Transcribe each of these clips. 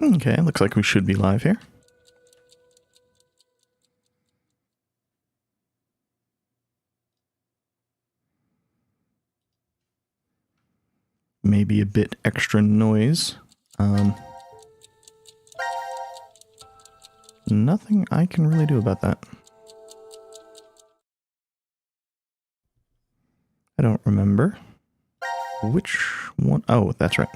Okay, looks like we should be live here. Maybe a bit extra noise. Nothing I can really do about that. I don't remember which one. Oh, that's right.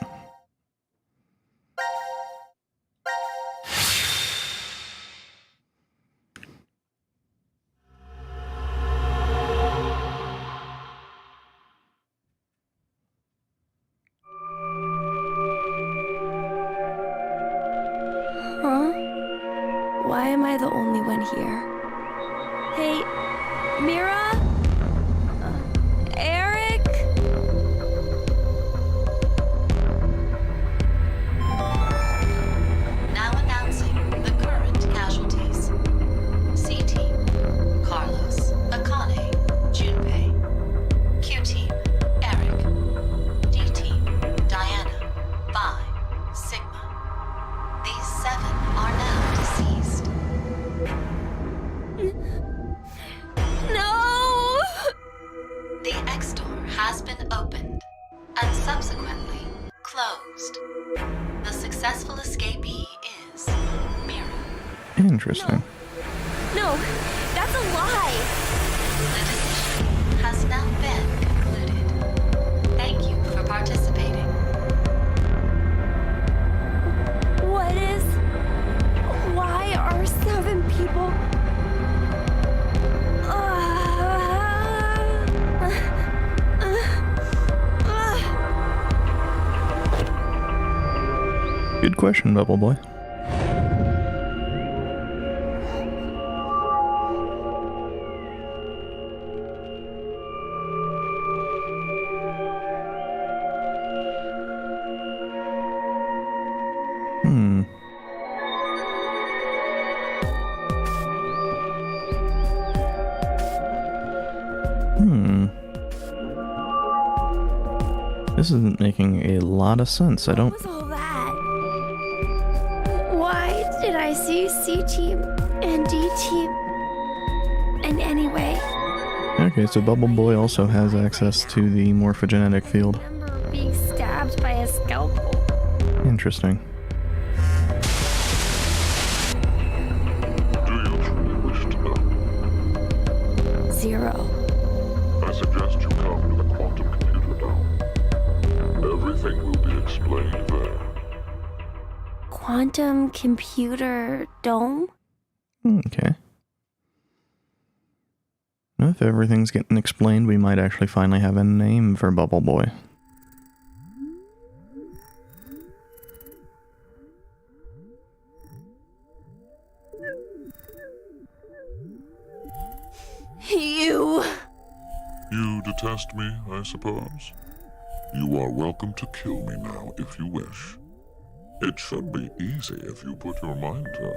Huh? Why am I the only one here? Hey, Mira? Eric? Now announcing the current casualties. C-Team, Carlos, Akane, Junpei. Q-Team, Eric. D-Team, Diana, Vi, Sigma. These 7 are now deceased. No! The X-Door has been opened and subsequently closed. The successful escapee is Mira. Interesting. No, that's a lie! The decision has now been concluded. Thank you for participating. What is... Why are 7 people... Good question, Bubble Boy. This isn't making a lot of sense. I don't... What was all that? Why did I see C-Team and D-Team? And anyway... Okay, so Bubble Boy also has access to the morphogenetic field. I remember being stabbed by a scalpel. Interesting. Do you truly wish to know? 0. I suggest you come to the quantum computer now. Everything will be explained there. Quantum computer dome? Okay. Well, if everything's getting explained, we might actually finally have a name for Bubble Boy. You... You detest me, I suppose? You are welcome to kill me now if you wish. It should be easy if you put your mind to it.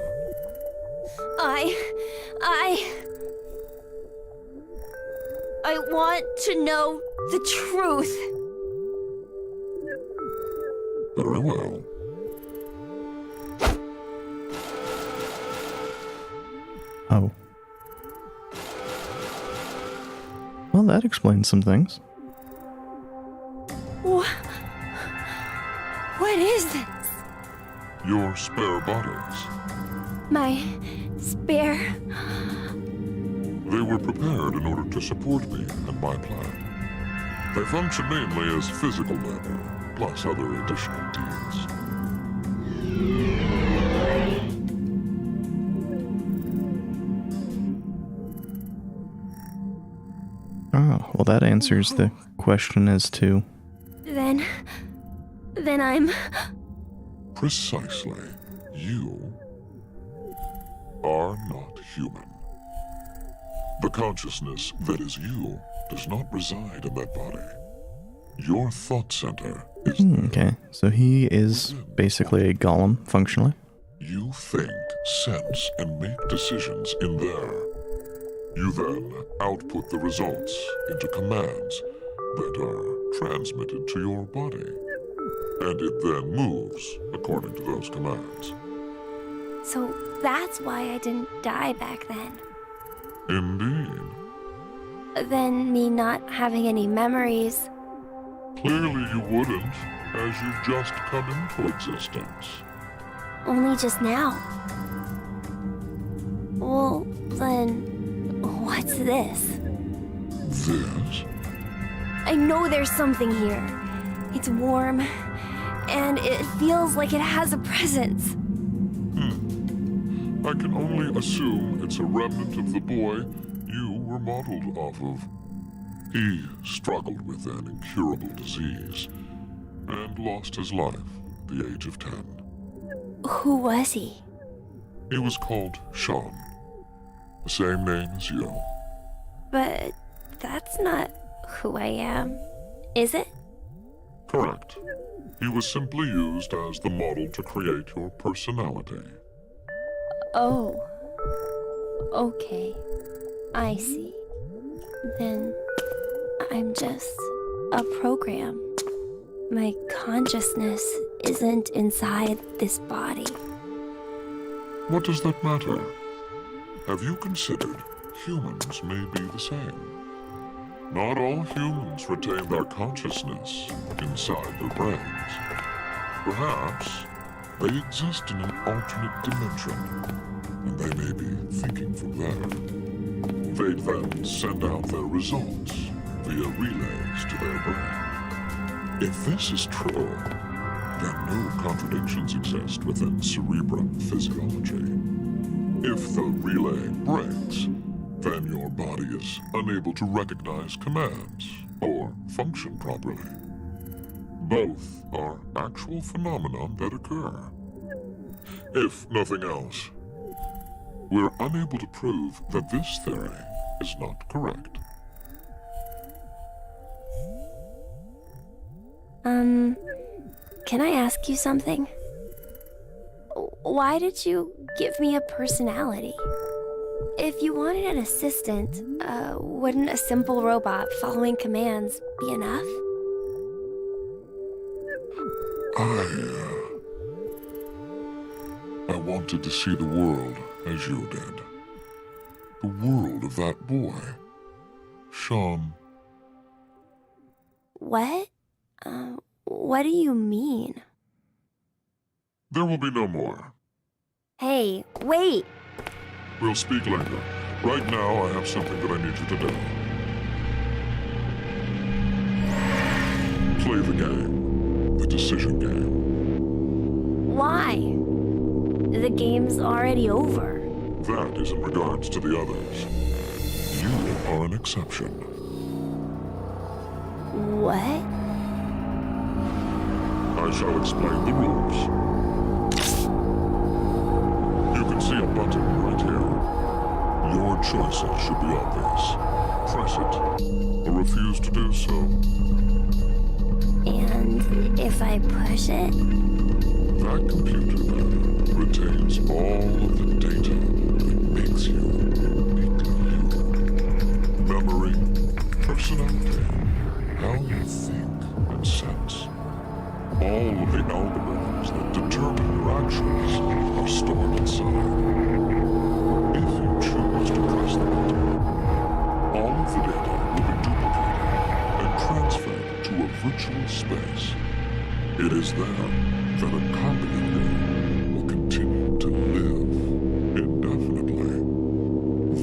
I want to know the truth. Very well. Oh. Well, that explains some things. What is this? Your spare bodies. My spare... They were prepared in order to support me and my plan. They function mainly as physical labor, plus other additional deals. Oh, well that answers the question as to... Then I'm... Precisely. You are not human. The consciousness that is you does not reside in that body. Your thought center is there. Okay, so he is basically a golem, functionally. You think, sense, and make decisions in there. You then output the results into commands that are transmitted to your body. and it then moves according to those commands. So that's why I didn't die back then. Indeed. Then me not having any memories. Clearly you wouldn't, as you've just come into existence. Only just now. Well, then, what's this? This? I know there's something here. It's warm, and it feels like it has a presence. I can only assume it's a remnant of the boy you were modeled off of. He struggled with an incurable disease and lost his life at the age of 10. Who was he? He was called Sean. The same name as you. But that's not who I am, is it? Correct. He was simply used as the model to create your personality. Oh. Okay. I see. Then I'm just a program. My consciousness isn't inside this body. What does that matter? Have you considered humans may be the same? Not all humans retain their consciousness inside their brains. Perhaps they exist in an alternate dimension, and they may be thinking from there. They then send out their results via relays to their brain. If this is true, then no contradictions exist within cerebrum physiology. If the relay breaks, then your body is unable to recognize commands or function properly. Both are actual phenomena that occur. If nothing else, we're unable to prove that this theory is not correct. Can I ask you something? Why did you give me a personality? If you wanted an assistant, wouldn't a simple robot following commands be enough? I wanted to see the world as you did. The world of that boy, Sean. What? What do you mean? There will be no more. Hey, wait! We'll speak later. Right now, I have something that I need you to do. Play the game. The decision game. Why? The game's already over. That is in regards to the others. You are an exception. What? I shall explain the rules. You can see a button right here. Your choices should be obvious. Press it, or refuse to do so. And if I push it? That computer then retains all of the data that makes you uniquely you. Memory, personality, how you think and sense. All of the algorithms that determine your actions are stored inside. If you choose to press the button, all of the data will be duplicated and transferred to a virtual space. It is there that a copy of you will continue to live indefinitely.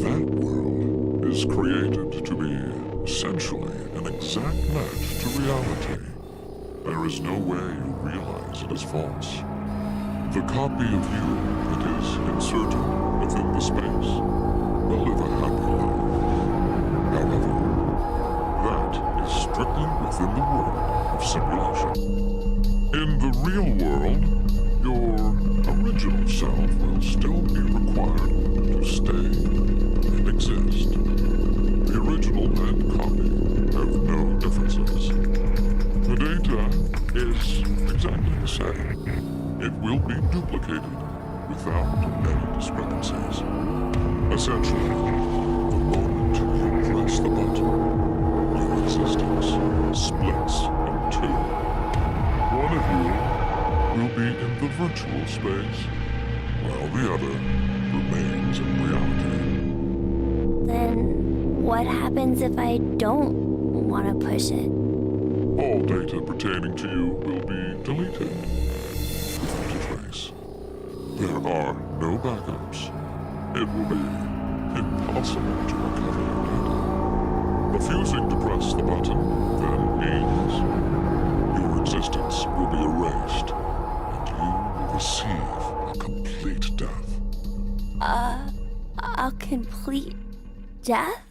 That world is created to be essentially an exact match to reality. There is no way you realize it is false. The copy of you that is inserted within the space will live a happy life. However, that is strictly within the world of simulation. In the real world, your original self will still be required to stay and exist. The original and copy have no differences. The data is exactly the same. It will be duplicated without any discrepancies. Essentially, the moment you press the button, your existence splits in two. One One of you will be in the virtual space, while the other remains in reality. Then what happens if I don't want to push it? All data pertaining to you will be deleted without a trace. There are no backups. It will be impossible to recover your data. Refusing to press the button then means your existence will be erased, and you will receive a complete death. A complete death?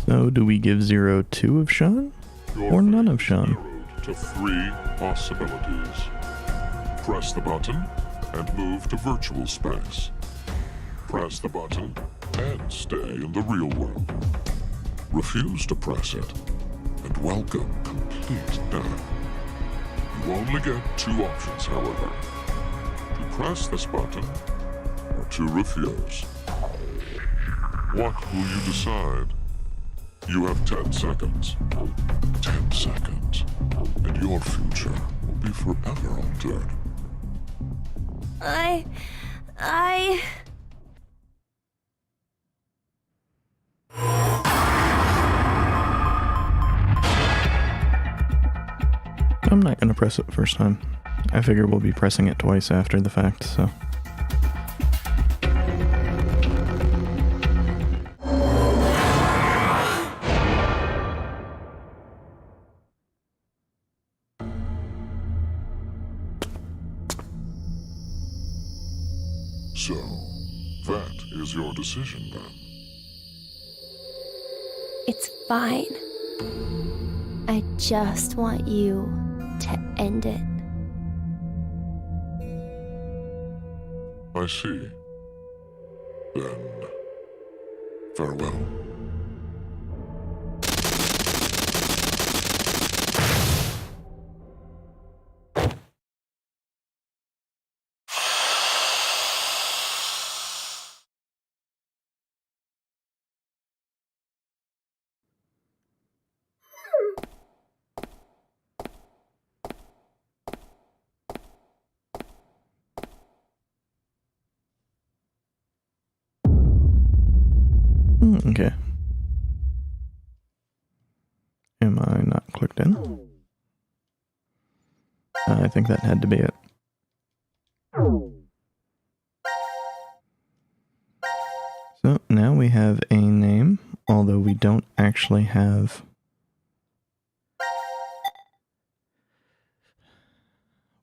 So do we give Zero 2 of Sean? Your Or none of fate is Sean? narrowed to 3 possibilities. Press the button and move to virtual space. Press the button and stay in the real world. Refuse to press it and welcome complete death. You only get 2 options, however. To press this button or to refuse. What will you decide? You have 10 seconds. 10 seconds. And your future will be forever altered. I'm not gonna press it first time. I figure we'll be pressing it twice after the fact, so. So, that is your decision then. It's fine. I just want you to end it. I see. Then, farewell. Okay. Am I not clicked in? I think that had to be it. So now we have a name, although we don't actually have...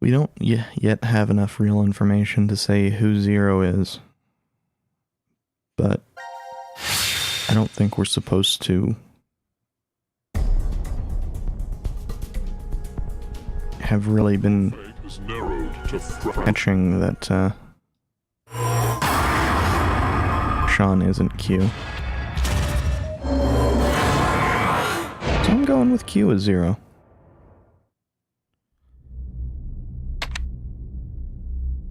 We don't yet have enough real information to say who Zero is. But I don't think we're supposed to have really been Fate is narrowed to catching that Sean isn't Q. So I'm going with Q as Zero.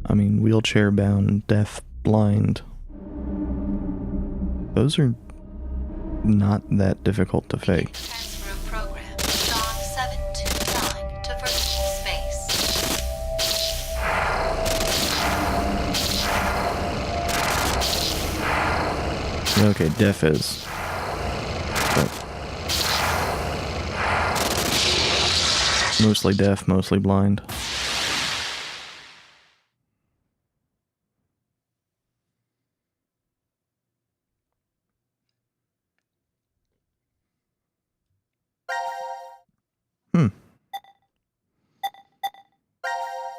I mean, wheelchair bound, deaf, blind. Those are not that difficult to fake. Transfer of program Sean 729 to virtual space. Okay, deaf is. But mostly deaf, mostly blind.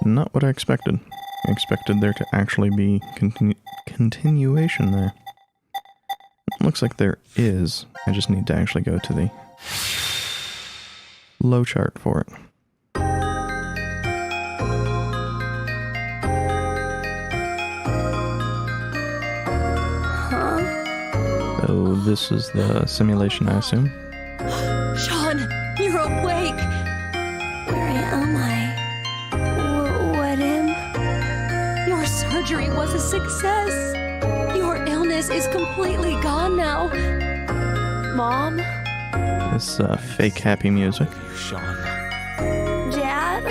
Not what I expected. I expected there to actually be continuation there. Looks like there is. I just need to actually go to the flow chart for it. Huh? Oh, this is the simulation, I assume. Sean, you're awake! Where am I? What am? Your surgery was a success! Your illness is completely gone now. Mom? This fake happy music. Sean, Dad?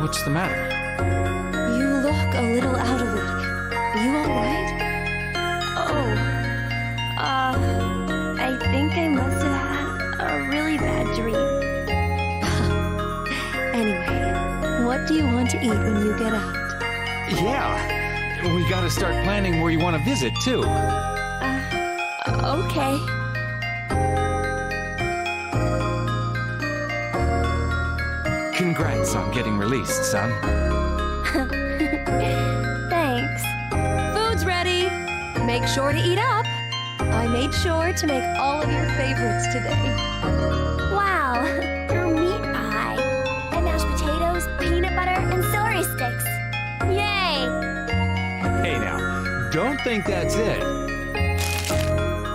what's the matter? You look a little out of it. You alright? Oh. I think I must have had a really bad dream. Anyway, what do you want to eat when you get out? Yeah, we gotta start planning where you want to visit, too. Okay. Congrats on getting released, son. Thanks. Food's ready. Make sure to eat up. I made sure to make all of your favorites today. Wow, your meat pie. And mashed potatoes, peanut butter, and celery sticks. Yay! Hey now, don't think that's it.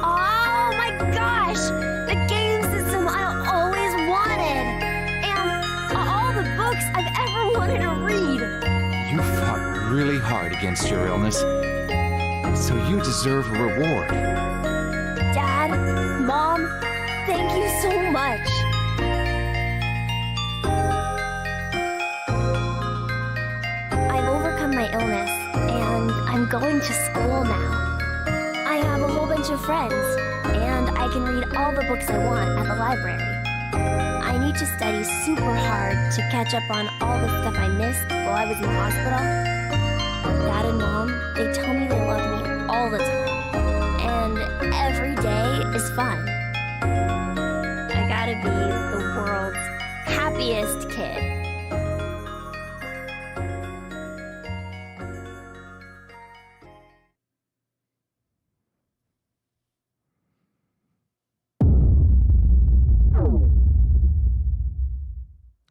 Oh my gosh! The game system I always wanted! And all the books I've ever wanted to read! You fought really hard against your illness, so you deserve a reward. Dad, Mom, thank you so much. I've overcome my illness, and I'm going to school now. I have a whole bunch of friends, and I can read all the books I want at the library. I need to study super hard to catch up on all the stuff I missed while I was in the hospital. Dad and Mom, they tell me they love me all the time. And every day is fun. I gotta be the world's happiest kid.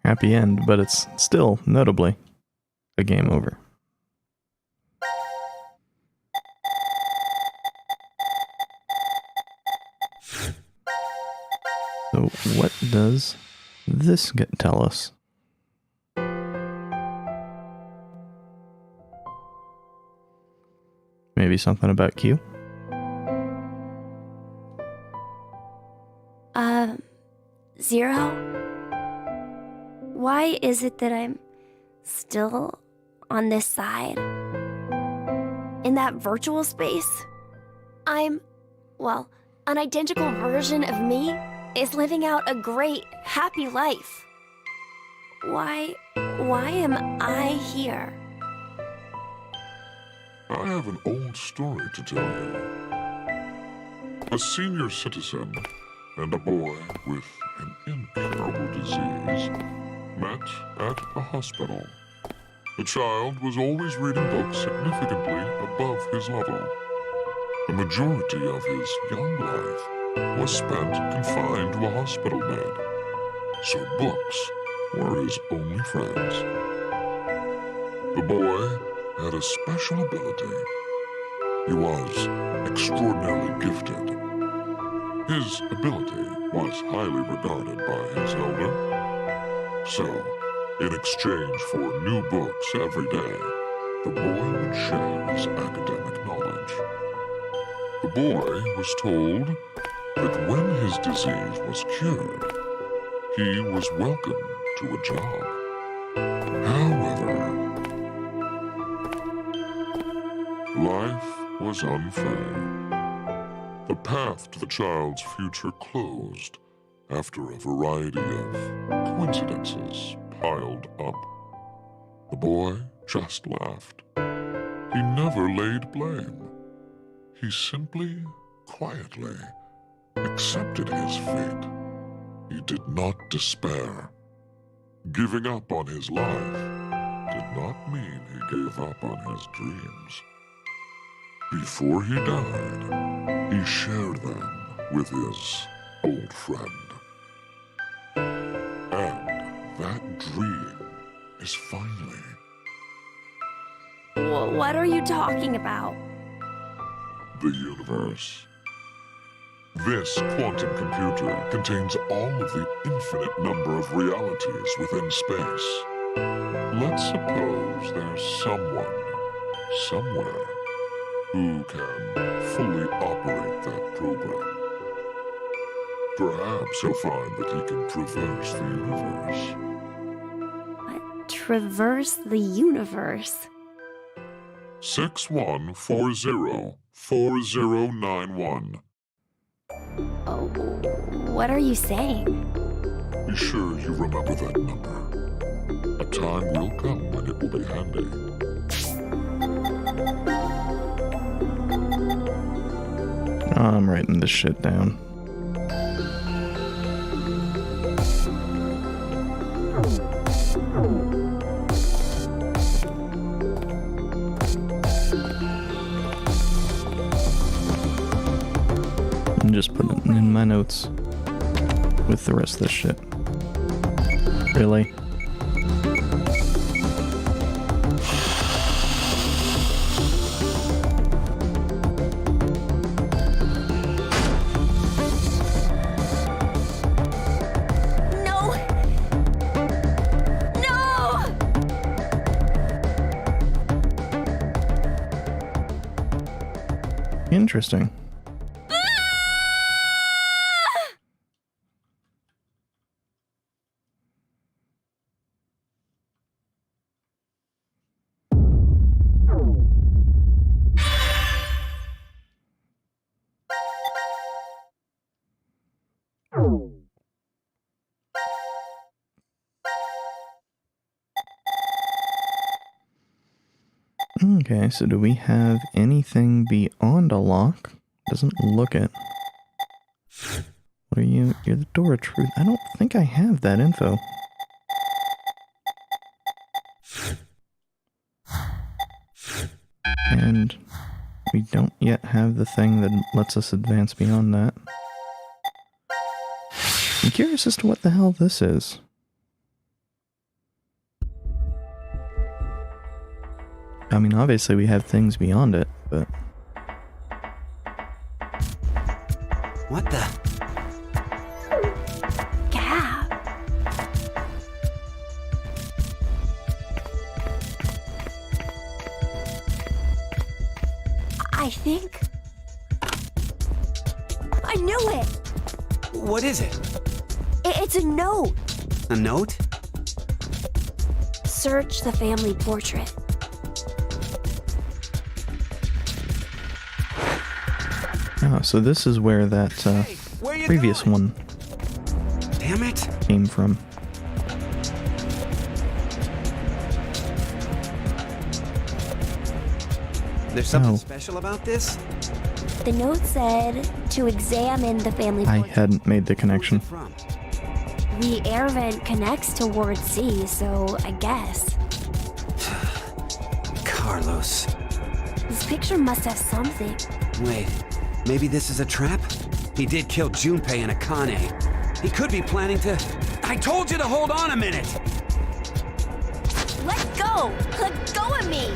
Happy end, but it's still, notably, a game over. So what does this tell us? Maybe something about Q? Zero? Why is it that I'm still on this side? In that virtual space? An identical version of me is living out a great, happy life. Why am I here? I have an old story to tell you. A senior citizen and a boy with an incurable disease met at a hospital. The child was always reading books significantly above his level. The majority of his young life was spent confined to a hospital bed, so books were his only friends. The boy had a special ability. He was extraordinarily gifted. His ability was highly regarded by his elder. So, in exchange for new books every day, the boy would share his academic knowledge. The boy was told that when his disease was cured, he was welcome to a job. However, life was unfair. The path to the child's future closed after a variety of coincidences piled up. The boy just laughed. He never laid blame. He simply, quietly accepted his fate. He did not despair. Giving up on his life did not mean he gave up on his dreams. Before he died, he shared them with his old friend. And that dream is finally... What are you talking about? the universe. This quantum computer contains all of the infinite number of realities within space. Let's suppose there's someone, somewhere, who can fully operate that program. Perhaps he'll find that he can traverse the universe. What? Traverse the universe? 61404091. Oh, what are you saying? Be sure you remember that number. A time will come when it will be handy. I'm writing this shit down. And just put it in my notes with the rest of this shit. Really? No! No! Interesting. Okay, so do we have anything beyond a lock? Doesn't look it. What are you? You're the door of truth. I don't think I have that info. And we don't yet have the thing that lets us advance beyond that. I'm curious as to what the hell this is. I mean, obviously we have things beyond it, but... What the? Gab. I think... I knew it! What is it? It's a note! A note? Search the family portrait. Oh, so this is where that Where you previous going? one Damn it! came from. There's something Oh. special about this? The note said to examine the family I portrait. hadn't made the connection. Where's it from? The air vent connects to Ward C, so I guess. Carlos. This picture must have something. Wait, maybe this is a trap? He did kill Junpei and Akane. He could be planning to... I told you to hold on a minute! Let go! Let go of me!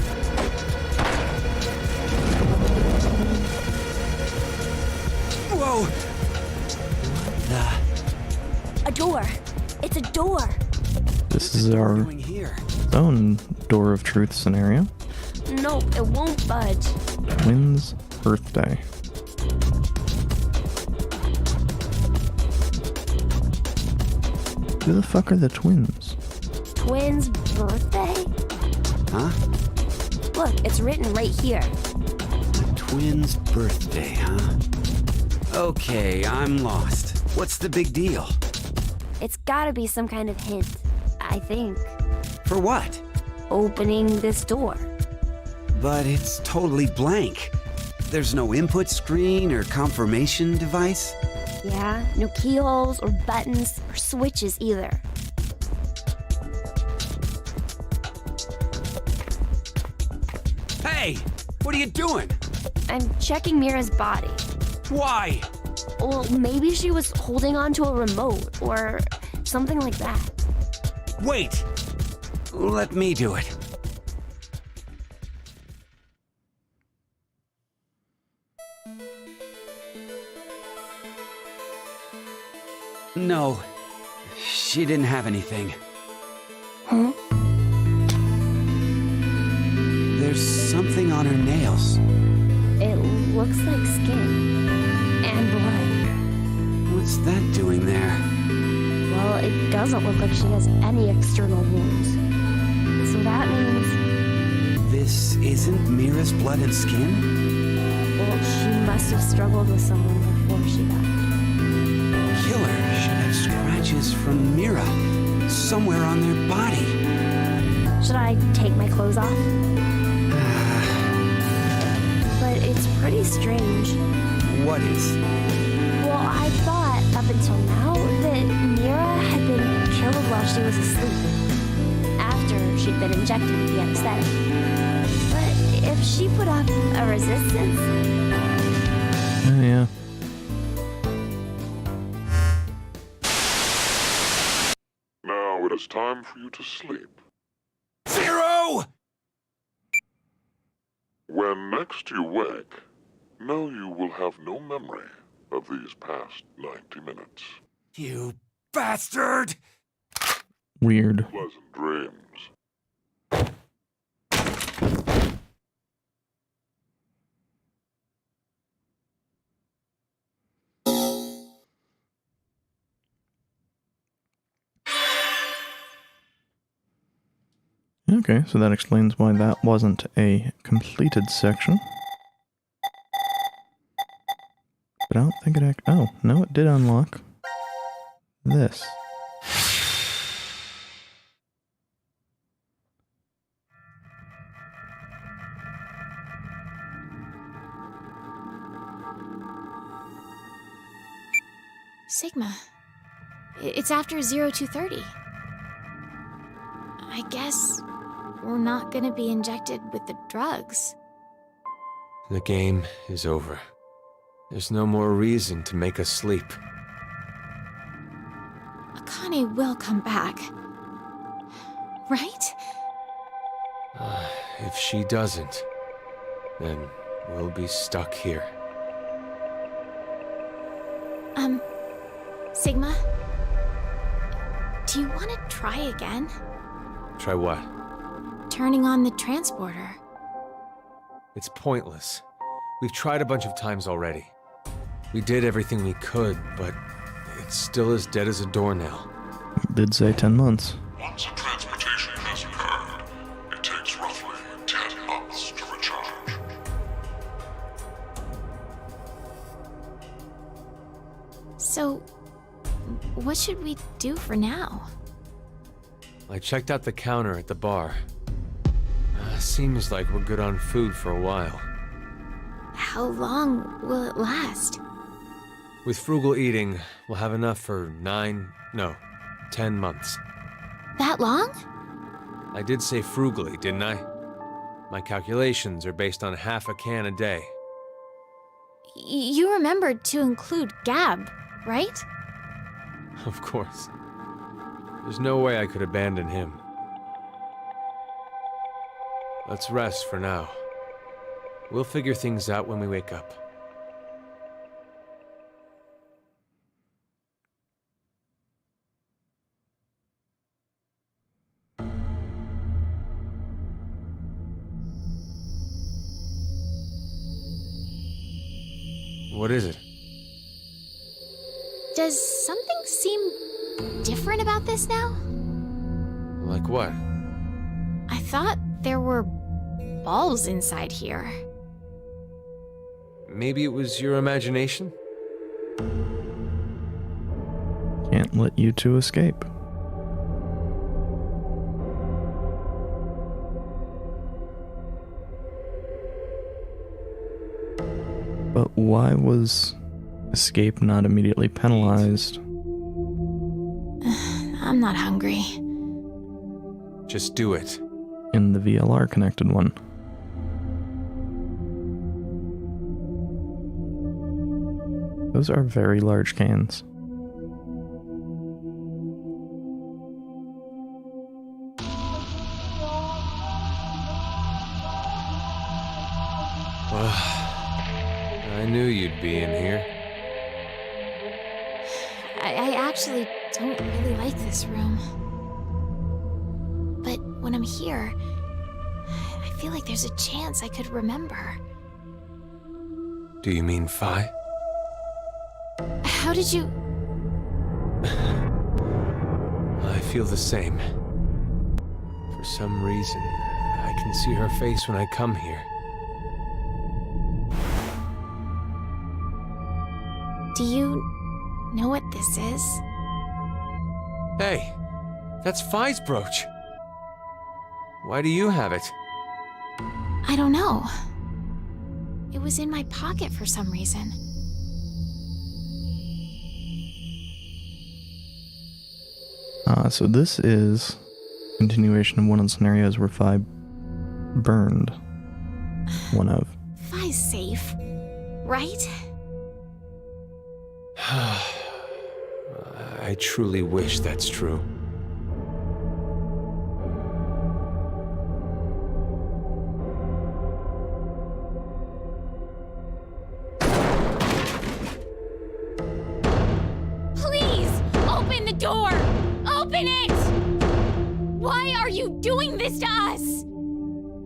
Whoa! A door. It's a door. This is our Doing here? own Door of Truth scenario. No, it won't budge. Twins' birthday. Who the fuck are the twins? Twins' birthday? Huh? Look, it's written right here. The twins' birthday, huh? Okay, I'm lost. What's the big deal? It's gotta be some kind of hint. I think. For what? Opening this door. But it's totally blank. There's no input screen or confirmation device. Yeah, no keyholes or buttons or switches either. Hey! What are you doing? I'm checking Mira's body. Why? Well, maybe she was holding on to a remote or something like that. Wait! Let me do it. No, she didn't have anything. Huh? There's something on her nails. It looks like skin and blood. What's that doing there? Well, it doesn't look like she has any external wounds. So that means, This isn't Mira's blood and skin? well, she must have struggled with someone before she died. Killer should have scratches from Mira somewhere on their body. Should I take my clothes off? But it's pretty strange. What is? Well, I thought up until now that Mira had been killed while she was asleep, after she'd been injected with the anesthetic. But if she put up a resistance, Yeah. Now it is time for you to sleep. Zero! When next you wake, know you will have no memory of these past 90 minutes. You bastard! Weird. Pleasant dreams. Okay, so that explains why that wasn't a completed section. But I don't think it oh, no, it did unlock this. Sigma. It's after 0230. I guess we're not gonna be injected with the drugs. The game is over. There's no more reason to make us sleep. Akane will come back. Right? If she doesn't, then we'll be stuck here. Sigma? Do you want to try again? Try what? Turning on the transporter. It's pointless. We've tried a bunch of times already. We did everything we could, but it's still as dead as a doornail. Did say 10 months. Once a transmutation has occurred, it takes roughly 10 months to recharge. So, what should we do for now? I checked out the counter at the bar. Seems like we're good on food for a while. How long will it last? With frugal eating, we'll have enough for 10 months. That long? I did say frugally, didn't I? My calculations are based on half a can a day. You remembered to include Gab, right? Of course. There's no way I could abandon him. Let's rest for now. We'll figure things out when we wake up. What is it? Does something seem different about this now? Like what? I thought there were balls inside here. Maybe it was your imagination? Can't let you two escape. But why was escape not immediately penalized? I'm not hungry. Just do it. In the VLR connected one? Those are very large cans. I knew you'd be in here. I actually don't really like this room. But when I'm here, I feel like there's a chance I could remember. Do you mean Phi? How did you... I feel the same. For some reason, I can see her face when I come here. Do you know what this is? Hey, that's Phi's brooch. Why do you have it? I don't know. It was in my pocket for some reason. So this is continuation of one of the scenarios where Phi burned one of. Phi's safe, right? I truly wish that's true. Please, open the door! Open it! Why are you doing this to us?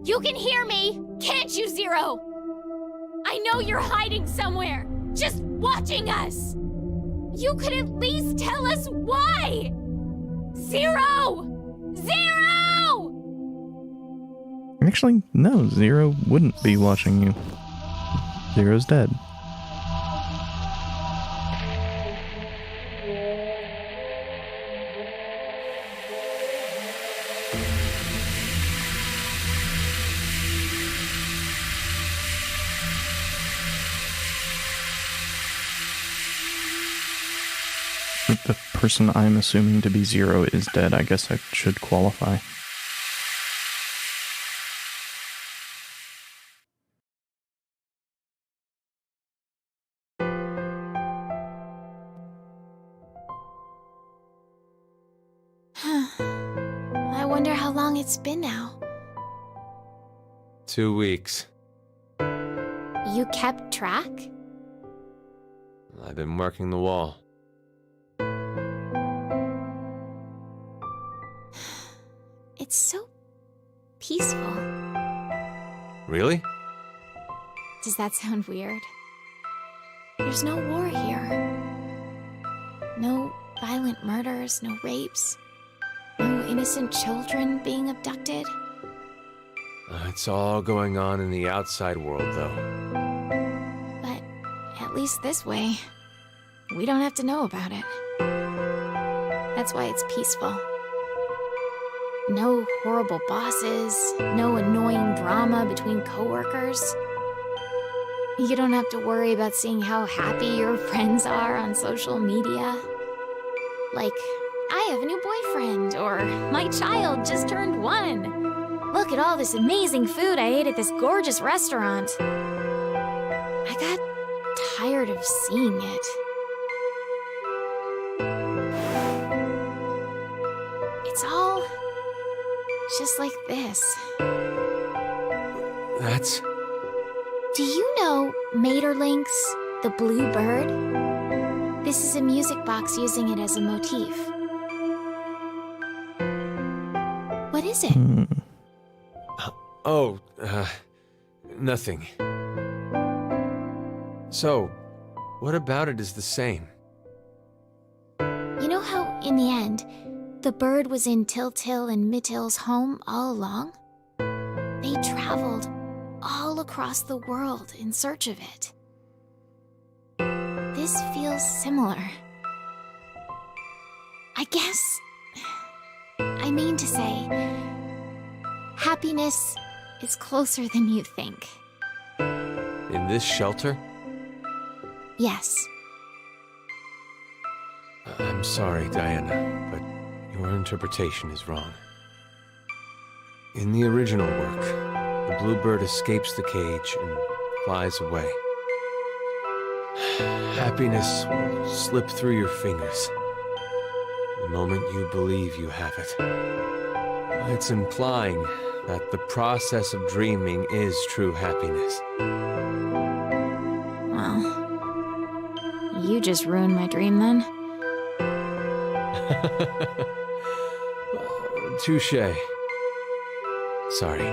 You can hear me, can't you, Zero? I know you're hiding somewhere, just watching us. You could at least tell us why! Zero! Zero! Actually, no, Zero wouldn't be watching you. Zero's dead. If the person I'm assuming to be Zero is dead, I guess I should qualify. I wonder how long it's been now. 2 weeks. You kept track? I've been marking the wall. It's so peaceful. Really? Does that sound weird? There's no war here. No violent murders, no rapes, no innocent children being abducted. It's all going on in the outside world, though. But at least this way, we don't have to know about it. That's why it's peaceful. No horrible bosses, no annoying drama between coworkers. You don't have to worry about seeing how happy your friends are on social media. Like, I have a new boyfriend, or my child just turned 1. Look at all this amazing food I ate at this gorgeous restaurant. I got tired of seeing it. It's all just like this. That's... Do you know Maeterlinck's The Blue Bird? This is a music box using it as a motif. What is it? Oh, nothing. So, what about it is the same? You know how, in the end, the bird was in Tiltil and Mittil's home all along? They traveled all across the world in search of it. This feels similar. I guess... I mean to say, happiness is closer than you think. In this shelter? Yes. I'm sorry, Diana, but your interpretation is wrong. In the original work, the bluebird escapes the cage and flies away. Happiness will slip through your fingers the moment you believe you have it. It's implying that the process of dreaming is true happiness. Well, you just ruined my dream then. Touché. Sorry.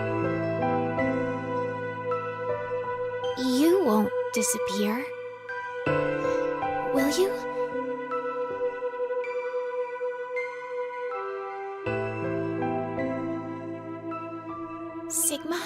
You won't disappear. Will you? Sigma?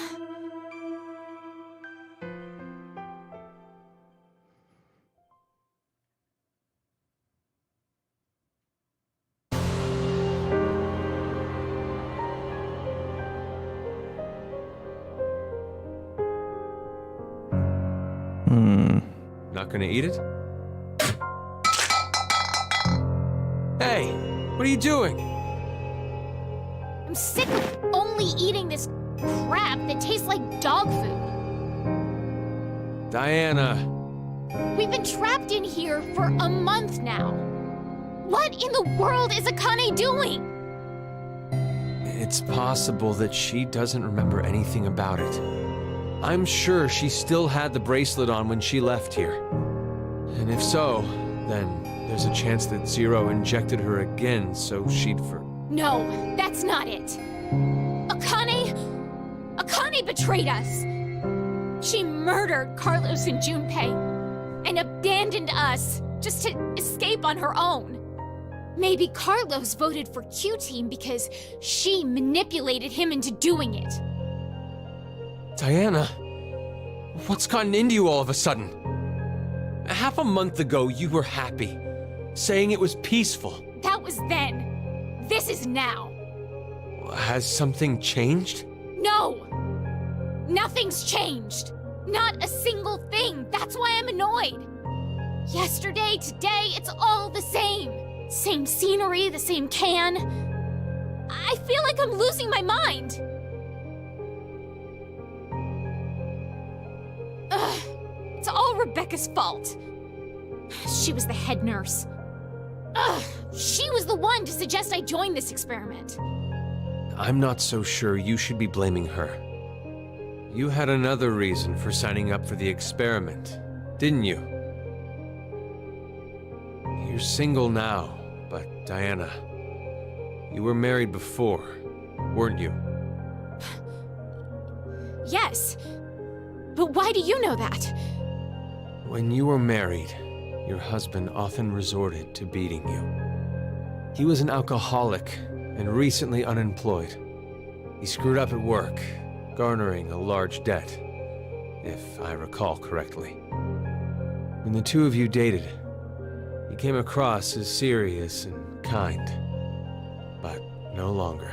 Not gonna eat it? Hey, what are you doing? I'm sick of only eating this crap that tastes like dog food. Diana, We've been trapped in here for a month now. What in the world is Akane doing? it's possible that she doesn't remember anything about it. I'm sure she still had the bracelet on when she left here. And if so, then there's a chance that Zero injected her again so she'd No, that's not it. Akane betrayed us. She murdered Carlos and Junpei and abandoned us just to escape on her own. Maybe Carlos voted for Q-Team because she manipulated him into doing it. Diana, what's gotten into you all of a sudden? Half a month ago, you were happy, saying it was peaceful. That was then. This is now. Has something changed? No! Nothing's changed. Not a single thing. That's why I'm annoyed. Yesterday, today, it's all the same. Same scenery, the same can. I feel like I'm losing my mind. Ugh, it's all Rebecca's fault. She was the head nurse. Ugh, she was the one to suggest I join this experiment. I'm not so sure you should be blaming her. You had another reason for signing up for the experiment, didn't you? You're single now, but Diana, you were married before, weren't you? Yes, but why do you know that? When you were married, your husband often resorted to beating you. He was an alcoholic and recently unemployed. He screwed up at work, garnering a large debt, if I recall correctly. When the two of you dated, he came across as serious and kind, but no longer.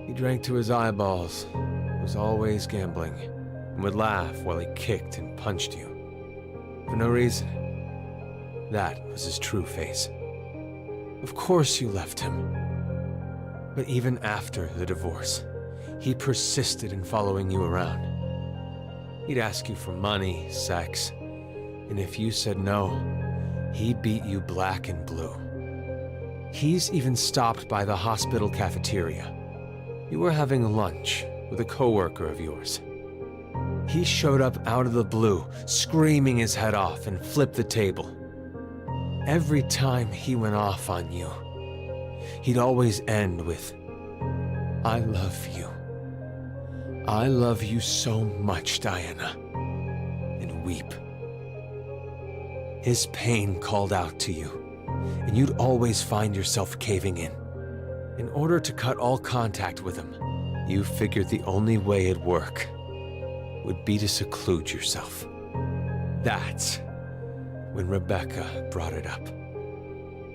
He drank to his eyeballs, was always gambling, and would laugh while he kicked and punched you. For no reason. That was his true face. Of course you left him. But even after the divorce, he persisted in following you around. He'd ask you for money, sex, and if you said no, he'd beat you black and blue. He's even stopped by the hospital cafeteria. You were having lunch with a coworker of yours. He showed up out of the blue, screaming his head off, and flipped the table. Every time he went off on you, he'd always end with, "I love you. I love you so much, Diana," and weep. His pain called out to you, and you'd always find yourself caving in. In order to cut all contact with him, you figured the only way it'd work would be to seclude yourself. That's when Rebecca brought it up.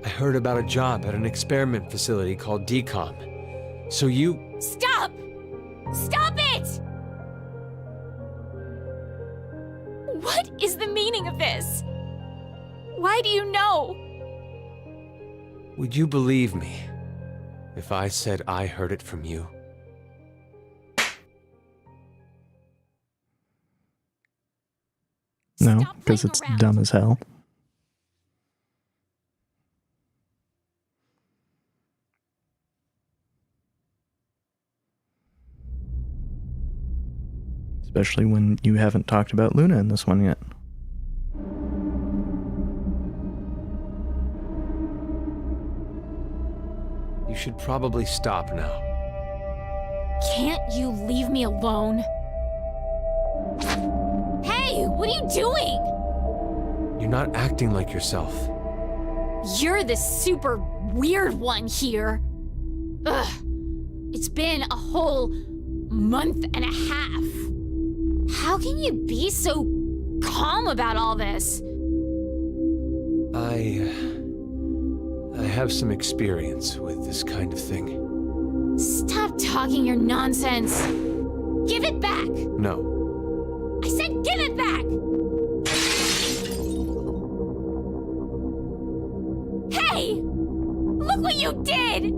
I heard about a job at an experiment facility called DCOM. So you... Stop! Stop it! What is the meaning of this? Why do you know? Would you believe me if I said I heard it from you? No, Stop because playing it's around. dumb as hell. Especially when you haven't talked about Luna in this one yet. You should probably stop now. Can't you leave me alone? Hey, what are you doing? You're not acting like yourself. You're the super weird one here. Ugh. It's been a whole month and a half. How can you be so calm about all this? I have some experience with this kind of thing. Stop talking your nonsense. Give it back. No. I said give it back. Hey! Look what you did!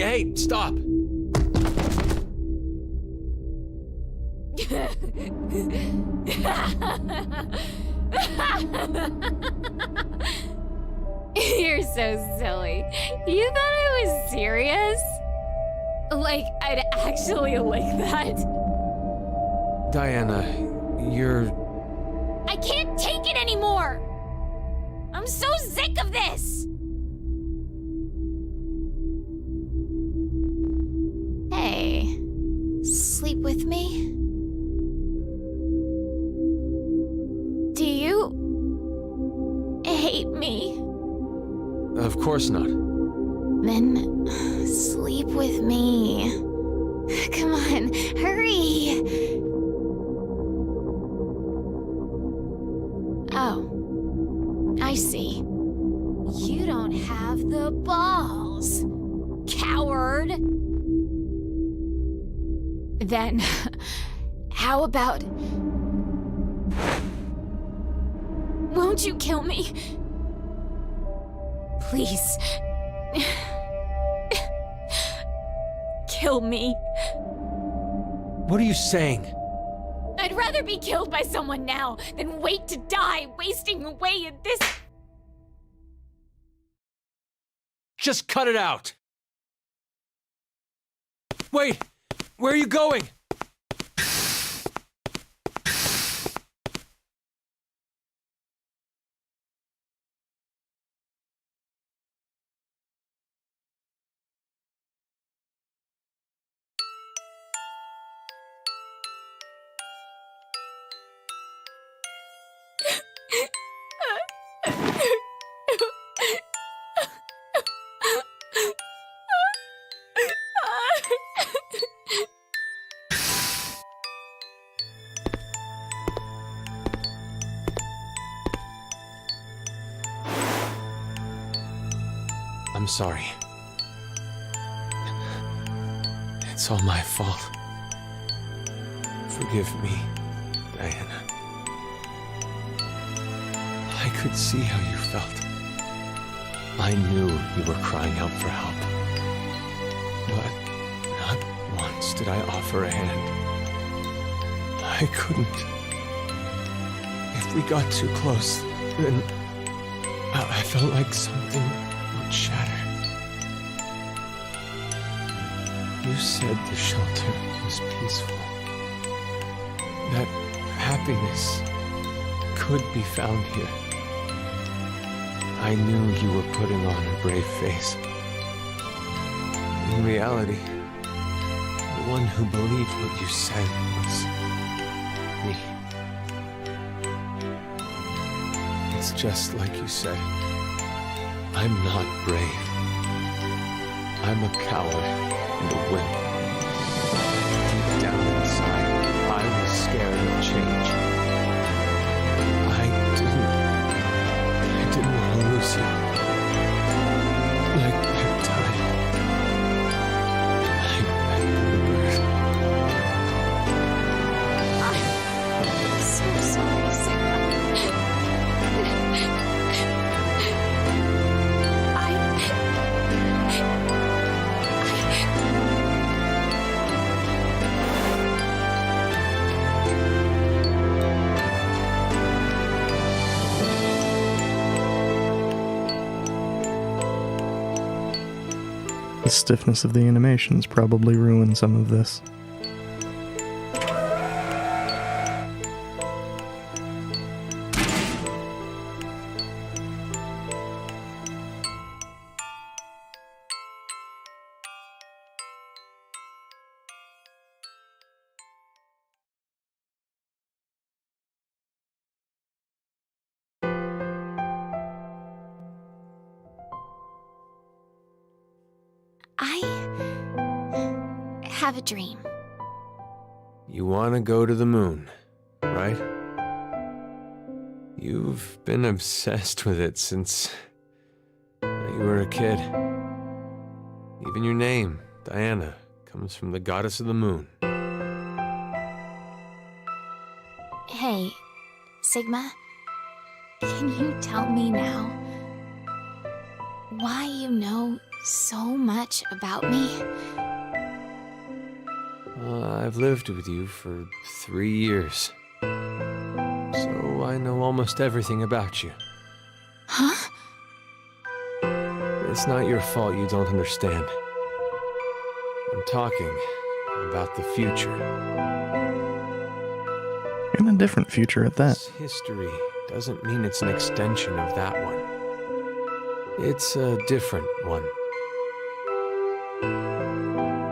Hey, stop! You're so silly. You thought I was serious? Like, I'd actually like that? Diana, you're... I can't take it anymore! I'm so sick of this! Hey, sleep with me? Do you hate me? Of course not. Then sleep with me. Come on, hurry! Oh, I see. You don't have the balls, coward! Then, how about... Won't you kill me? Please. Kill me. What are you saying? I'd rather be killed by someone now than wait to die, wasting away in this... Just cut it out! Wait! Where are you going? I'm sorry. It's all my fault. Forgive me, Diana. I could see how you felt. I knew you were crying out for help. But not once did I offer a hand. I couldn't. If we got too close, then I felt like something would shatter. You said the shelter was peaceful. That happiness could be found here. I knew you were putting on a brave face. In reality, the one who believed what you said was me. It's just like you said. I'm not brave. I'm a coward and a wimp. Deep down inside, I was scared of change. I didn't want to lose you. Like that time. I met Bluebird. I'm so sorry, Sarah. The stiffness of the animations probably ruined some of this. I have a dream. You want to go to the moon, right? You've been obsessed with it since you were a kid. Even your name, Diana, comes from the goddess of the moon. Hey, Sigma, can you tell me now why you know so much about me? I've lived with you for 3 years, so I know almost everything about you. Huh? It's not your fault you don't understand. I'm talking about the future. And a different future at that. This history doesn't mean it's an extension of that one. It's a different one.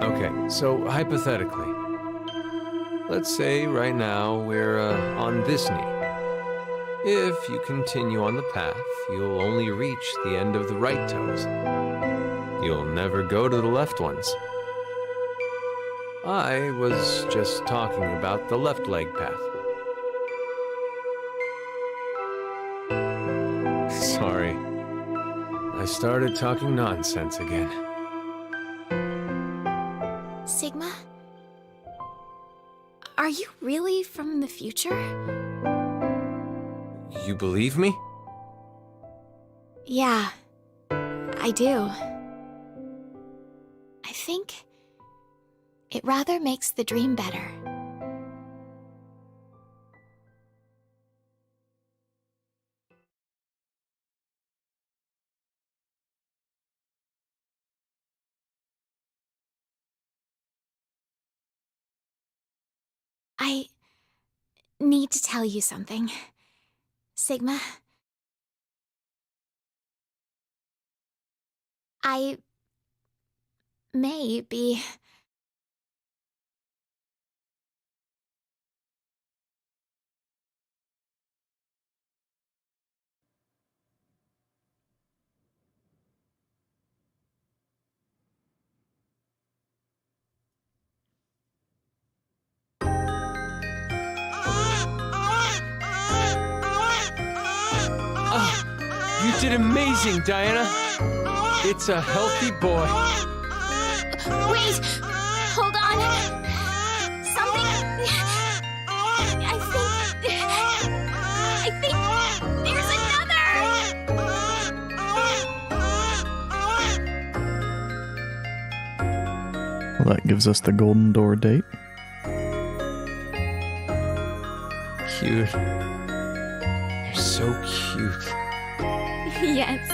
Okay, so hypothetically, let's say right now we're on this knee. If you continue on the path, you'll only reach the end of the right toes. You'll never go to the left ones. I was just talking about the left leg path. Sorry. I started talking nonsense again. Sigma? Are you really from the future? You believe me? Yeah, I do. I think it rather makes the dream better. I need to tell you something. Sigma, I may be... You did amazing, Diana. It's a healthy boy. Wait! Hold on! Something... I think there's another! Well, that gives us the Golden Door date. Cute. You're so cute. Yes.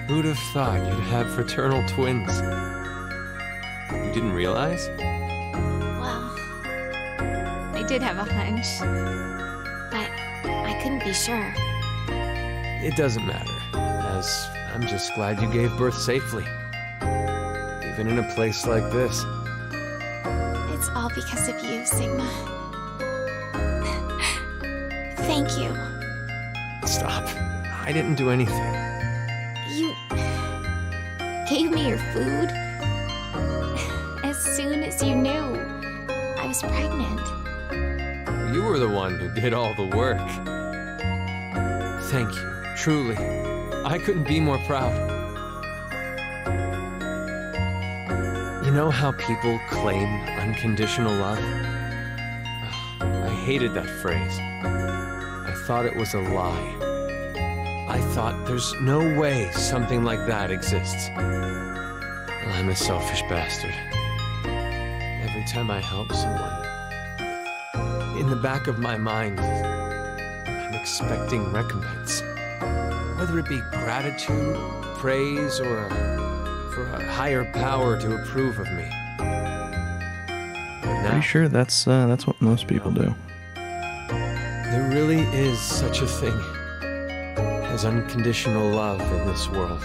Who'd have thought you'd have fraternal twins? You didn't realize? Well, I did have a hunch, but I couldn't be sure. It doesn't matter, as I'm just glad you gave birth safely. Even in a place like this. It's all because of you, Sigma. Thank you. Stop. I didn't do anything. You gave me your food as soon as you knew I was pregnant. You were the one who did all the work. Thank you, truly. I couldn't be more proud. You know how people claim unconditional love? I hated that phrase. I thought it was a lie. I thought there's no way something like that exists. I'm a selfish bastard. Every time I help someone, in the back of my mind, I'm expecting recompense. Whether it be gratitude, praise, or for a higher power to approve of me. But now, Pretty sure that's what most people do. there really is such a thing as unconditional love in this world.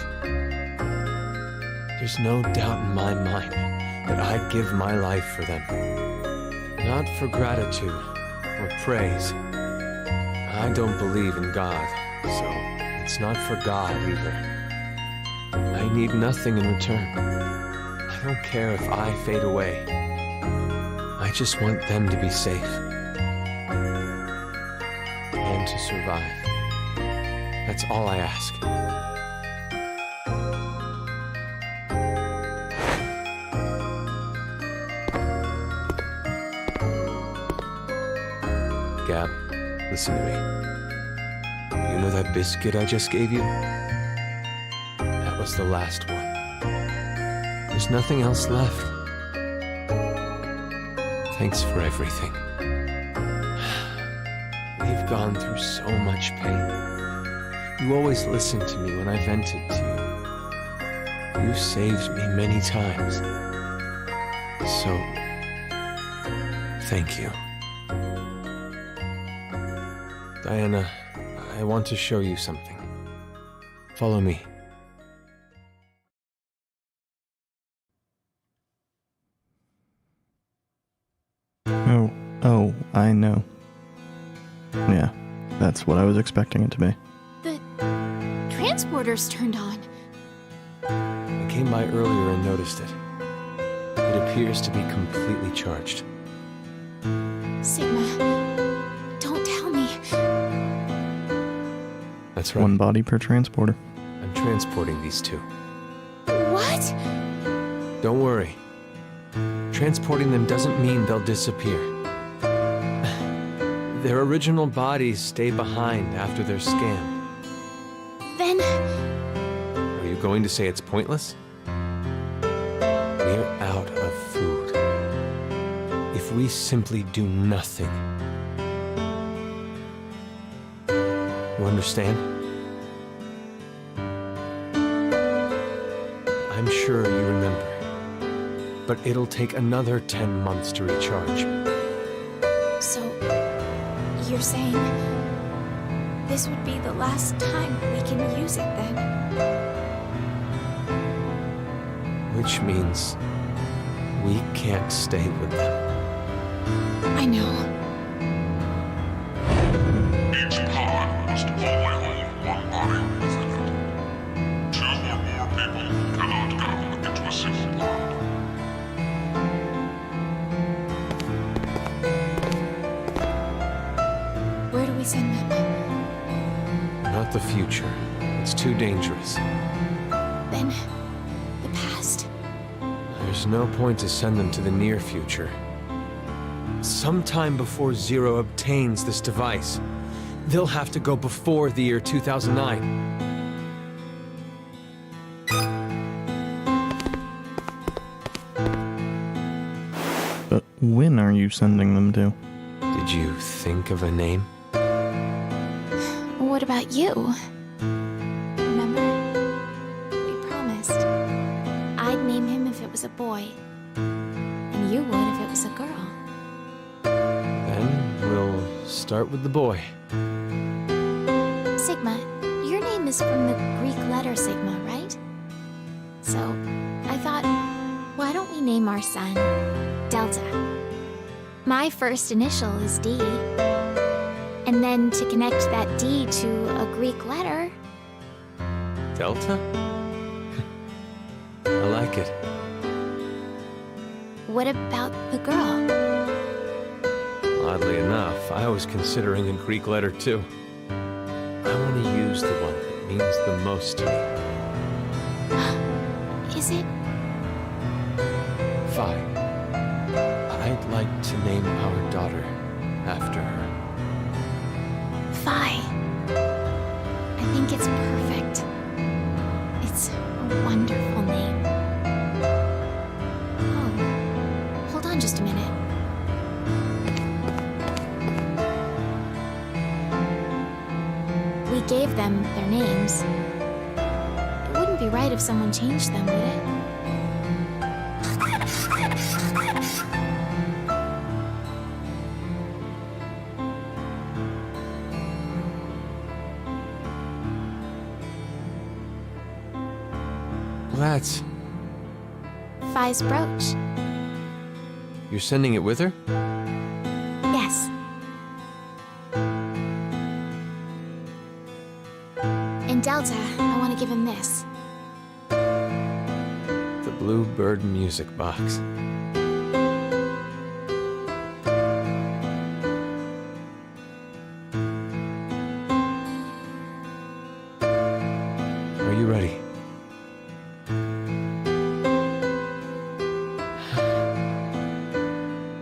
There's no doubt in my mind that I'd give my life for them. Not for gratitude or praise. I don't believe in God, so it's not for God either. I need nothing in return. I don't care if I fade away. I just want them to be safe. And to survive. That's all I ask. Gab, listen to me. You know that biscuit I just gave you? That was the last one. There's nothing else left. Thanks for everything. We've gone through so much pain. You always listened to me when I vented to you. You saved me many times. So, thank you. Diana, I want to show you something. Follow me. Oh, I know. Yeah, that's what I was expecting it to be. The transporter's turned on. I came by earlier and noticed it. It appears to be completely charged. Sigma, don't tell me. That's right. One body per transporter. I'm transporting these two. What? Don't worry. Transporting them doesn't mean they'll disappear. Their original bodies stay behind after they're scanned. Then, Are you going to say it's pointless? We're out of food. If we simply do nothing. You understand? I'm sure you remember. But it'll take another 10 months to recharge. so you're saying this would be the last time we can use it then? Which means we can't stay with them. I know. Each pod must only hold one body within it. 2 or more people cannot go into a single pod. Where do we send them? Not the future. It's too dangerous. Then, the past. There's no point to send them to the near future. Sometime before Zero obtains this device, they'll have to go before the year 2009. But when are you sending them to? Did you think of a name? What about you? Remember? We promised. I'd name him if it was a boy, and you would if it was a girl. Then we'll start with the boy. Sigma, your name is from the Greek letter Sigma, right? So, I thought, why don't we name our son Delta? My first initial is D. And then to connect that D to a Greek letter, Delta? I like it. what about the girl? Oddly enough, I was considering a Greek letter too. I want to use the one that means the most to me. Is it? Phi. I'd like to name our daughter after her. Phi. I think it's perfect. It's a wonderful name. Oh, hold on just a minute. We gave them their names. It wouldn't be right if someone changed them, would it? That's... Phi's brooch. You're sending it with her? Yes. And Delta, I want to give him this. Bluebird music box. Are you ready?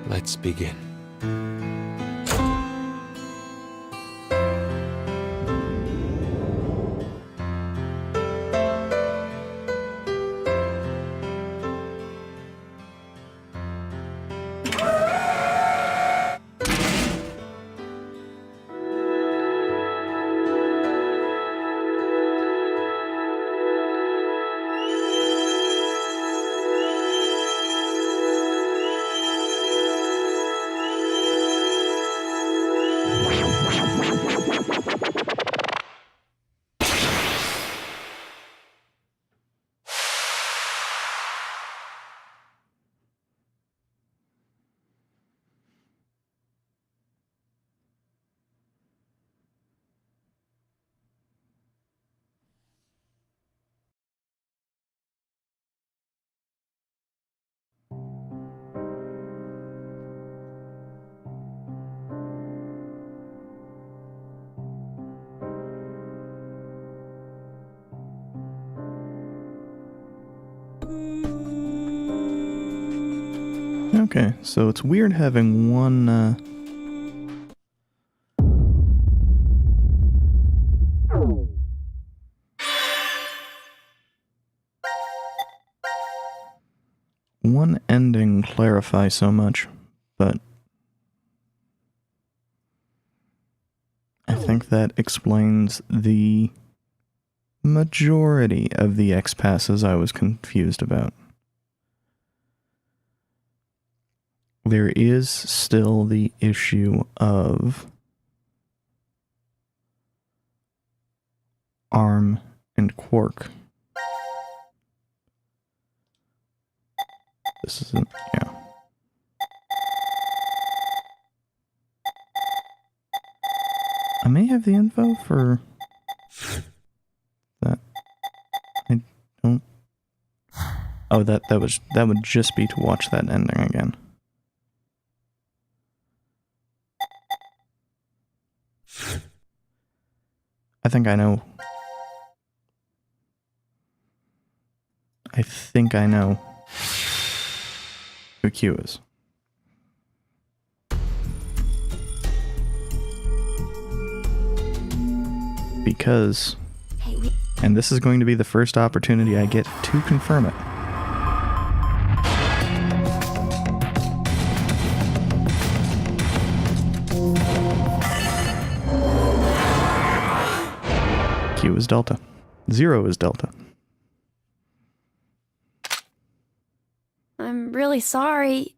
Let's begin. Okay, so it's weird having one, one ending clarify so much, but I think that explains the majority of the X-passes I was confused about. There is still the issue of Arm and Quark. This isn't, yeah. I may have the info for that. I don't. Oh, that would just be to watch that ending again. I think I know. I think I know who Q is. Because, and this is going to be the first opportunity I get to confirm it. Q is Delta. Zero is Delta. I'm really sorry.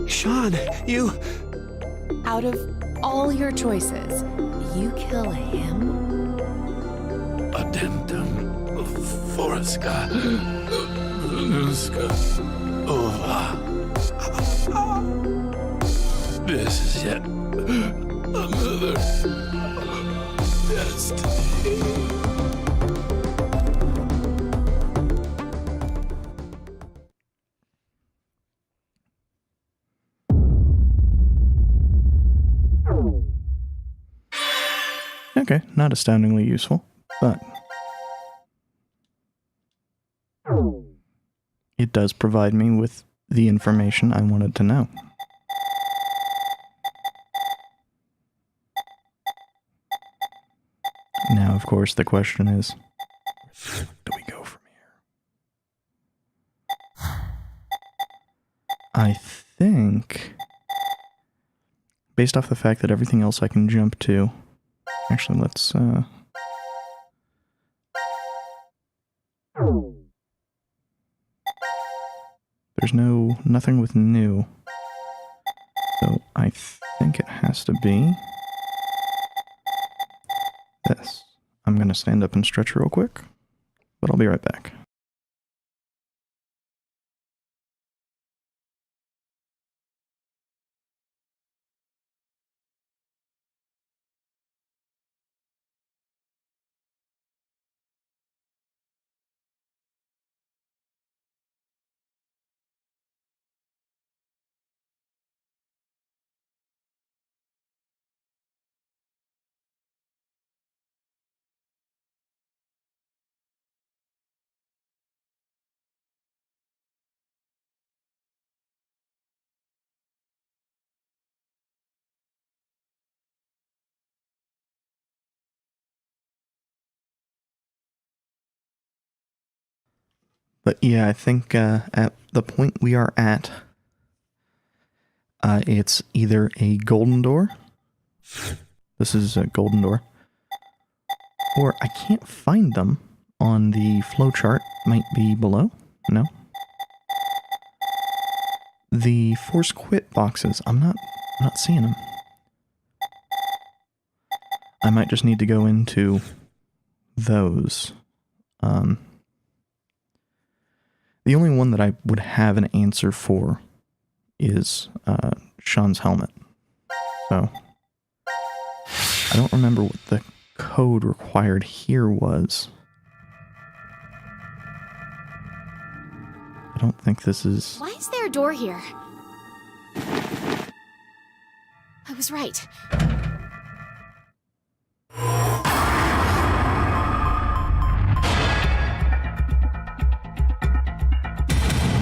Sean, you... Out of all your choices, you kill him? Addendum Forska Nuska Ova. This is yet another destiny. Okay, not astoundingly useful, but it does provide me with the information I wanted to know. Now, of course, the question is, where do we go from here? I think, based off the fact that everything else I can jump to, actually, let's, there's nothing with new, so I think it has to be this. I'm gonna stand up and stretch real quick, but I'll be right back. But yeah, I think at the point we are at, it's either a golden door. This is a golden door. Or I can't find them on the flowchart. Might be below? No? The force quit boxes. I'm not seeing them. I might just need to go into those. The only one that I would have an answer for is Sean's helmet. So I don't remember what the code required here was. I don't think this is... Why is there a door here? I was right.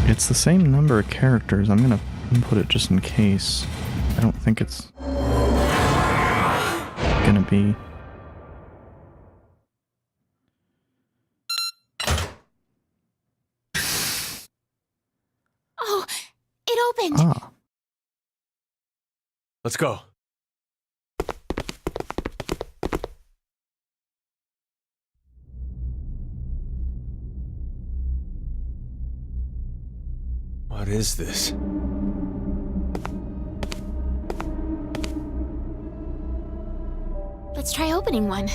It's the same number of characters. I'm gonna input it just in case. I don't think it's gonna be... Oh, it opened! Ah. Let's go. What is this? Let's try opening one.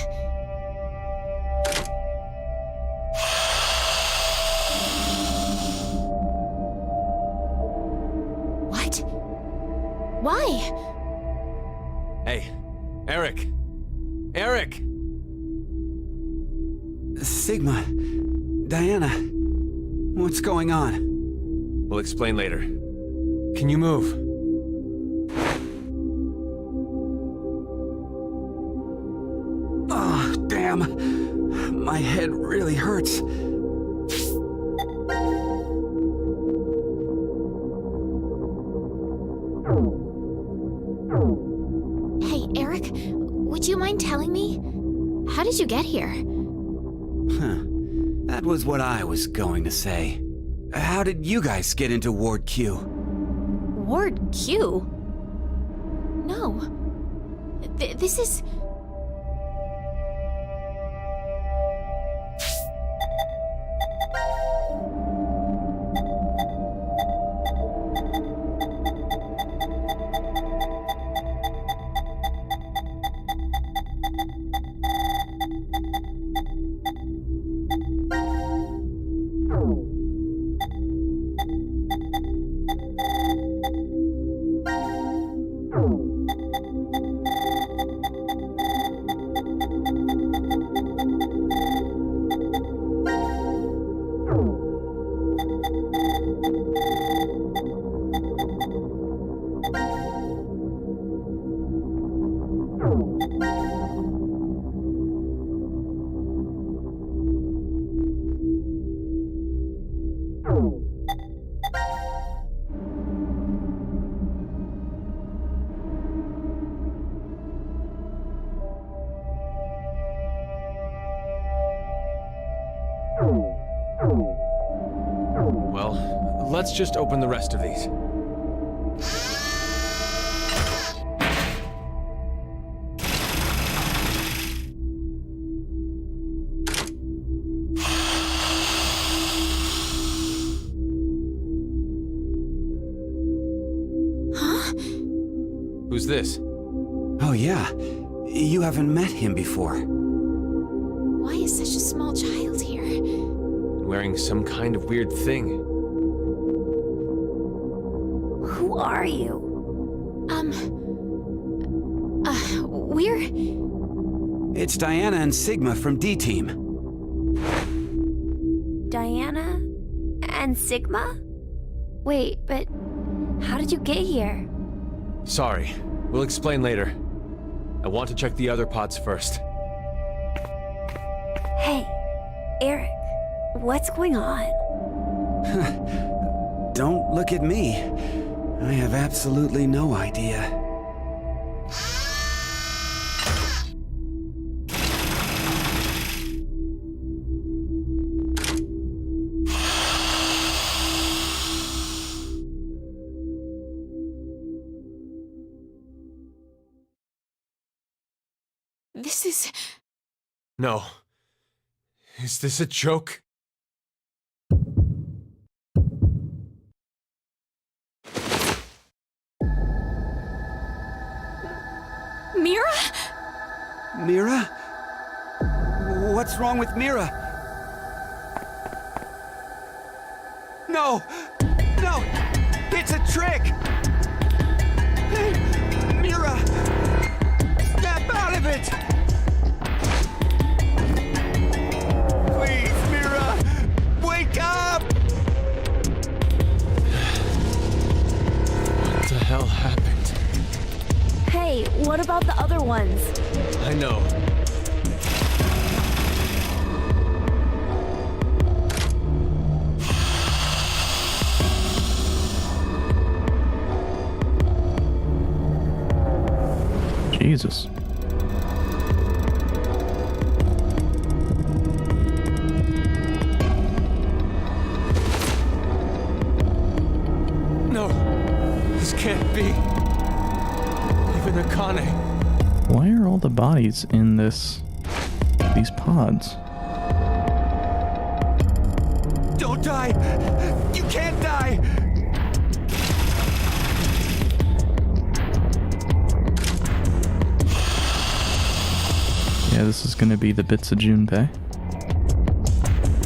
What? Why? Hey, Eric! Eric! Sigma, Diana, what's going on? We'll explain later. Can you move? Oh, damn. My head really hurts. Hey, Eric, would you mind telling me? How did you get here? Huh. That was what I was going to say. How did you guys get into Ward Q? Ward Q? No. This is... Well, let's just open the rest of these. Huh? Who's this? Oh, yeah. You haven't met him before. Why is such a small child here? Wearing some kind of weird thing. Who are you? We're... It's Diana and Sigma from D-Team. Diana and Sigma? Wait, but how did you get here? Sorry. We'll explain later. I want to check the other pods first. Hey, Eric, what's going on? Don't look at me. I have absolutely no idea. this? No. Is this a joke? Mira? Mira? What's wrong with Mira? No! No! It's a trick! Hey, Mira! Snap out of it! Please, Mira! Wake up! What the hell happened? Hey, what about the other ones? I know. Jesus. No. This can't be. Even Akane. Why are all the bodies in these pods? Don't die! You can't die! Yeah, this is gonna be the bits of Junpei.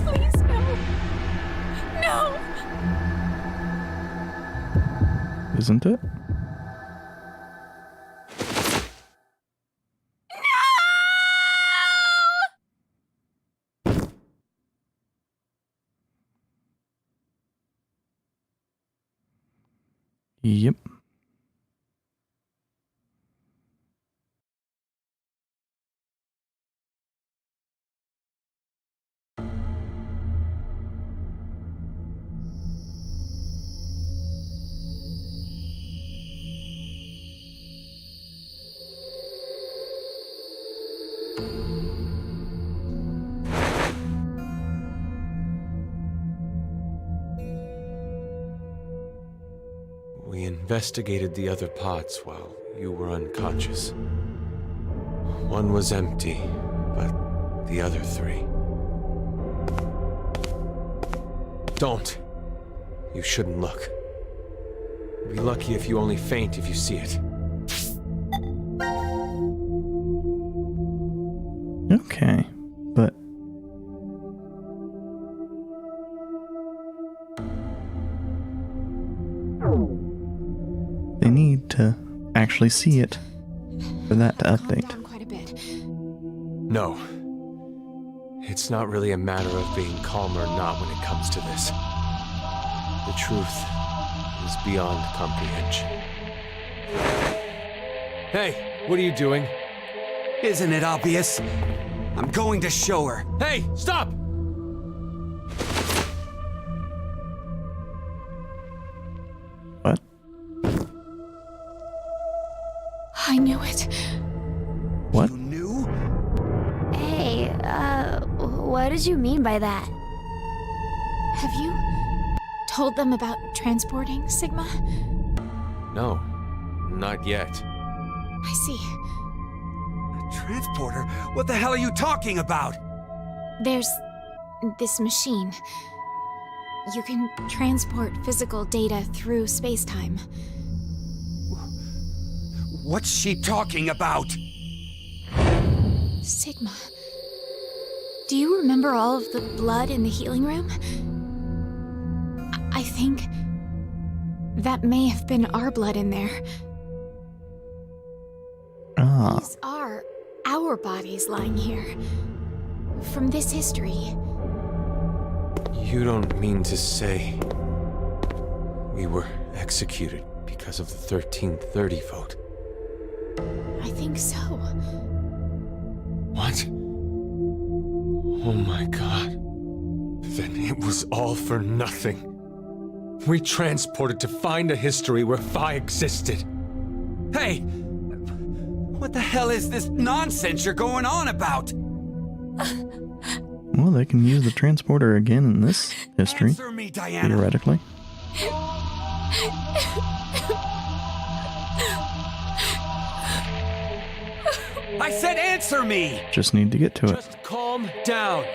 Please, no. No. Isn't it? Yep. We investigated the other pods while you were unconscious. One was empty, but the other three... Don't! You shouldn't look. You'll be lucky if you only faint if you see it. Okay, but... They need to actually see it for that to Calm update. down quite a bit. No. It's not really a matter of being calm or not when it comes to this. The truth is beyond comprehension. Hey, what are you doing? Isn't it obvious? I'm going to show her. Hey, stop! What? I knew it. What? You knew? Hey, what did you mean by that? Have you told them about transporting Sigma? No, not yet. I see. A transporter? What the hell are you talking about? There's this machine. You can transport physical data through space-time. What's she talking about? Sigma. Do you remember all of the blood in the healing room? I think that may have been our blood in there. Ah, These are our bodies lying here. From this history. You don't mean to say we were executed because of the 1330 vote? I think so. What? Oh my god. Then it was all for nothing. We transported to find a history where Phi existed. Hey! What the hell is this nonsense you're going on about? well, they can use the transporter again in this history, Answer me, Diana. theoretically. I said answer me! Just need to get to it. Just calm down.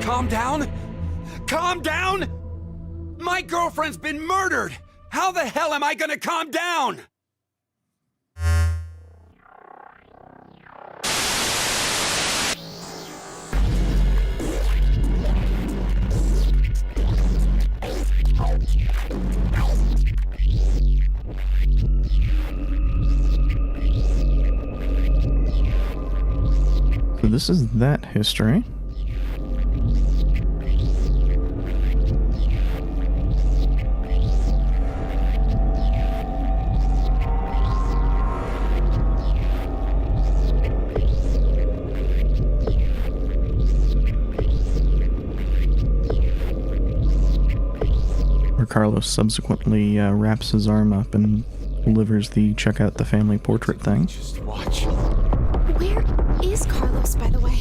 Calm down? Calm down? My girlfriend's been murdered! How the hell am I gonna calm down? So this is that history. Where Carlos subsequently wraps his arm up and delivers the check out the family portrait thing. Just watch. Where is Carlos, by the way?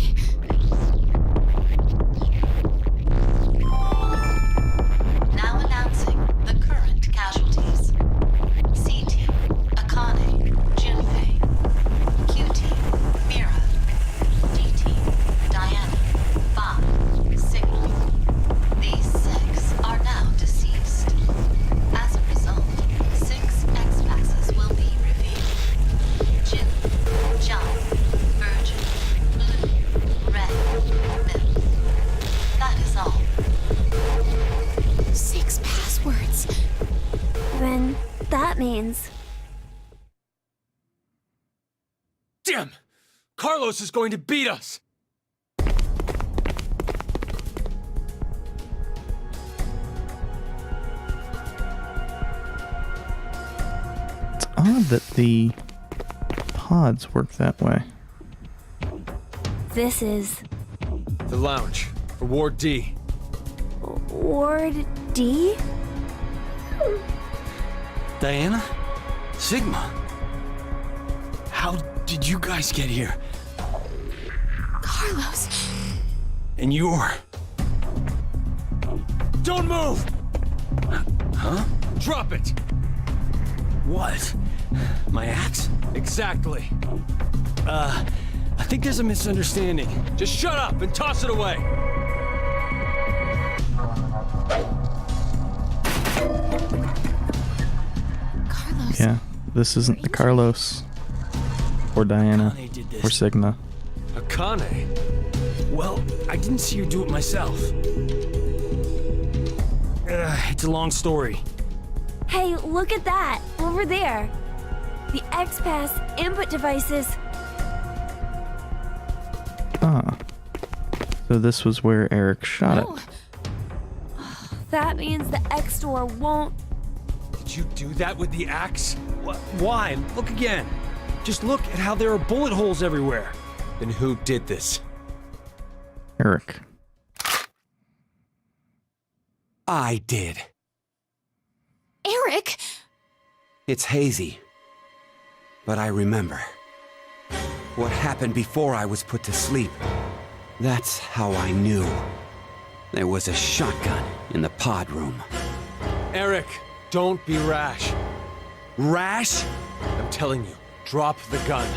Now announcing the current casualties. C-Team, Akane, Junpei. Q-Team, Mira. D-Team, Diana, Bob, Sigma. These 6 are now deceased. As a result, 6 X-Passes will be revealed. Jin, John, Virgin, Blue, Red, Milk. That is all. 6 passwords. Then that means Damn! Carlos is going to beat us! It's odd that the pods work that way. this is The lounge for Ward D. Ward D? Diana? Sigma? How did you guys get here? Carlos. And you're... Don't move! Huh? Drop it! What? My axe? Exactly. I think there's a misunderstanding. Just shut up and toss it away! Carlos. Yeah, this isn't the Carlos or Diana Akane did this. or Sigma. Akane? Well, I didn't see her do it myself. It's a long story. Hey, look at that! Over there! The X-Pass input devices. Ah. So this was where Eric shot No. it. That means the X-Door won't... Did you do that with the axe? Why? Look again. Just look at how there are bullet holes everywhere. Then who did this? Eric. I did. Eric! It's hazy. But I remember. What happened before I was put to sleep. That's how I knew. There was a shotgun in the pod room. Eric, don't be rash. Rash? I'm telling you, drop the gun.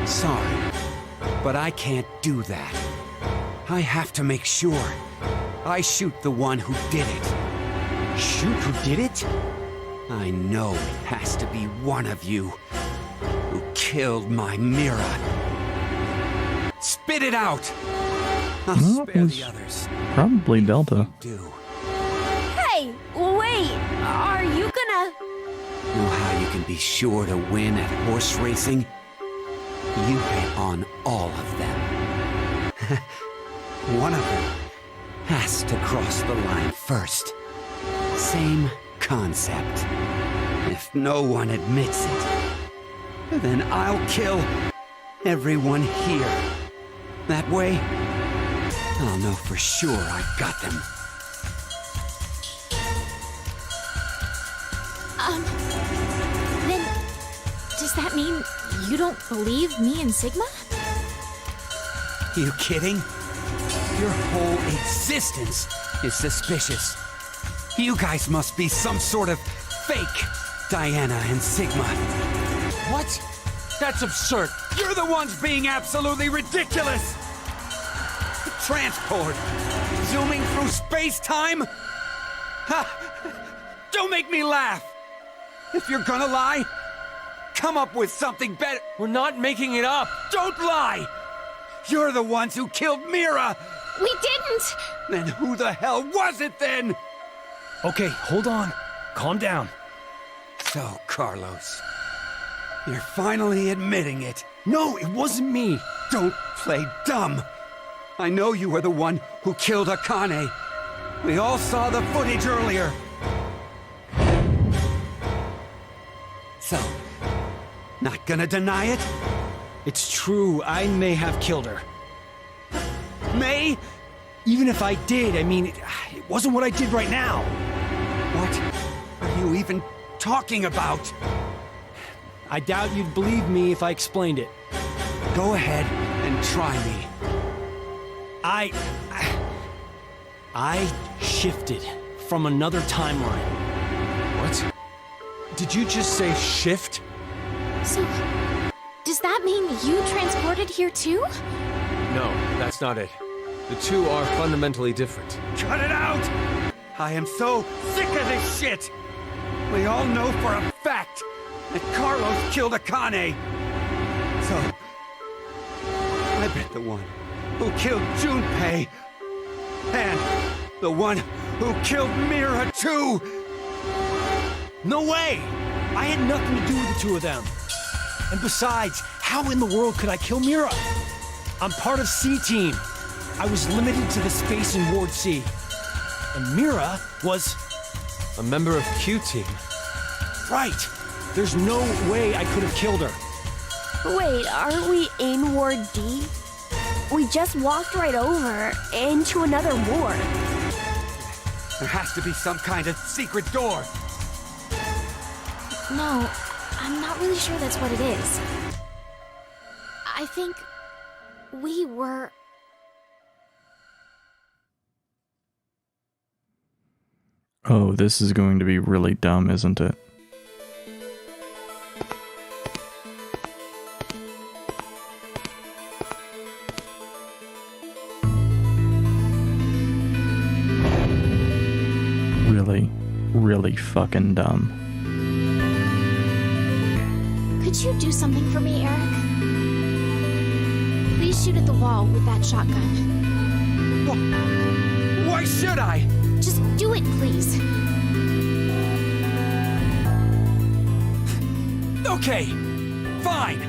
Sorry, but I can't do that. I have to make sure. I shoot the one who did it. Shoot who did it? I know it has to be one of you who killed my Mira. Spit it out! I'll No, it spare was the others. probably Delta. Do. Hey, wait! Are you gonna... Know how you can be sure to win at horse racing? You hit on all of them. One of them has to cross the line first. Same concept. If no one admits it, then I'll kill everyone here. That way, I'll know for sure I've got them. Then does that mean you don't believe me and Sigma? You kidding? Your whole existence is suspicious. You guys must be some sort of fake Diana and Sigma. What? That's absurd. You're the ones being absolutely ridiculous! Transport! Zooming through space-time? Ha! Don't make me laugh! If you're gonna lie, come up with something better. We're not making it up! Don't lie! You're the ones who killed Mira! We didn't! Then who the hell was it then? Okay, hold on. Calm down. So, Carlos, you're finally admitting it. No, it wasn't me. Don't play dumb. I know you were the one who killed Akane. We all saw the footage earlier. So, not gonna deny it? It's true, I may have killed her. May? Even if I did, I mean, it wasn't what I did right now. What are you even talking about? I doubt you'd believe me if I explained it. Go ahead and try me. I shifted from another timeline. What? Did you just say shift? So, does that mean you transported here too? No, that's not it. The two are fundamentally different. Cut it out! I am so sick of this shit! We all know for a fact that Carlos killed Akane. So, I bet the one who killed Junpei and the one who killed Mira too! No way! I had nothing to do with the two of them. And besides, how in the world could I kill Mira? I'm part of C-Team. I was limited to the space in Ward C. And Mira was... A member of Q-Team. Right. There's no way I could have killed her. Wait, aren't we in Ward D? We just walked right over into another ward. There has to be some kind of secret door. No, I'm not really sure that's what it is. I think we were... Oh, this is going to be really dumb, isn't it? Really, really fucking dumb. Could you do something for me, Eric? Please shoot at the wall with that shotgun. Why should I? Just do it, please. Okay, fine.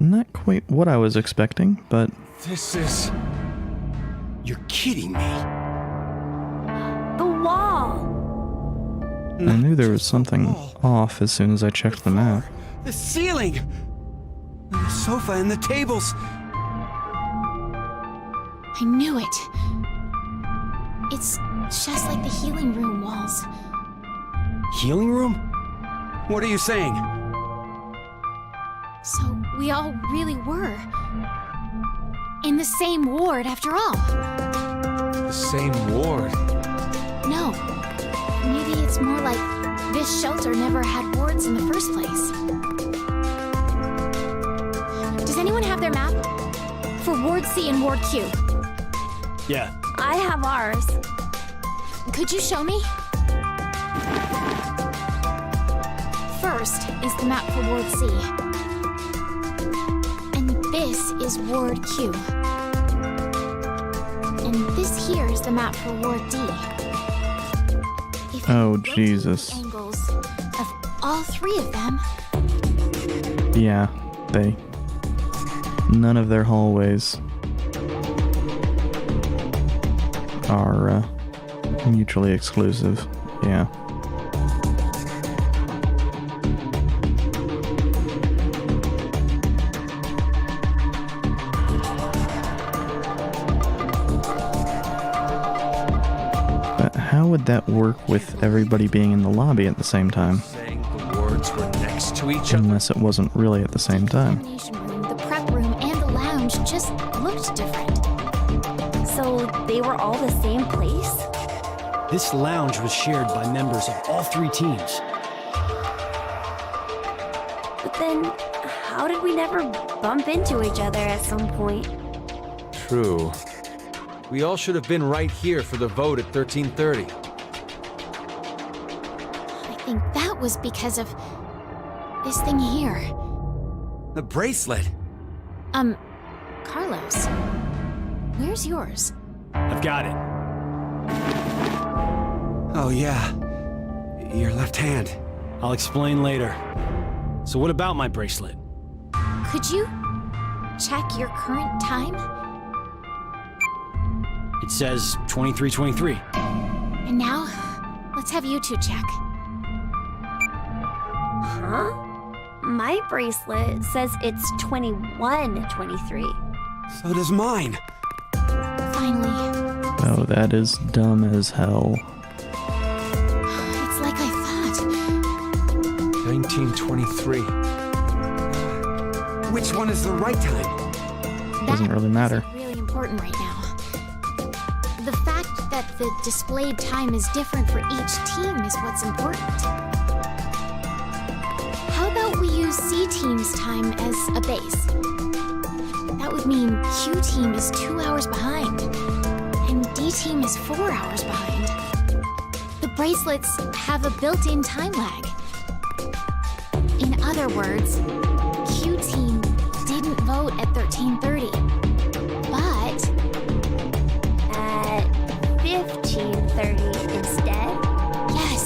Not quite what I was expecting, but This is... You're kidding me. The wall! I knew there was something off as soon as I checked the map. The ceiling! The sofa and the tables! I knew it. It's just like the healing room walls. Healing room? What are you saying? So we all really were in the same ward after all. The same ward? No, maybe it's more like this shelter never had wards in the first place. Does anyone have their map? For Ward C and Ward Q. Yeah. I have ours. Could you show me? First is the map for Ward C. And this is Ward Q. And this here is the map for Ward D. If you Oh, rotate Jesus. the angles of all three of them, Yeah, none of their hallways are mutually exclusive. Yeah. But how would that work with everybody being in the lobby at the same time? Saying the words were next to each other. Unless it wasn't really at the same time. The examination room, the prep room, and the lounge just looked different. So they were all the same place? This lounge was shared by members of all 3 teams. But then, how did we never bump into each other at some point? True. We all should have been right here for the vote at 13:30. I think that was because of this thing here. The bracelet. Carlos. Where's yours? I've got it. Oh, yeah. Your left hand. I'll explain later. So what about my bracelet? Could you check your current time? It says 23:23. And now, let's have you two check. Huh? My bracelet says it's 21:23. So does mine. Finally. Oh, that is dumb as hell. It's like I thought. 19:23. Which one is the right time? Doesn't really matter. That's really important right now. The fact that the displayed time is different for each team is what's important. How about we use C team's time as a base? That would mean Q team is 2 hours behind, and D team is 4 hours behind. The bracelets have a built-in time lag. In other words, Q team didn't vote at 13:30, but At 15:30 instead? yes,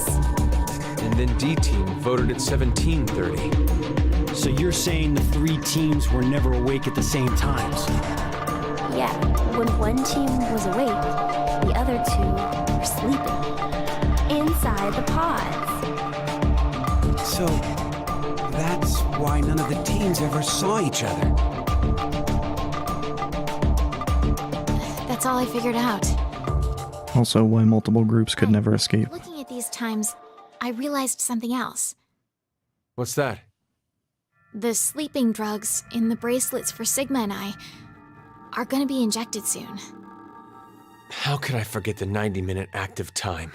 And then D team voted at 17:30. So you're saying the 3 teams were never awake at the same times? Yeah, when one team was awake, the other 2 were sleeping. Inside the pods. So, that's why none of the teams ever saw each other. that's all I figured out. Also, why multiple groups could never escape. Looking at these times, I realized something else. What's that? The sleeping drugs in the bracelets for Sigma and I are gonna be injected soon. How could I forget the 90-minute active time?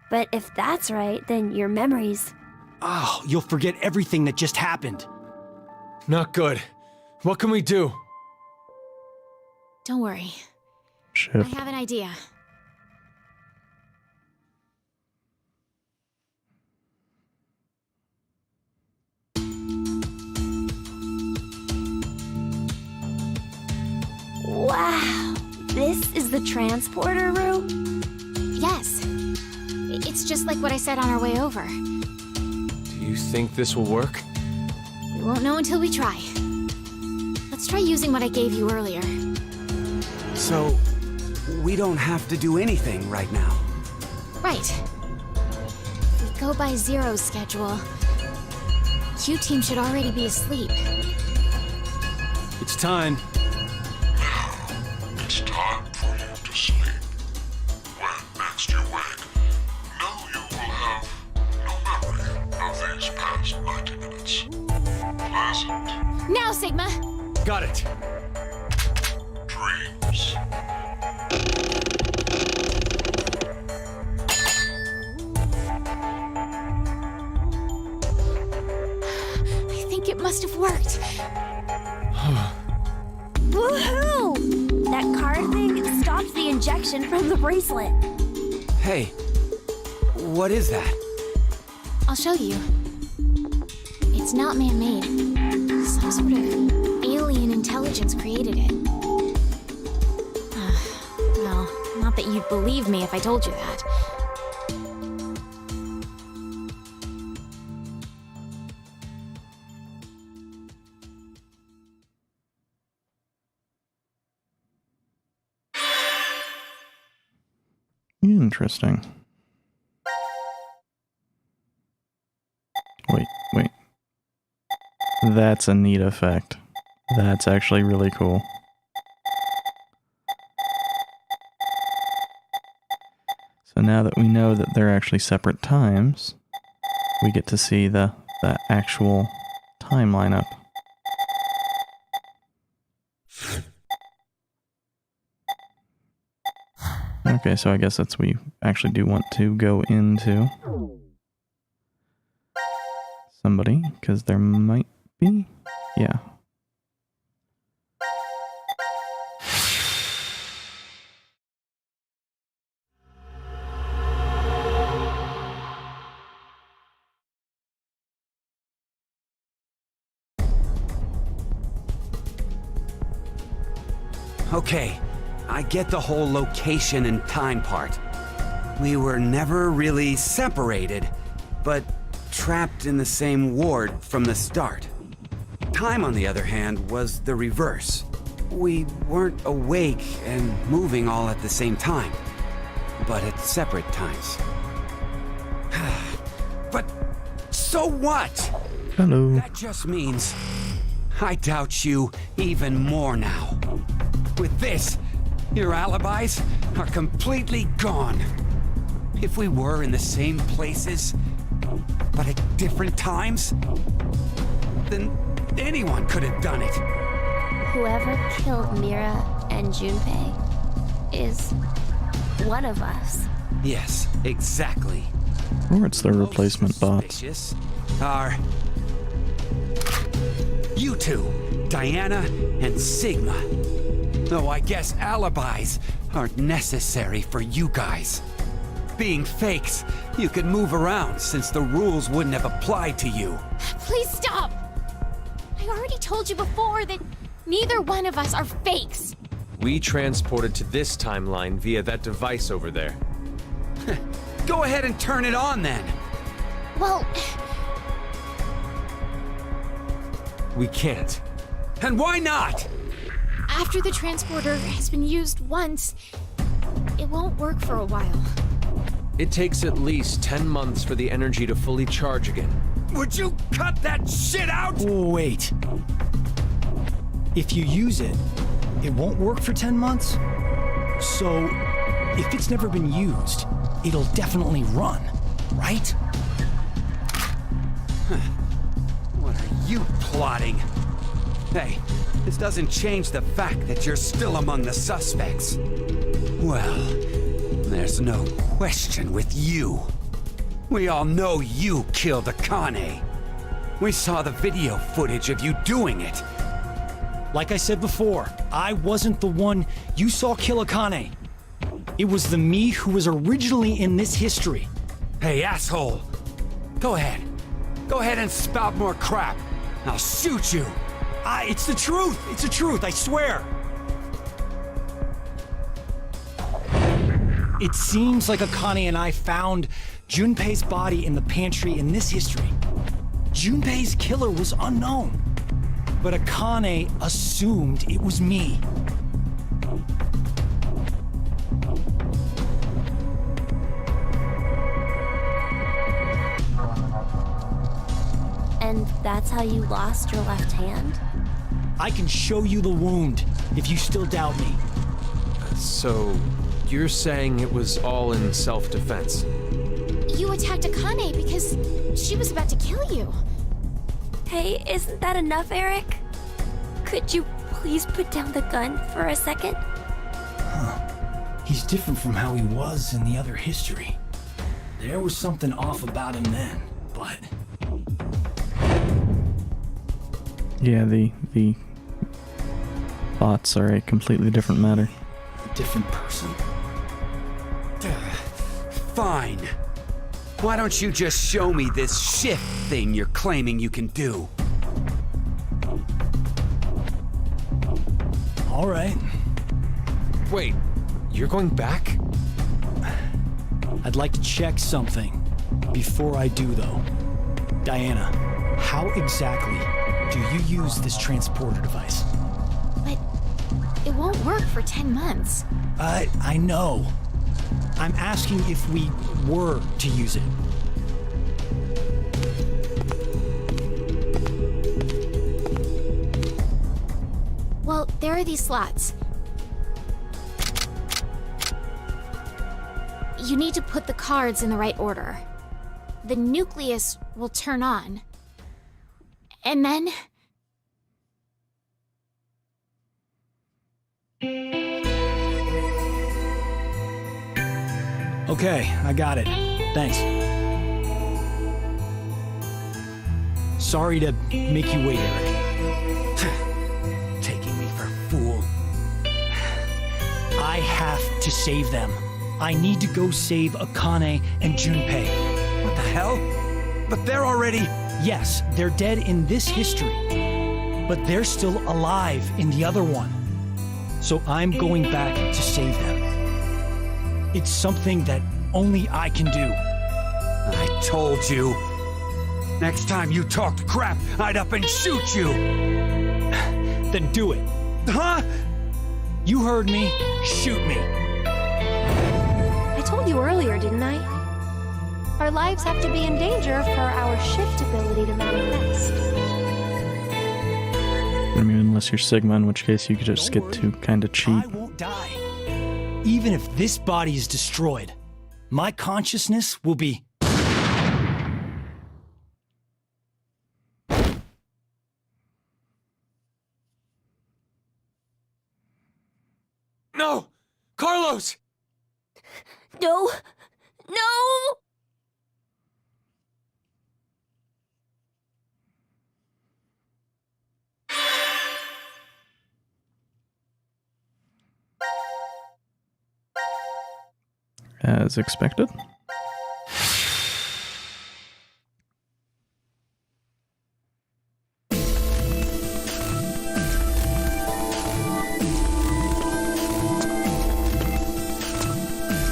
But if that's right, then your memories... Oh, you'll forget everything that just happened. Not good. What can we do? Don't worry. Shit. I have an idea. Wow! This is the transporter room? Yes. It's just like what I said on our way over. Do you think this will work? We won't know until we try. Let's try using what I gave you earlier. So, we don't have to do anything right now. Right. If we go by Zero's schedule, Q team should already be asleep. It's time. It's time for you to sleep. When next you wake, know you will have no memory of these past 90 minutes. Pleasant Now, Sigma! Got it. dreams. I think it must have worked. Woohoo! That card thing stops the injection from the bracelet. Hey, what is that? I'll show you. It's not man-made. Some sort of alien intelligence created it. Well, not that you'd believe me if I told you that. Interesting. Wait. That's a neat effect. That's actually really cool. So now that we know that they're actually separate times, we get to see the actual time lineup. Okay, so I guess that's what we actually do want to go into. Somebody, because there might be. Yeah. Okay, I get the whole location and time part. We were never really separated, but trapped in the same ward from the start. Time, on the other hand, was the reverse. We weren't awake and moving all at the same time, but at separate times. But so what? Hello. That just means I doubt you even more now. With this, your alibis are completely gone. If we were in the same places, but at different times, then anyone could have done it. Whoever killed Mira and Junpei is one of us. Yes, exactly. Or it's their replacement bots. Suspicious are you two, Diana and Sigma. Though I guess alibis aren't necessary for you guys. Being fakes, you could move around since the rules wouldn't have applied to you. Please stop! I already told you before that neither one of us are fakes. We transported to this timeline via that device over there. Go ahead and turn it on then. Well, We can't. And why not? After the transporter has been used once, it won't work for a while. It takes at least 10 months for the energy to fully charge again. Would you cut that shit out? Wait. If you use it, it won't work for 10 months? So, if it's never been used, it'll definitely run, right? What are you plotting? Hey, this doesn't change the fact that you're still among the suspects. Well, there's no question with you. We all know you killed Akane. We saw the video footage of you doing it. Like I said before, I wasn't the one you saw kill Akane. It was the me who was originally in this history. Hey, asshole! Go ahead. Go ahead and spout more crap. I'll shoot you. It's the truth! It's the truth, I swear! It seems like Akane and I found Junpei's body in the pantry in this history. Junpei's killer was unknown, but Akane assumed it was me. And that's how you lost your left hand? I can show you the wound if you still doubt me. So, you're saying it was all in self-defense? You attacked Akane because she was about to kill you. Hey, isn't that enough, Eric? Could you please put down the gun for a second? He's different from how he was in the other history. There was something off about him then, but... Yeah, the bots are a completely different matter. A different person. Fine. Why don't you just show me this shift thing you're claiming you can do? All right. Wait, you're going back? I'd like to check something before I do, though. Diana, how exactly do you use this transporter device? But it won't work for 10 months. I know. I'm asking if we were to use it. Well, there are these slots. You need to put the cards in the right order. The nucleus will turn on. And then... Okay, I got it. Thanks. Sorry to make you wait, Eric. Taking me for a fool. I have to save them. I need to go save Akane and Junpei. What the hell? But they're already... Yes, they're dead in this history, but they're still alive in the other one. So I'm going back to save them. It's something that only I can do. I told you. Next time you talked crap, I'd up and shoot you. Then do it. Huh? You heard me. Shoot me. I told you earlier, didn't I? Our lives have to be in danger for our shift ability to manifest. I mean, unless you're Sigma, in which case you could just get to kind of cheap. I won't die. Even if this body is destroyed, my consciousness will be... No! Carlos! No! No! As expected.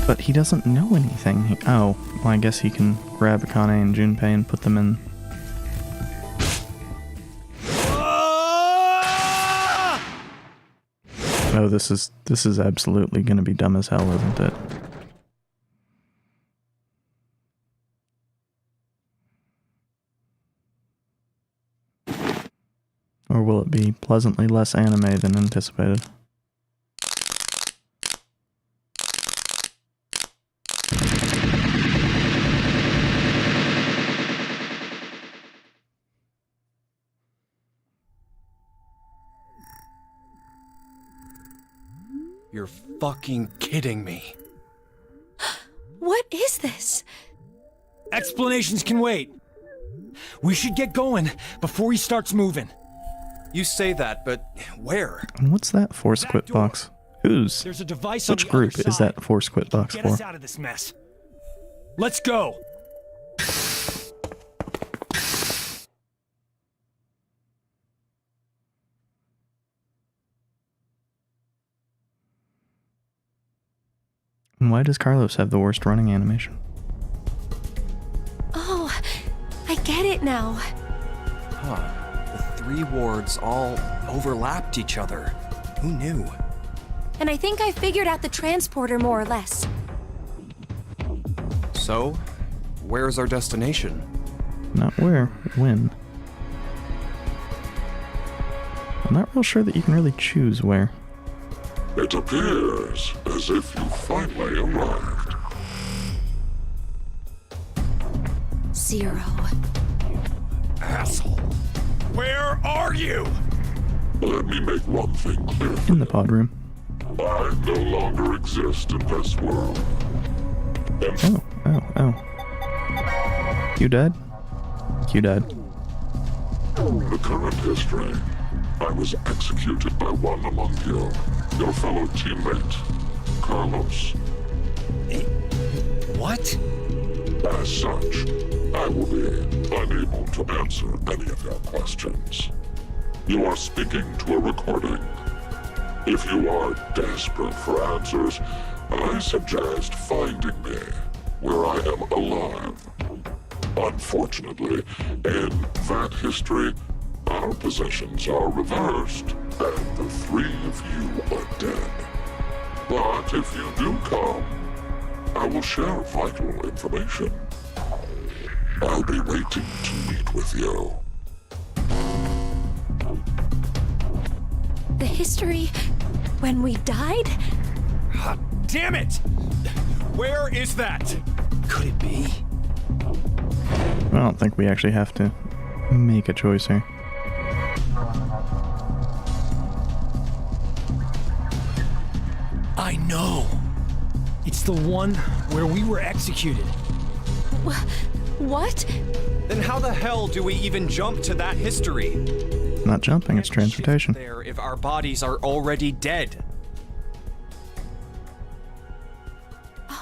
But he doesn't know anything. Oh, well, I guess he can grab Akane and Junpei and put them in. Oh, this is absolutely going to be dumb as hell, isn't it? Or will it be pleasantly less anime than anticipated? You're fucking kidding me. What is this? Explanations can wait. We should get going before he starts moving. You say that, but where? And what's that force quit box? Whose? There's a device on Which the group other is side. that force quit box Get for? us out of this mess. Let's go. And why does Carlos have the worst running animation? Oh, I get it now. Huh. The three wards all overlapped each other. Who knew? And I think I figured out the transporter more or less. So, where's our destination? Not where, when. I'm not real sure that you can really choose where. It appears as if you finally arrived. Zero. Asshole. Where are you? Let me make one thing clear. In the pod room. I no longer exist in this world. Oh. You dead? You dead. The current history. I was executed by one among you, your fellow teammate, Carlos. What? As such, I will be unable to answer any of your questions. You are speaking to a recording. If you are desperate for answers, I suggest finding me where I am alive. Unfortunately, in that history, our positions are reversed, and the three of you are dead. But if you do come, I will share vital information. I'll be waiting to meet with you. The history when we died? Damn it! Where is that? Could it be? I don't think we actually have to make a choice here. I know. It's the one where we were executed. What? Then how the hell do we even jump to that history? Not jumping, it's transportation. There if our bodies are already dead.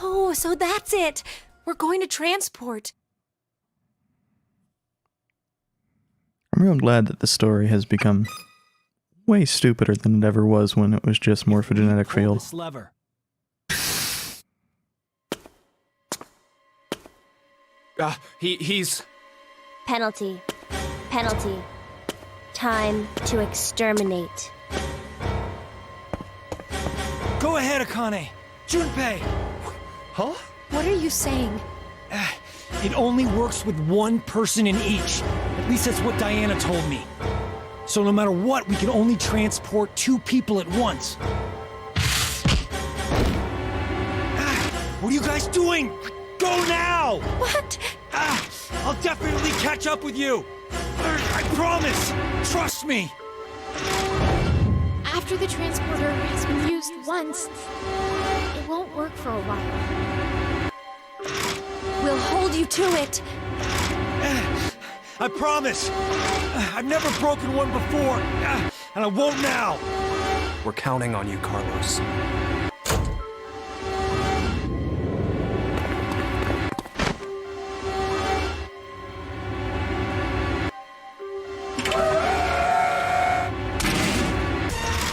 Oh, so that's it. We're going to transport. I'm real glad that the story has become way stupider than it ever was when it was just morphogenetic Pull field. this lever. He's... Penalty. Penalty. Time to exterminate. Go ahead, Akane. Junpei. Huh? What are you saying? It only works with one person in each. At least that's what Diana told me. So no matter what, we can only transport 2 people at once. What are you guys doing? Go now! What? I'll definitely catch up with you. I promise. Trust me. After the transporter has been used once, it won't work for a while. We'll hold you to it. I promise. I've never broken one before, and I won't now. We're counting on you, Carlos.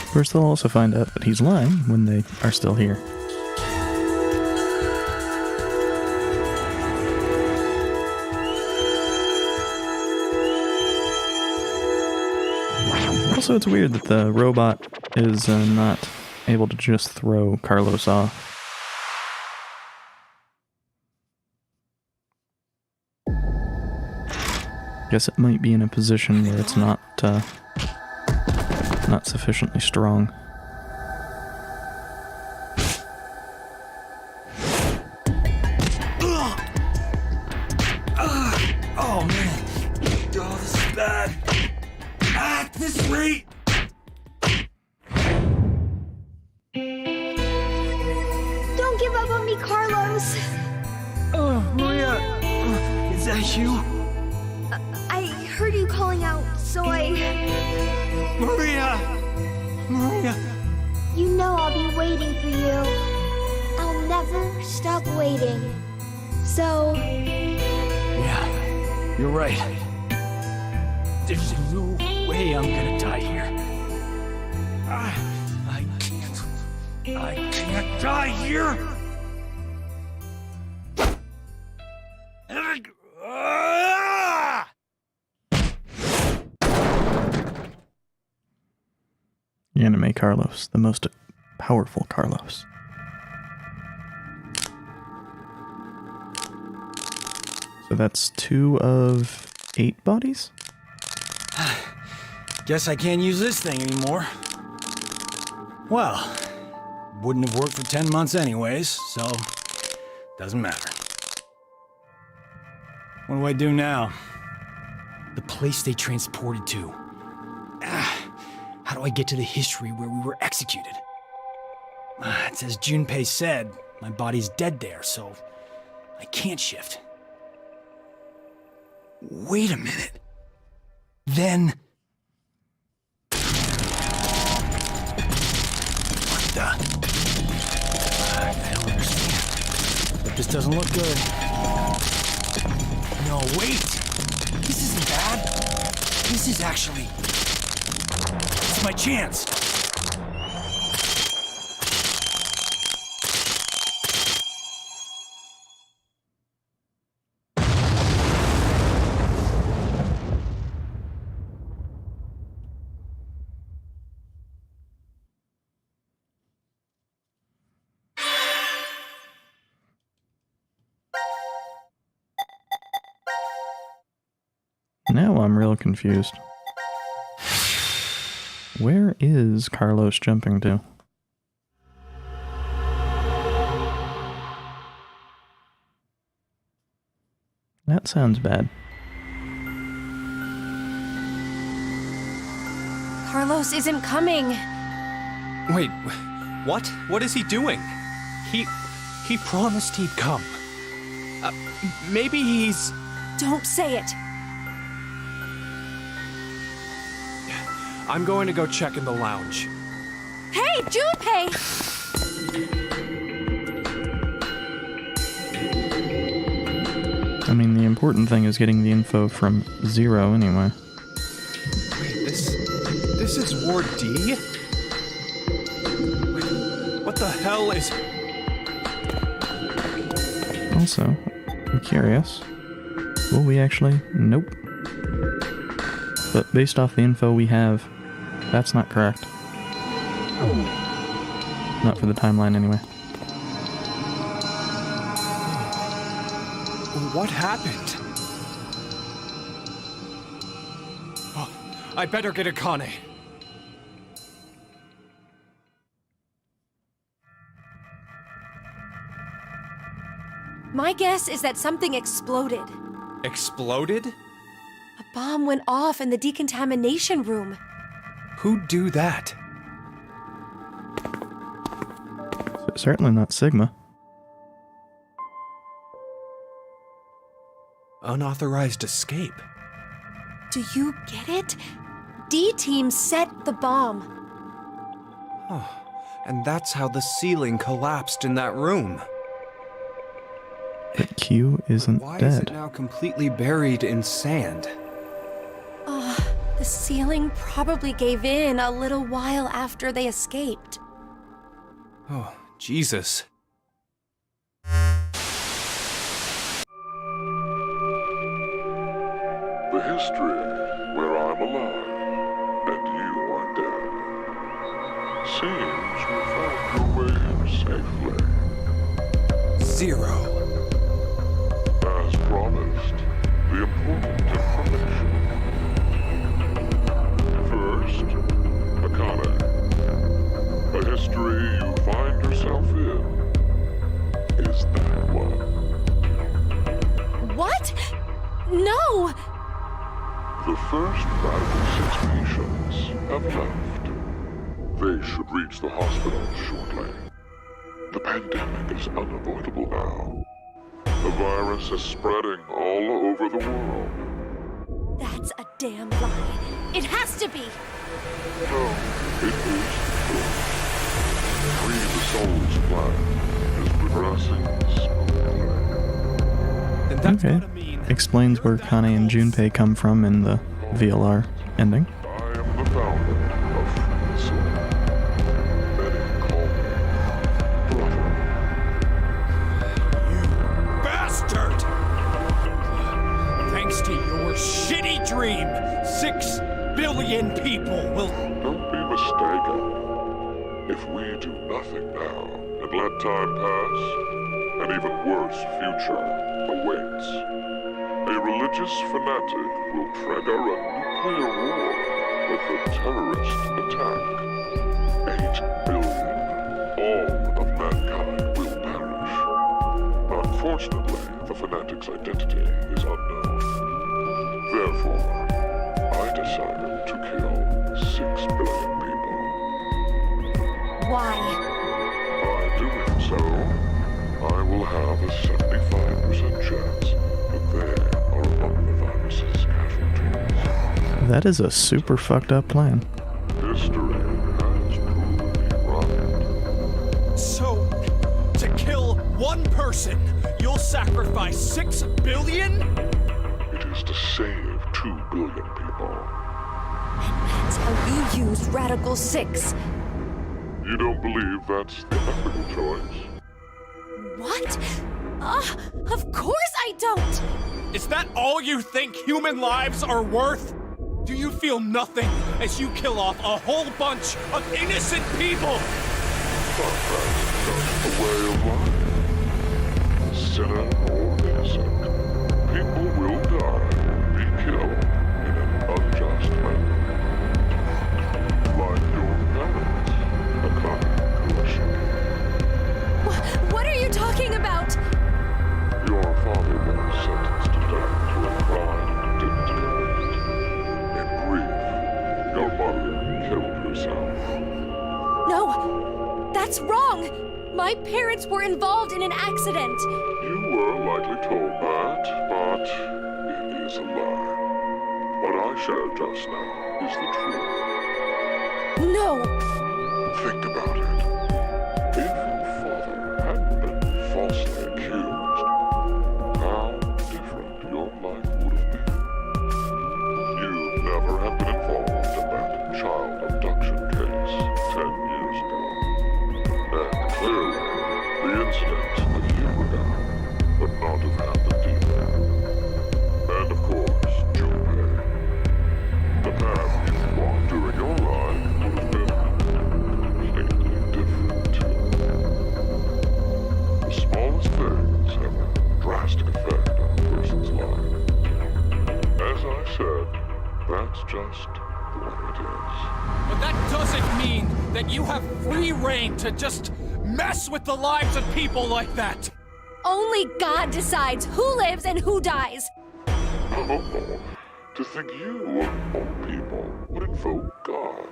Of course, they'll also find out that he's lying when they are still here. Also, it's weird that the robot is not able to just throw Carlos off. Guess it might be in a position where it's not sufficiently strong. Oh man. Oh, this is bad. At this rate. Don't give up on me, Carlos. Maria. Is that you? I heard you calling out, so Maria! Maria! You know I'll be waiting for you. I'll never stop waiting. So... Yeah, you're right. There's no way I'm gonna die here. I can't die here! Anime Carlos, the most powerful Carlos. So that's 2 of 8 bodies? Guess I can't use this thing anymore. Well, wouldn't have worked for 10 months anyways, so doesn't matter. What do I do now? The place they transported to. How do I get to the history where we were executed? It's as Junpei said, my body's dead there, so I can't shift. Wait a minute. Then... What the... I don't understand. But this doesn't look good. No, wait! This isn't bad. This is actually... It's my chance. Now I'm real confused. Where is Carlos jumping to? That sounds bad. Carlos isn't coming. Wait, what? What is he doing? He promised he'd come. Maybe he's... Don't say it. I'm going to go check in the lounge. Hey, Junpei! I mean, the important thing is getting the info from Zero anyway. Wait, this is Ward D? Wait, what the hell is... Also, I'm curious. Will we actually? Nope. But based off the info we have, that's not correct. Not for the timeline anyway. What happened? Oh, I better get Akane. My guess is that something exploded. Exploded? A bomb went off in the decontamination room. Who'd do that? Certainly not Sigma. Unauthorized escape. Do you get it? D-Team set the bomb. Oh, and that's how the ceiling collapsed in that room. But Q isn't Why dead. is it now completely buried in sand? The ceiling probably gave in a little while after they escaped. Oh, Jesus. The history where I'm alive and you are dead. Seems we found your way in safely. Zero. As promised, the important information. First, Akane. A history you find yourself in is that one. What? No! The first Radical 6 patients have left. They should reach the hospital shortly. The pandemic is unavoidable now. The virus is spreading all over the world. That's a damn lie. It has to be! No, it is true. Free the Soul's plan is progressing smoothly. And that's Okay. what I mean. Explains where Kane and Junpei come from in the VLR ending. I am the founder of Free the Soul. Many call me brother. Bastard! Thanks to your shitty dream, 6 billion people will... Don't be mistaken. If we do nothing now and let time pass, an even worse future awaits. A religious fanatic will trigger a nuclear war with a terrorist attack. 8 billion, all of mankind will perish. Unfortunately, the fanatic's identity is unknown. Therefore, I decided to kill 6 billion people. Why? By doing so, I will have a 75% chance that they are among the virus's casualties. That is a super fucked up plan. History has proved me right. So, to kill one person, you'll sacrifice 6 billion? It is to save 2 billion people. That's how you use Radical 6. You don't believe that's the ethical choice? What? Of course I don't! Is that all you think human lives are worth? Do you feel nothing as you kill off a whole bunch of innocent people? But that's just the way of life. Sinner or innocent, people will die or be killed in an unjust manner. Like your parents, Akane Kurashiki. What are you talking about? Your father was sentenced to death. yourself. No, that's wrong! My parents were involved in an accident. You were likely told that, but it is a lie. What I shared just now is the truth. No! Think about it. If your father hadn't been falsely accused, how different your life would have been. You never have been involved in that child abduction case 10 years ago. And clearly, the incident a year ago would not have happened either. And of course, Junpei. The path you walked during your life would have been completely different too. The smallest things have a drastic effect on a person's life. As I said, that's just the way it is. But that doesn't mean that you have free reign to just mess with the lives of people like that! Only God decides who lives and who dies. Oh, to think you, of all people, would invoke God.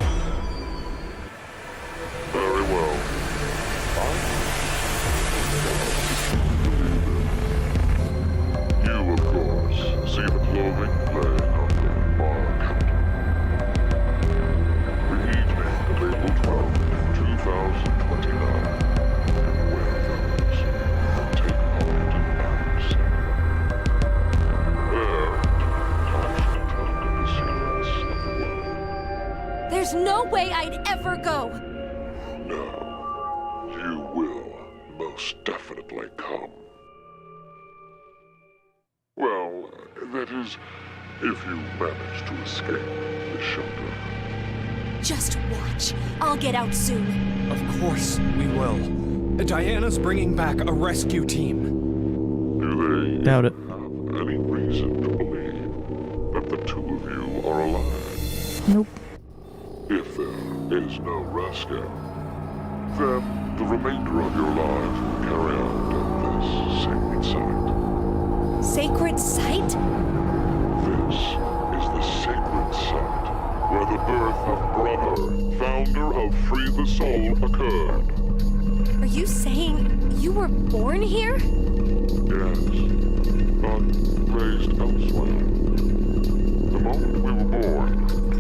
Very well. You, of course, see the clothing laying on the bar counter. The evening of April 12, 2029. Wear those. Take part in our ceremony. There, touch and tend the secrets of the world. There's no way I'd ever go. No, you will most definitely come. Well, that is, if you manage to escape the shelter. Just watch. I'll get out soon. Of course we will. Diana's bringing back a rescue team. Do they Doubt it. have any reason to believe that the two of you are alive? Nope. If there is no rescue, then the remainder of your lives will carry out at this sacred site. Sacred site? This is the sacred site where the birth of Brother, founder of Free the Soul, occurred. Are you saying you were born here? Yes, but raised elsewhere. The moment we were born,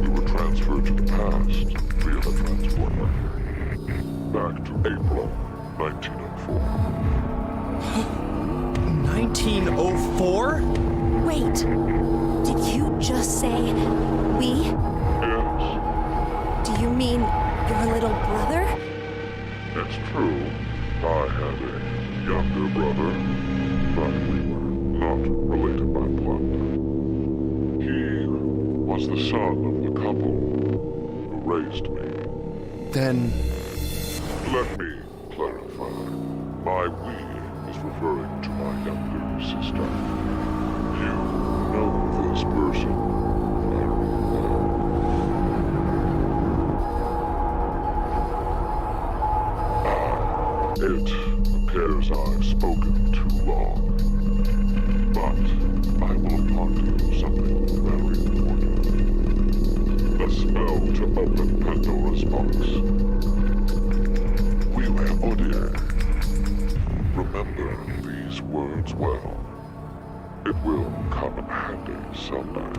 we were transferred to the past via the transporter. Back to April 1904. 1904? Wait. Did you just say we? Yes, Do you mean your little brother? it's true. I had a younger brother, but we were not related by blood. He was the son of the couple who raised me. Then Let me clarify. My we is referring to my younger sister. You know this person very well. It appears I've spoken too long. But I will impart to you something very important. A spell to open Pandora's box. Odir, remember these words well. It will come in handy someday.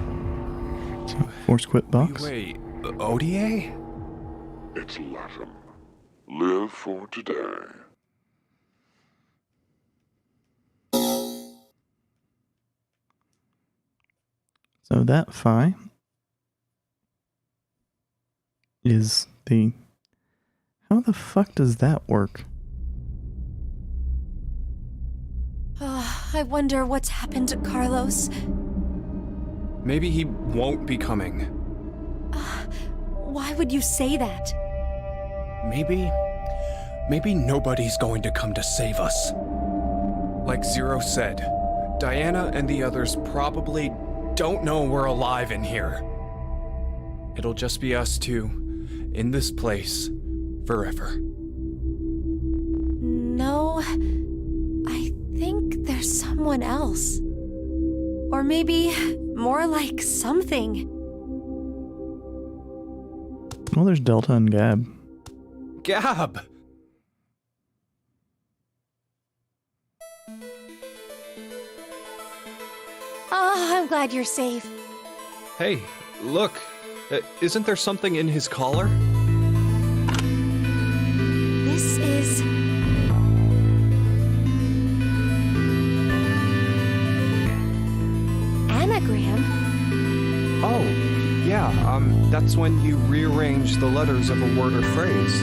So, force quit box. wait, Odia? It's Latin. Live for today. So that phi is the... How the fuck does that work? I wonder what's happened to Carlos. Maybe he won't be coming. Why would you say that? Maybe nobody's going to come to save us. Like Zero said, Diana and the others probably don't know we're alive in here. It'll just be us two, in this place, forever. No, I think there's someone else. Or maybe more like something. Well, there's Delta and Gab. Gab! Oh, I'm glad you're safe. Hey, look. Isn't there something in his collar? This is... anagram? Oh, yeah, that's when you rearrange the letters of a word or phrase.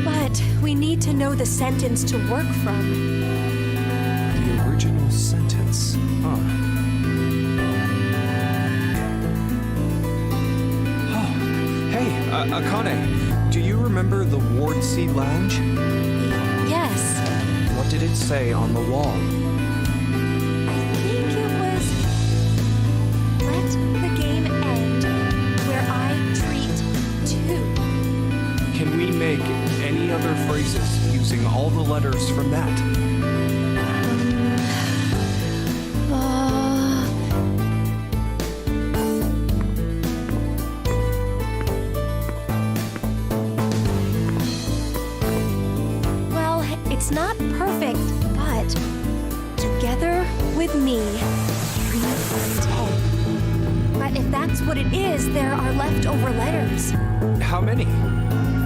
But we need to know the sentence to work from. The original sentence, huh? Hey, Akane, do you remember the Ward C Lounge? Yes. What did it say on the wall? I think it was... let the game end where I treat two. Can we make any other phrases using all the letters from that? It's not perfect, but together with me, 3 10. But if that's what it is, there are leftover letters. How many?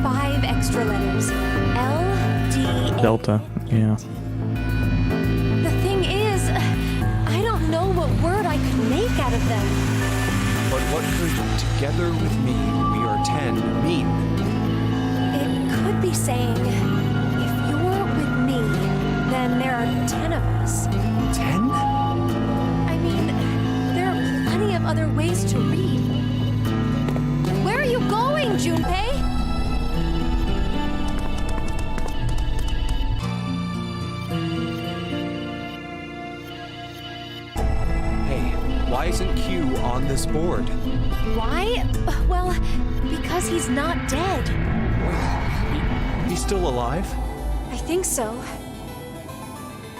5 extra letters. L, D, A. Delta, yeah. The thing is, I don't know what word I could make out of them. But what could together with me, we are 10 mean? It could be saying, if you're with me, then there are 10 of us. 10? I mean, there are plenty of other ways to read. Where are you going, Junpei? Why isn't Q on this board? Why? Well, because he's not dead. He's still alive? I think so.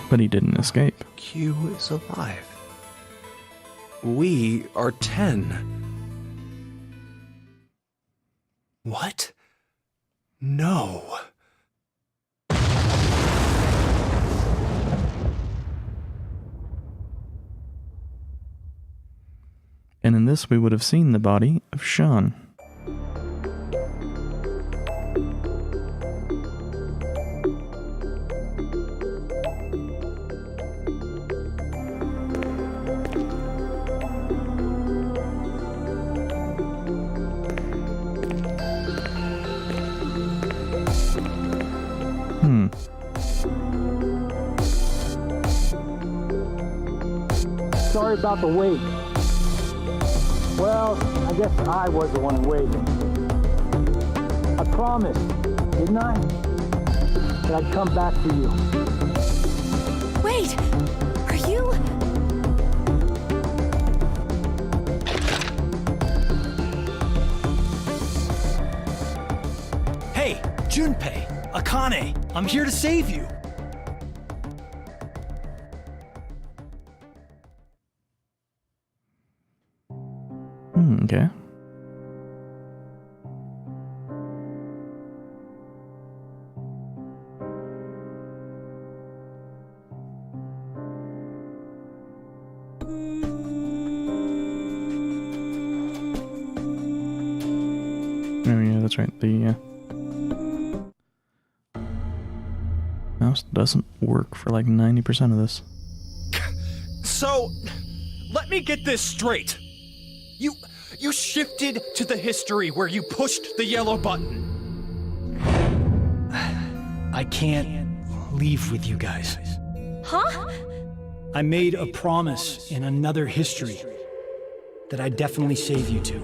But he didn't escape. Q is alive. We are 10. What? No. And in this, we would have seen the body of Sean. Sorry about the wait. Well, I guess I was the one waiting. I promised, didn't I? That I'd come back for you. Wait! Are you... Hey, Junpei, Akane, I'm here to save you. Okay. Oh yeah, that's right. The mouse doesn't work for like 90% of this. So, let me get this straight. You shifted to the history where you pushed the yellow button. I can't leave with you guys. Huh? I made a promise in another history that I'd definitely save you two.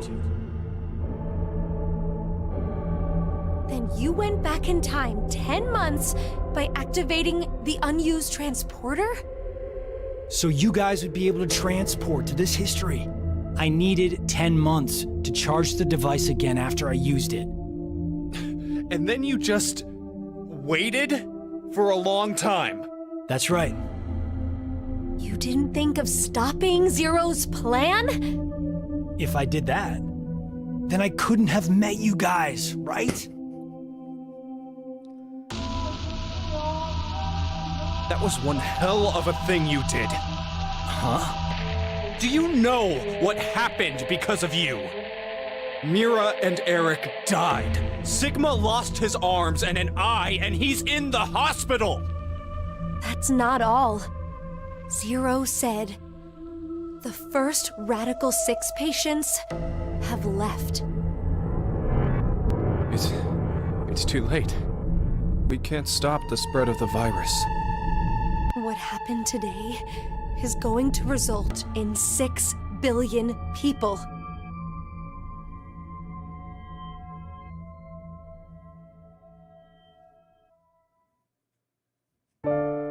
Then you went back in time 10 months by activating the unused transporter? So you guys would be able to transport to this history. I needed 10 months to charge the device again after I used it. And then you just waited for a long time. That's right. You didn't think of stopping Zero's plan? If I did that, then I couldn't have met you guys, right? That was one hell of a thing you did. Huh? Do you know what happened because of you? Mira and Eric died. Sigma lost his arms and an eye, and he's in the hospital! That's not all. Zero said the first Radical 6 patients have left. It's too late. We can't stop the spread of the virus. What happened today is going to result in 6 billion people.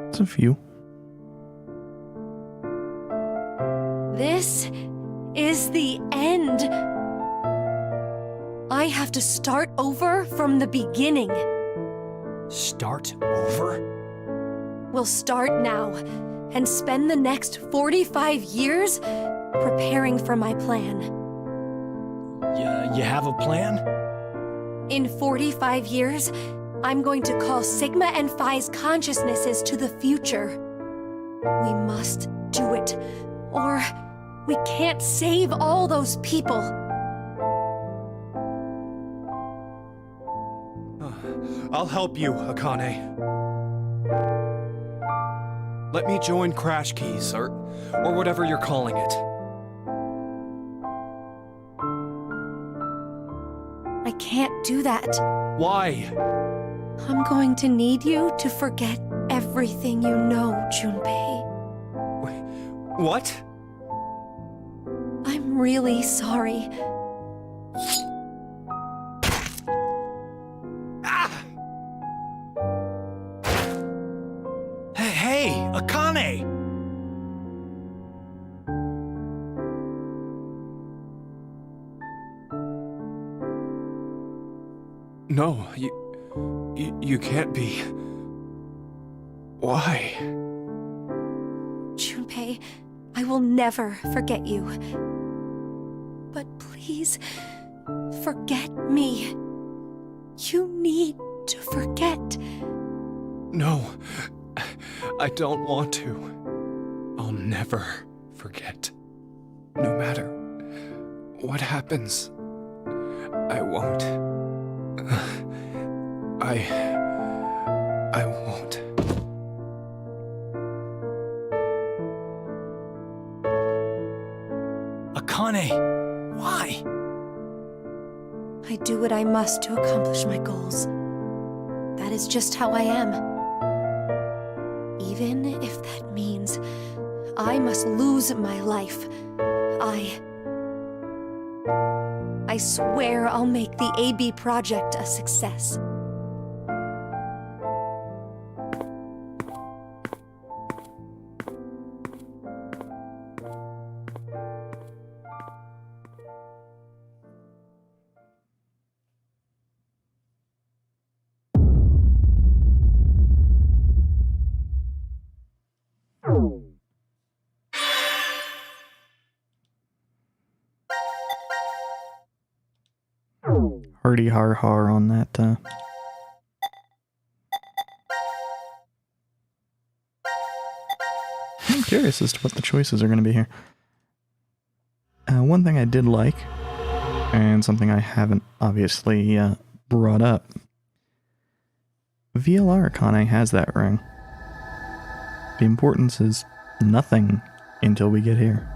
It's a few. This is the end. I have to start over from the beginning. Start over? We'll start now and spend the next 45 years preparing for my plan. You have a plan? In 45 years, I'm going to call Sigma and Phi's consciousnesses to the future. We must do it, or we can't save all those people. I'll help you, Akane. Let me join Crash Keys, or whatever you're calling it. I can't do that. Why? I'm going to need you to forget everything you know, Junpei. What? I'm really sorry. Hey, Akane! No, you can't be. Why? Junpei, I will never forget you. But please, forget me. You need to forget. No, I don't want to. I'll never forget. No matter what happens, I won't. I won't. Akane, why? I do what I must to accomplish my goals. That is just how I am. Even if that means I must lose my life, I swear I'll make the AB project a success. Hardy har har on that. I'm curious as to what the choices are going to be here. One thing I did like, and something I haven't obviously brought up, VLR Akane has that ring. The importance is nothing until we get here.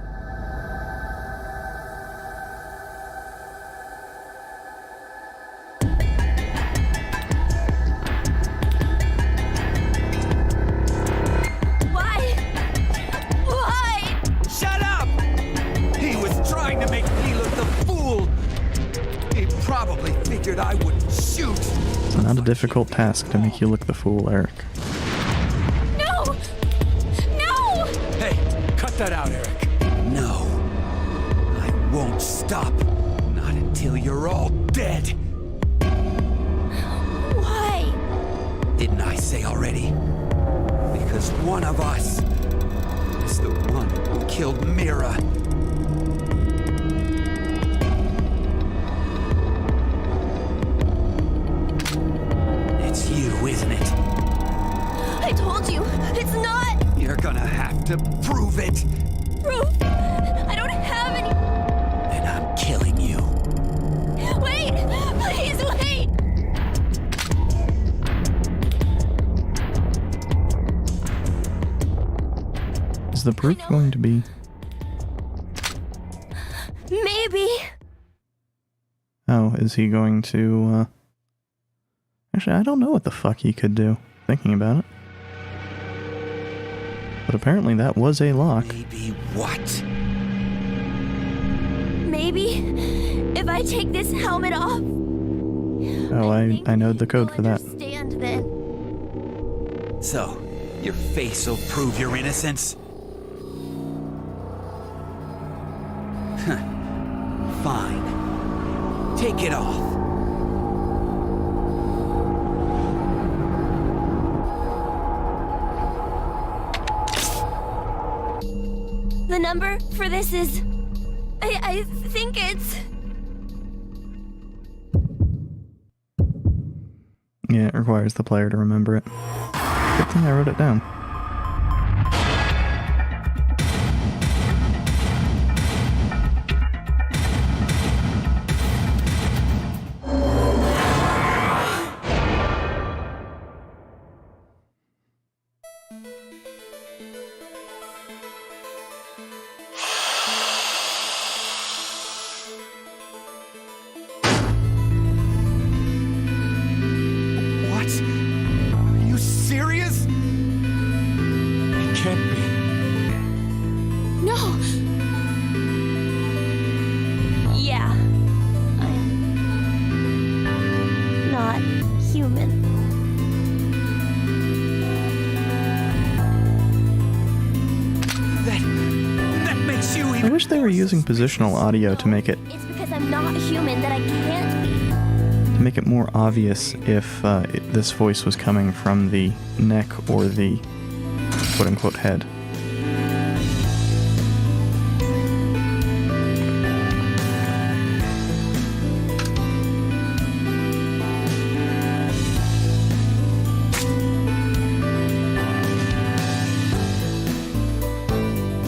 Not a difficult task to make you look the fool, Eric. No! No! Hey, cut that out, Eric. No. I won't stop. Not until you're all dead. Why? Didn't I say already? Because one of us is the one who killed Mira. It's not You're gonna have to prove it. proof. I don't have any. Then I'm killing you. Wait! Please wait! Is the proof going to be... Maybe. Oh, is he going to, Actually, I don't know what the fuck he could do, thinking about it. But apparently that was a lock. Maybe what? Maybe if I take this helmet off. Oh, I know the code for that. Stand then. So, your face will prove your innocence? Huh. Fine. Take it off. The number for this is... I think it's... Yeah, it requires the player to remember it. Good thing I wrote it down. What? Are you serious? It can't be. No! Yeah. I'm... not human. That makes you I even... wish they were using positional audio to make it It's because I'm not human that I can't be. more obvious if this voice was coming from the neck or the quote-unquote head.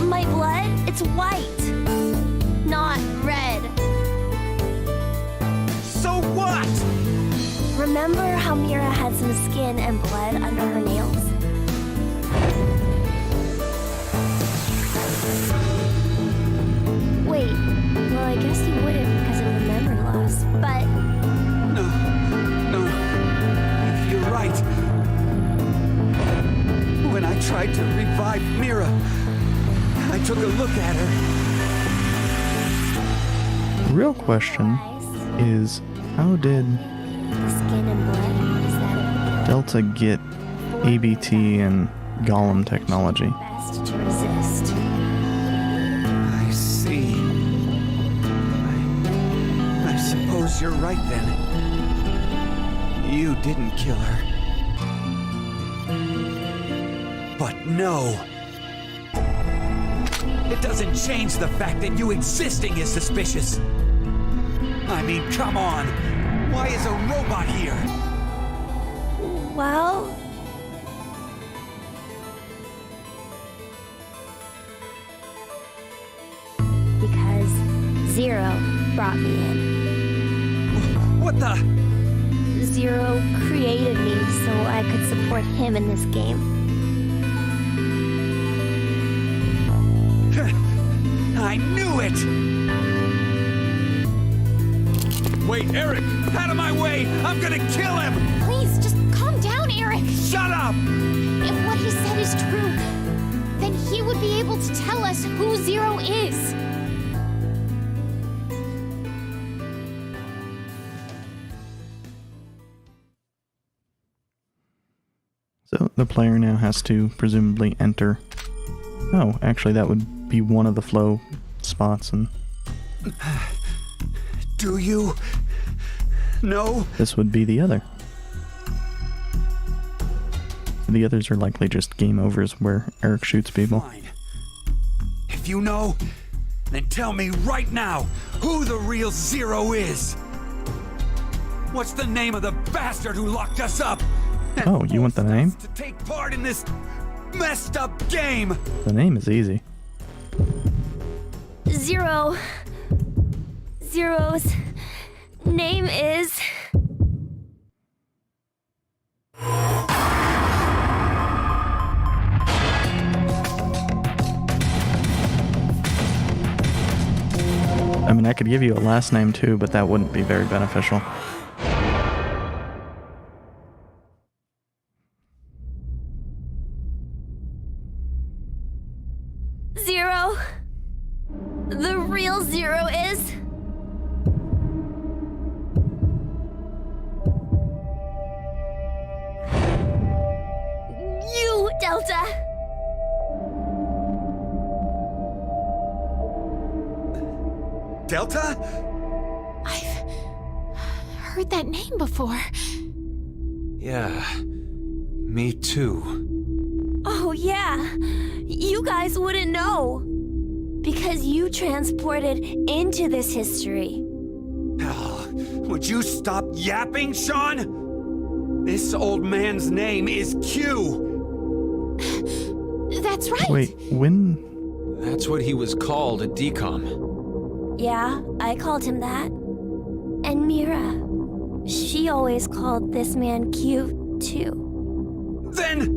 My blood, it's white, not red. So what? Remember how Mira had some skin and blood under her nails? Wait, well, I guess you wouldn't because of the memory loss, but No. You're right. When I tried to revive Mira, I took a look at her. The real question is, how did skin and blood, is that Delta get ABT and Golem technology? best to resist? I see. I suppose you're right then. You didn't kill her. But no. It doesn't change the fact that you existing is suspicious. I mean, come on. Why is a robot here? Well, because Zero brought me in. What the? Zero created me so I could support him in this game. I knew it! Wait, Eric! Out of my way! I'm gonna kill him! Please, just calm down, Eric! Shut up! If what he said is true, then he would be able to tell us who Zero is. So the player now has to presumably enter... Oh, actually that would be one of the flow spots, and Do you... know? this would be the other. The others are likely just game overs where Eric shoots people. Fine. If you know, then tell me right now who the real Zero is! What's the name of the bastard who locked us up? Oh, you want the name? To take part in this messed up game! The name is easy. Zero's name is... I mean, I could give you a last name too, but that wouldn't be very beneficial. Zero? The real Zero is... you, Delta! Delta? I've heard that name before. Yeah, me too. Oh yeah, you guys wouldn't know. Because you transported into this history. Oh, would you stop yapping, Sean? This old man's name is Q. That's right. Wait, when? That's what he was called at DCOM. Yeah, I called him that. And Mira, she always called this man Q, too. Then...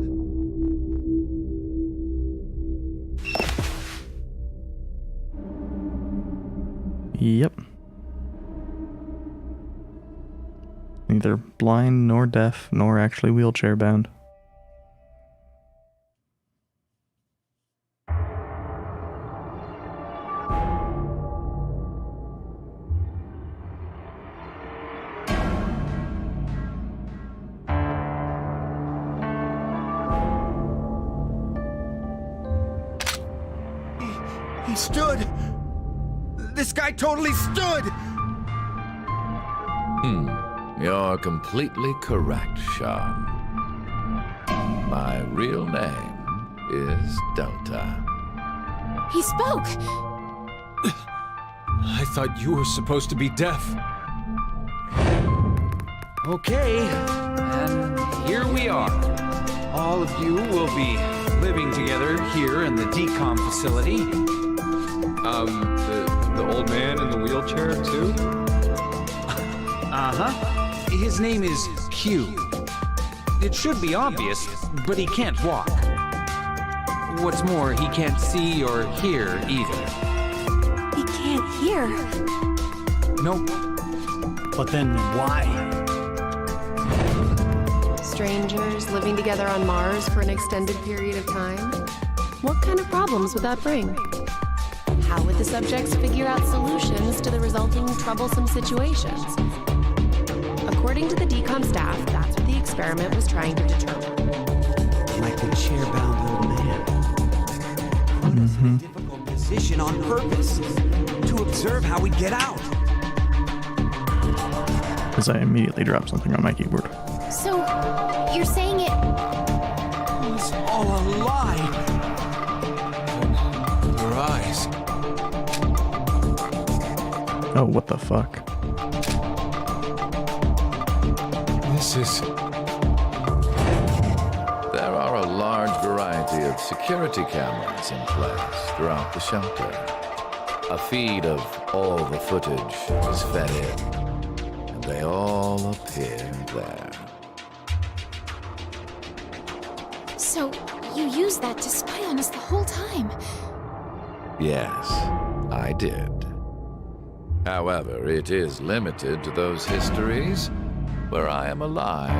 Yep. Neither blind nor deaf nor actually wheelchair bound. He stood! This guy totally stood! You're completely correct, Sean. My real name is Delta. He spoke! I thought you were supposed to be deaf. Okay, and here we are. All of you will be living together here in the DCOM facility. The old man in the wheelchair, too? Uh-huh. His name is Q. It should be obvious, but he can't walk. What's more, he can't see or hear either. He can't hear. Nope. But then why? Strangers living together on Mars for an extended period of time? What kind of problems would that bring? How would the subjects figure out solutions to the resulting troublesome situations? According to the DCOM staff, that's what the experiment was trying to determine. Like the chair-bound old man. Put us in a difficult position on purpose. To observe how we'd get out. As I immediately dropped something on my keyboard. So, you're saying it... It was all a lie. Your eyes. Oh, what the fuck? This is... There are a large variety of security cameras in place throughout the shelter. A feed of all the footage is fed in, and they all appear there. So, you used that to spy on us the whole time? Yes, I did. However, it is limited to those histories where I am alive.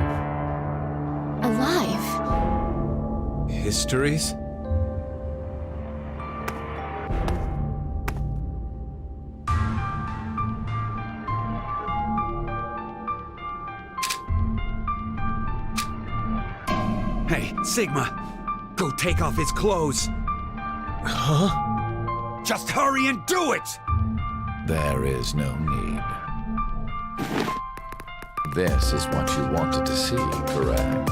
Alive? Histories? Hey, Sigma, go take off his clothes. Huh? Just hurry and do it! There is no need. This is what you wanted to see, correct?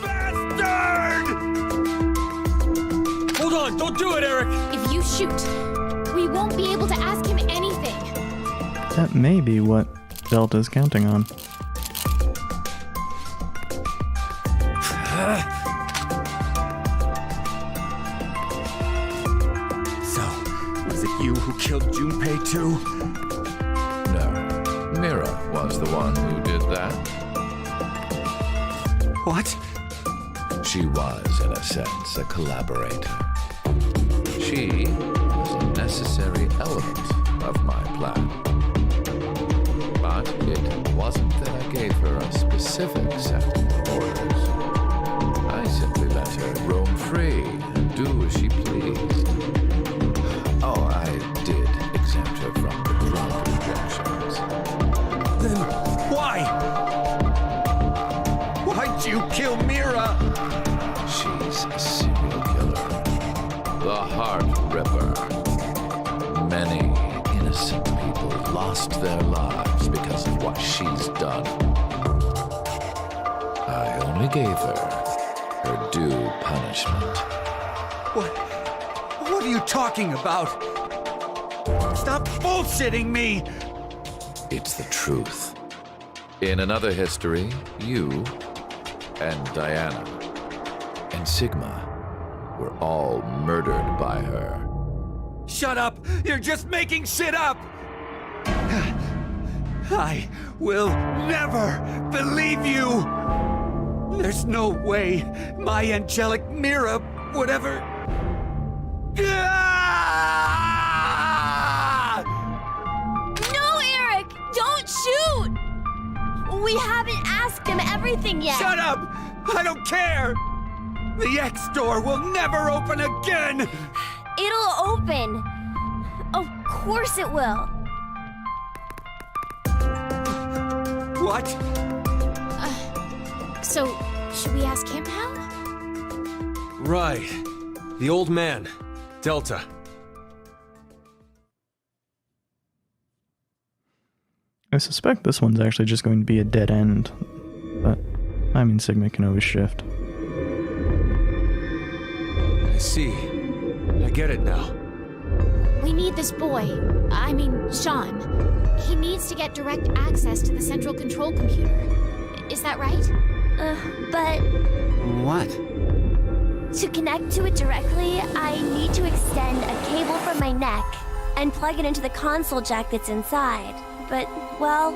Bastard! Hold on, don't do it, Eric! If you shoot, we won't be able to ask him anything. That may be what Delta's counting on. you who killed Junpei too? No. Mira was the one who did that. What? She was, in a sense, a collaborator. She was a necessary element of my plan. But it wasn't that I gave her a specific set of orders. I simply let her roam free and do as she pleased. Oh, I did exempt her from the drug injections. Then why? Why'd you kill Mira? She's a serial killer. The Heart Ripper. Many innocent people lost their lives because of what she's done. I only gave her due punishment. What are you talking about? Stop bullshitting me! It's the truth. In another history, you and Diana and Sigma were all murdered by her. Shut up! You're just making shit up! I will never believe you! There's no way my angelic Mira would ever... No, Eric! Don't shoot! We haven't asked him everything yet. Shut up! I don't care! The X door will never open again! It'll open. Of course it will. What? So, should we ask him how? Right. The old man. Delta. I suspect this one's actually just going to be a dead end, but I mean, Sigma can always shift. I see. I get it now. We need this boy. I mean, Sean. He needs to get direct access to the central control computer. Is that right? But What? to connect to it directly, I need to extend a cable from my neck and plug it into the console jack that's inside. But, well,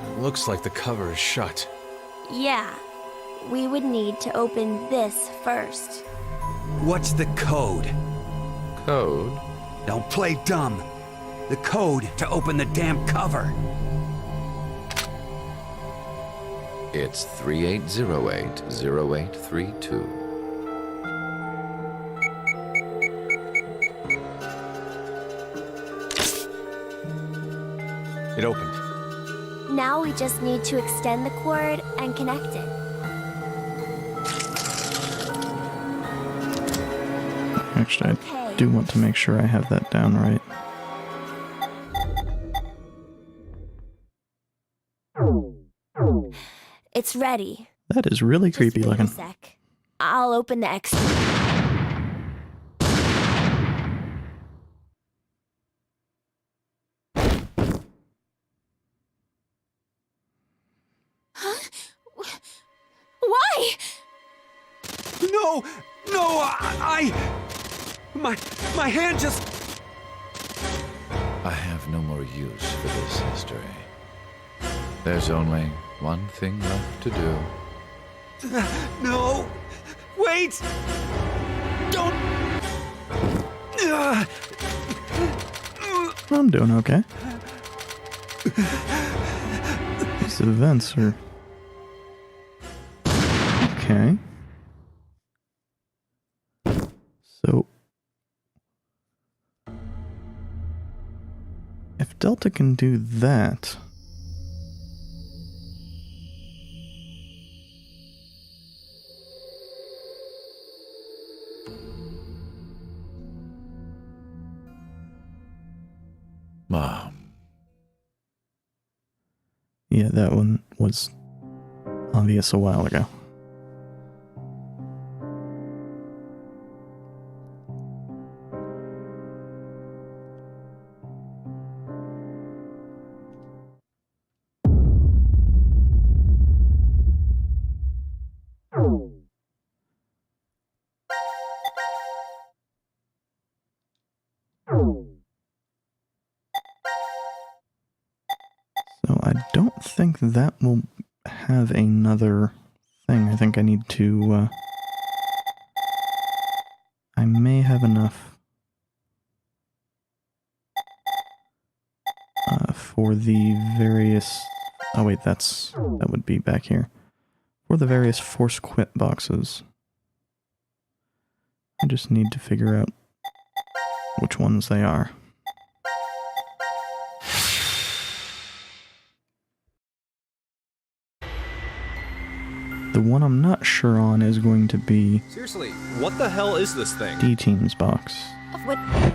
It looks like the cover is shut. yeah. We would need to open this first. What's the code? Code? Don't play dumb. The code to open the damn cover. It's 3808-0832. It opened. Now we just need to extend the cord and connect it. Actually, I do want to make sure I have that down right. It's ready. That is really creepy Wait a looking. sec. I'll open the extra. Why? No! No! My hand just... I have no more use for this history. There's only one thing left to do. No! Wait! Don't... I'm doing okay. These events are... Okay. So... if Delta can do that... Mom. Yeah, that one was obvious a while ago. don't think that will have another thing. I think I need to, I may have enough for the various... Oh wait, that would be back here. For the various force quit boxes. I just need to figure out which ones they are. The one I'm not sure on is going to be... Seriously, what the hell is this thing? D-Team's box. What? I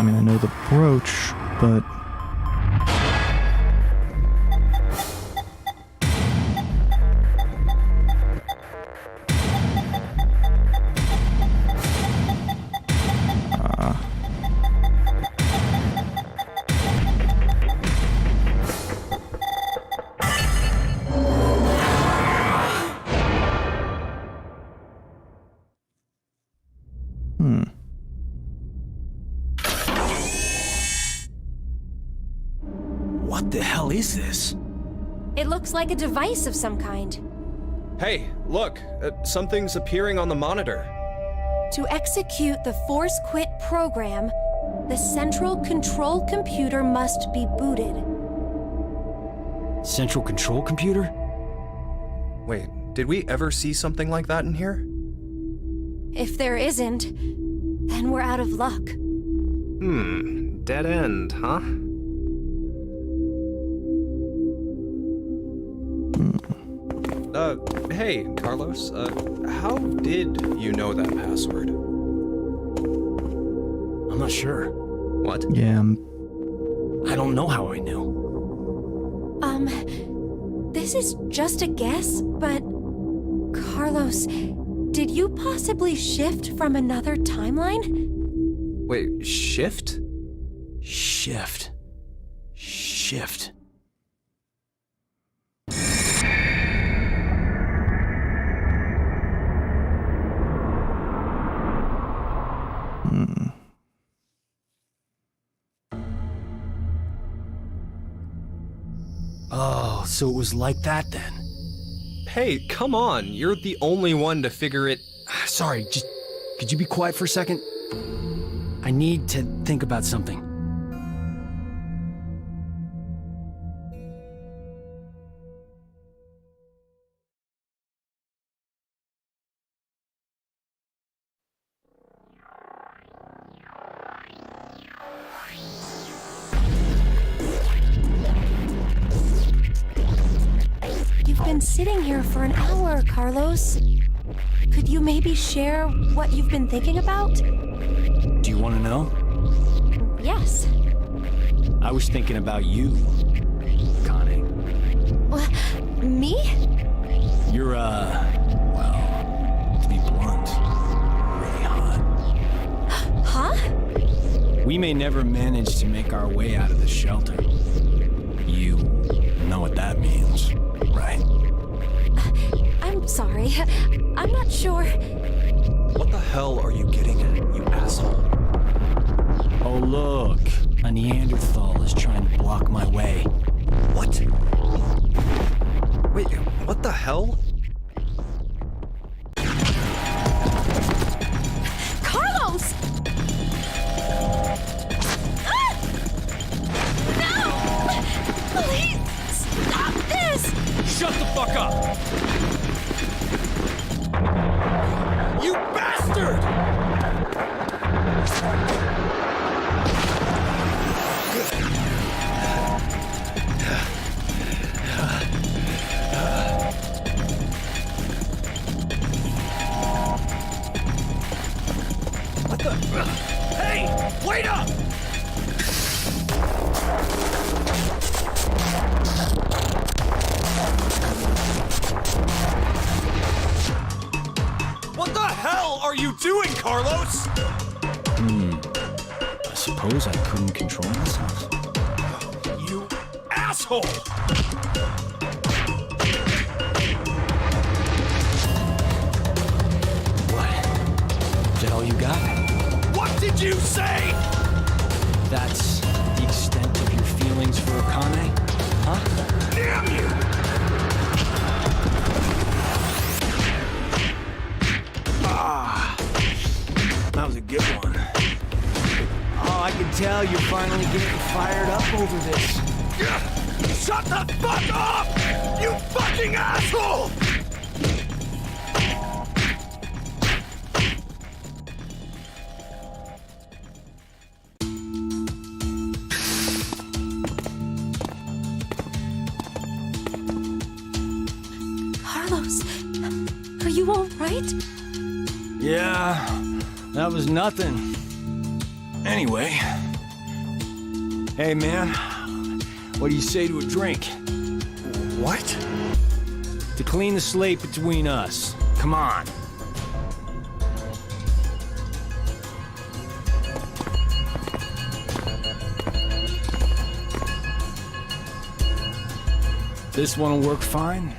mean, I know the brooch, but... What the hell is this? It looks like a device of some kind. Hey, look, something's appearing on the monitor. To execute the Force Quit program, the central control computer must be booted. Central control computer? Wait, did we ever see something like that in here? If there isn't, then we're out of luck. Dead end, huh? Hey, Carlos, how did you know that password? I'm not sure. What? Yeah, I don't know how I knew. This is just a guess, but... Carlos, did you possibly shift from another timeline? Wait, shift? Shift. Oh, so it was like that then. Hey, come on, you're the only one to figure it... Sorry, just... Could you be quiet for a second? I need to think about something. You've been sitting here for an hour, Carlos. Could you maybe share what you've been thinking about? Do you want to know? Yes. I was thinking about you, Connie. Me? You're, well, to be blunt, really hot. Huh? We may never manage to make our way out of the shelter. You know what that means, right? I'm sorry. I'm not sure. What the hell are you getting at, you asshole? Oh, look. A Neanderthal is trying to block my way. What? Wait, what the hell? Carlos! No! Please, stop this! Shut the fuck up! You bastard! What the... Hey! Wait up! What the hell are you doing, Carlos? I suppose I couldn't control myself. You asshole! What? Is that all you got? What did you say? That's the extent of your feelings for for Akane? Huh? Damn you! Ah, that was a good one. Oh, I can tell you're finally getting fired up over this. Shut the fuck up! You fucking asshole! Carlos, are you all right? Yeah, that was nothing. Anyway. Hey, man. What do you say to a drink? What? To clean the slate between us. Come on. This one will work fine?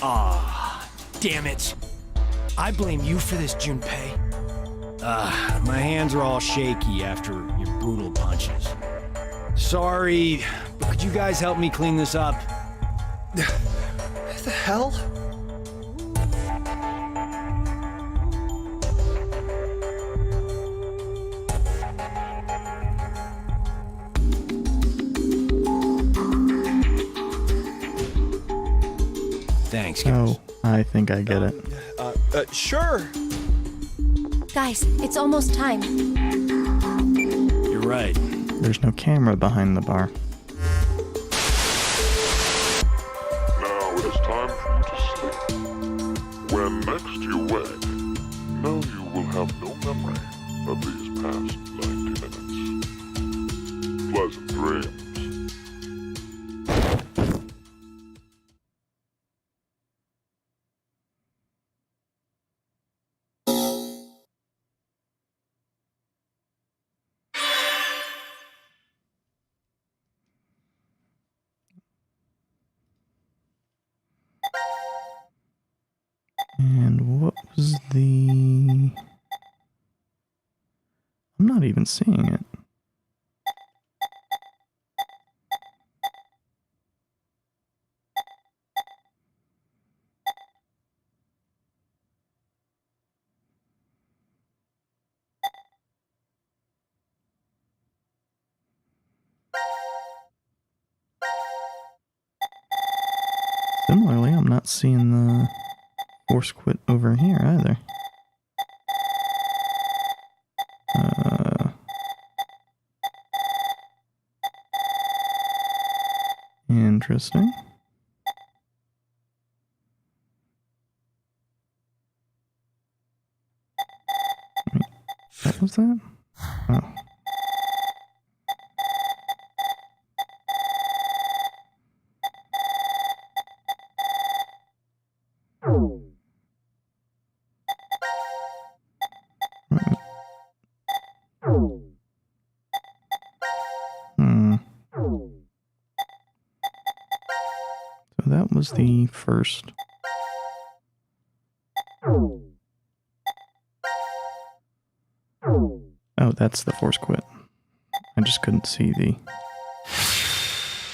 Ah, damn it. I blame you for this, Junpei. My hands are all shaky after your brutal punches. Sorry, but could you guys help me clean this up? What the hell? Thanks, guys. Oh, I think I get it. Sure. Guys, it's almost time. You're right. There's no camera behind the bar. Now it is time for you to sleep. When next you wake, know you will have no memory of these past 90 minutes. Pleasant dreams. And what was the... I'm not even seeing it. Similarly, I'm not seeing the force quit over here either. Interesting. Wait, what was that? Oh. So that was the first. Oh, that's the force quit. I just couldn't see the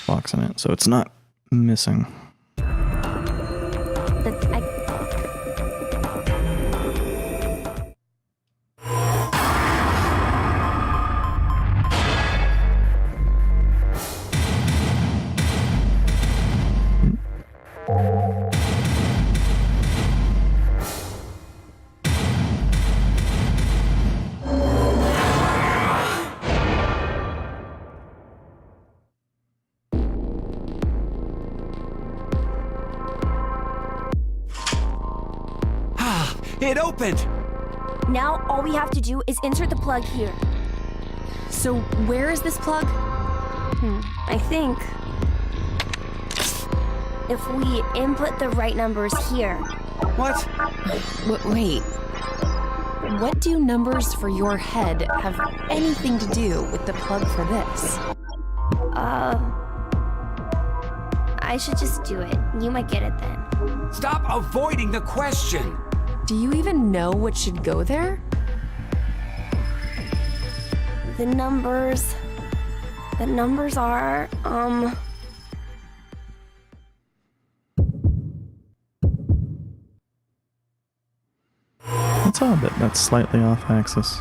box in it, so it's not missing. It opened! Now all we have to do is insert the plug here. So where is this plug? I think if we input the right numbers here. What? Wait. What do numbers for your head have anything to do with the plug for this? I should just do it. You might get it then. Stop avoiding the question! Do you even know what should go there? The numbers The numbers are, That's odd, that's slightly off axis.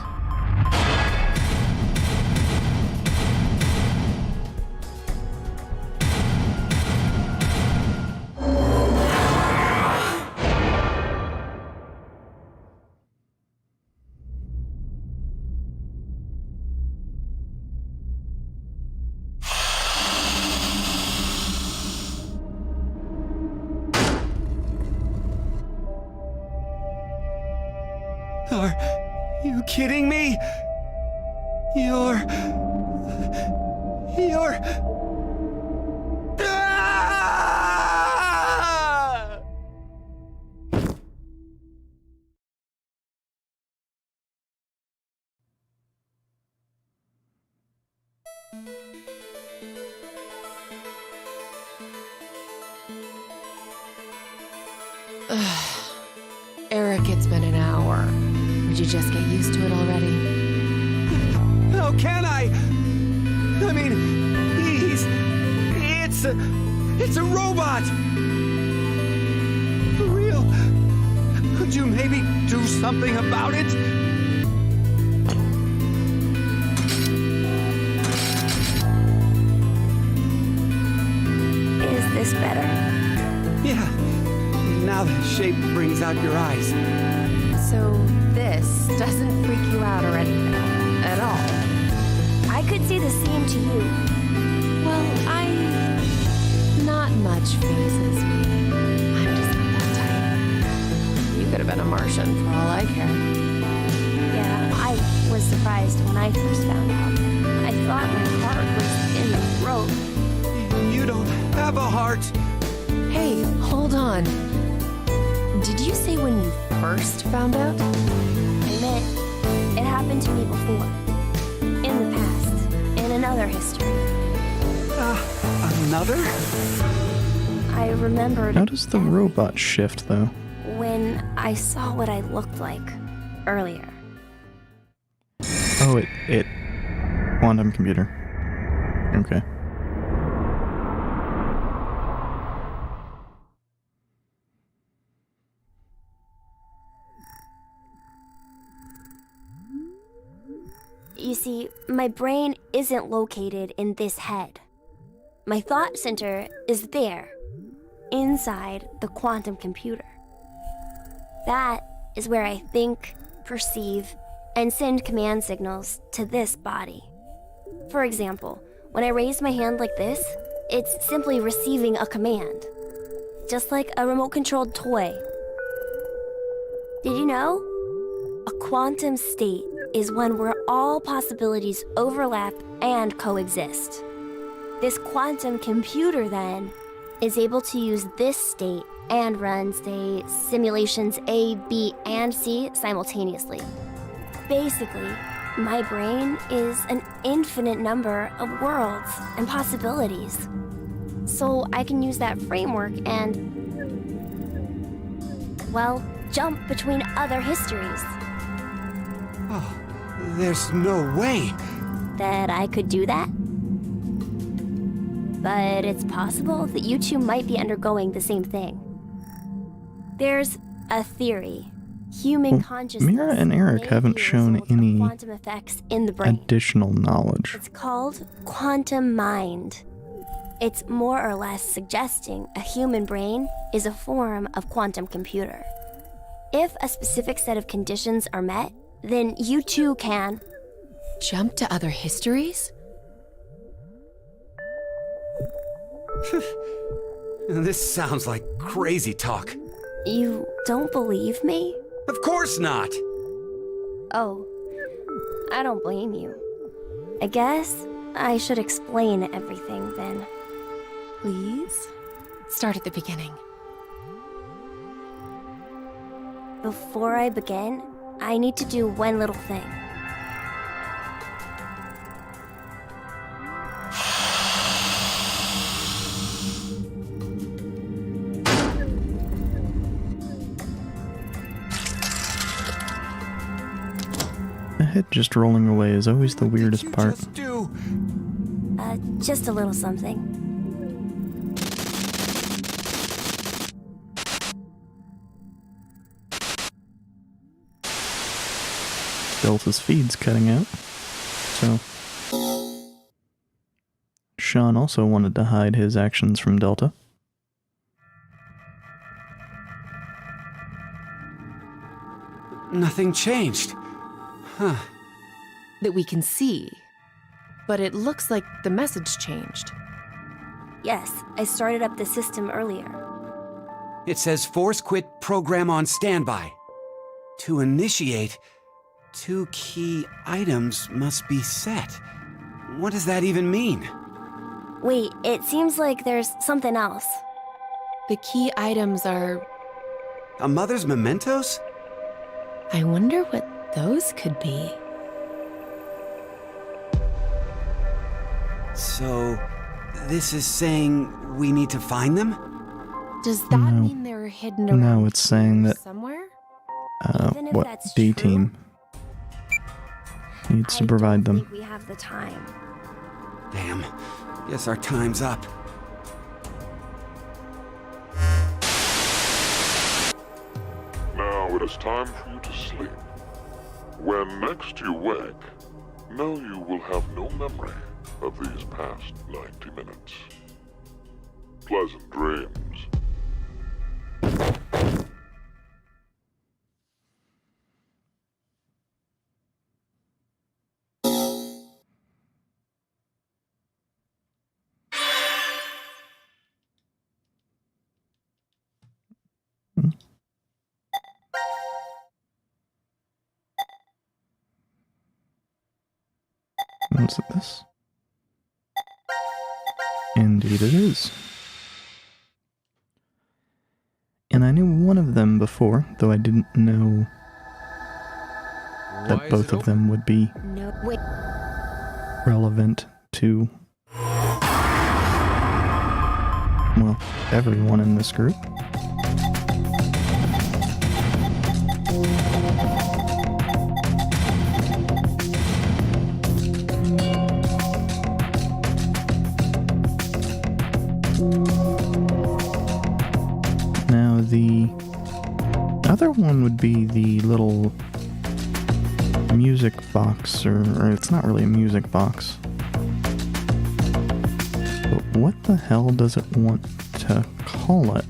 Are you kidding me? You're... Ah! Eric, it's been an hour. Did you just get used to it already? How can I? I mean, it's a robot! For real? Could you maybe do something about it? is this better? Yeah. Now the shape brings out your eyes. So this doesn't freak you out or anything at all? I could say the same to you. Well, not much phases me. I'm just not that type. You could have been a Martian for all I care. Yeah, I was surprised when I first found out. I thought my heart was in the throat. You don't have a heart. Hey, hold on. Did you say when you first found out? I meant it happened to me before. In the past. In another history. Another? I remembered How does the robot shift, though? when I saw what I looked like earlier. Oh, it... Quantum computer. Okay. You see, my brain isn't located in this head. My thought center is there, inside the quantum computer. That is where I think, perceive, and send command signals to this body. For example, when I raise my hand like this, it's simply receiving a command. Just like a remote-controlled toy. Did you know? A quantum state is one where all possibilities overlap and coexist. This quantum computer, then, is able to use this state and run, say, simulations A, B, and C simultaneously. Basically, my brain is an infinite number of worlds and possibilities. So I can use that framework and, well, jump between other histories. Oh, there's no way that I could do that. But it's possible that you two might be undergoing the same thing. There's a theory. Human consciousness Mira and Eric haven't shown any quantum effects in the brain. additional knowledge. It's called quantum mind. It's more or less suggesting a human brain is a form of quantum computer. If a specific set of conditions are met, then you too can jump to other histories? This sounds like crazy talk. You don't believe me? Of course not! Oh, I don't blame you. I guess I should explain everything then. Please? Start at the beginning. Before I begin, I need to do one little thing. The head just rolling away is always the weirdest part. Just a little something. Delta's feed's cutting out. So Sean also wanted to hide his actions from Delta. Nothing changed. Huh. That we can see. But it looks like the message changed. Yes, I started up the system earlier. It says Force Quit program on standby. To initiate, 2 key items must be set. What does that even mean? Wait, it seems like there's something else. The key items are... A mother's mementos? I wonder what those could be. So, this is saying we need to find them? Does that mean they're hidden around No, it's saying that somewhere? what D-Team needs to provide them. We have the time. Damn. Guess our time's up. Now it is time for you to sleep. When next you wake, know you will have no memory of these past 90 minutes. Pleasant dreams. Is it this? Indeed it is. And I knew one of them before, though I didn't know that both of them would be relevant to, well, everyone in this group. Now the other one would be the little music box, or it's not really a music box. But what the hell does it want to call it?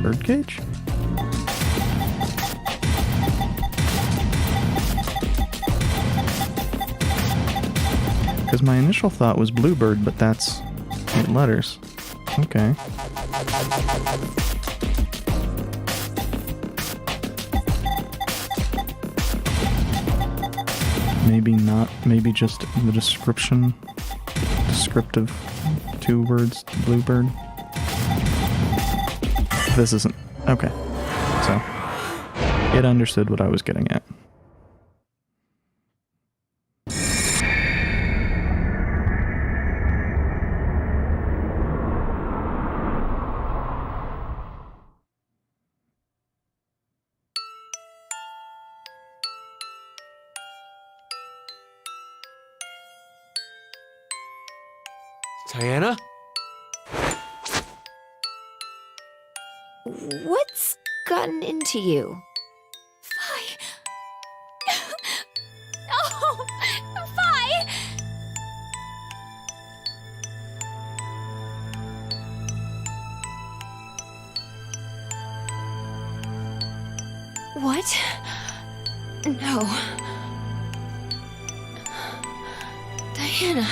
Birdcage? Because my initial thought was Bluebird, but that's 8 letters. Okay. Maybe not. Maybe just the description. Descriptive 2 words. Bluebird. This isn't. Okay. So, it understood what I was getting at. Diana? What's gotten into you? Fi. Oh, Fi! What? No. Diana,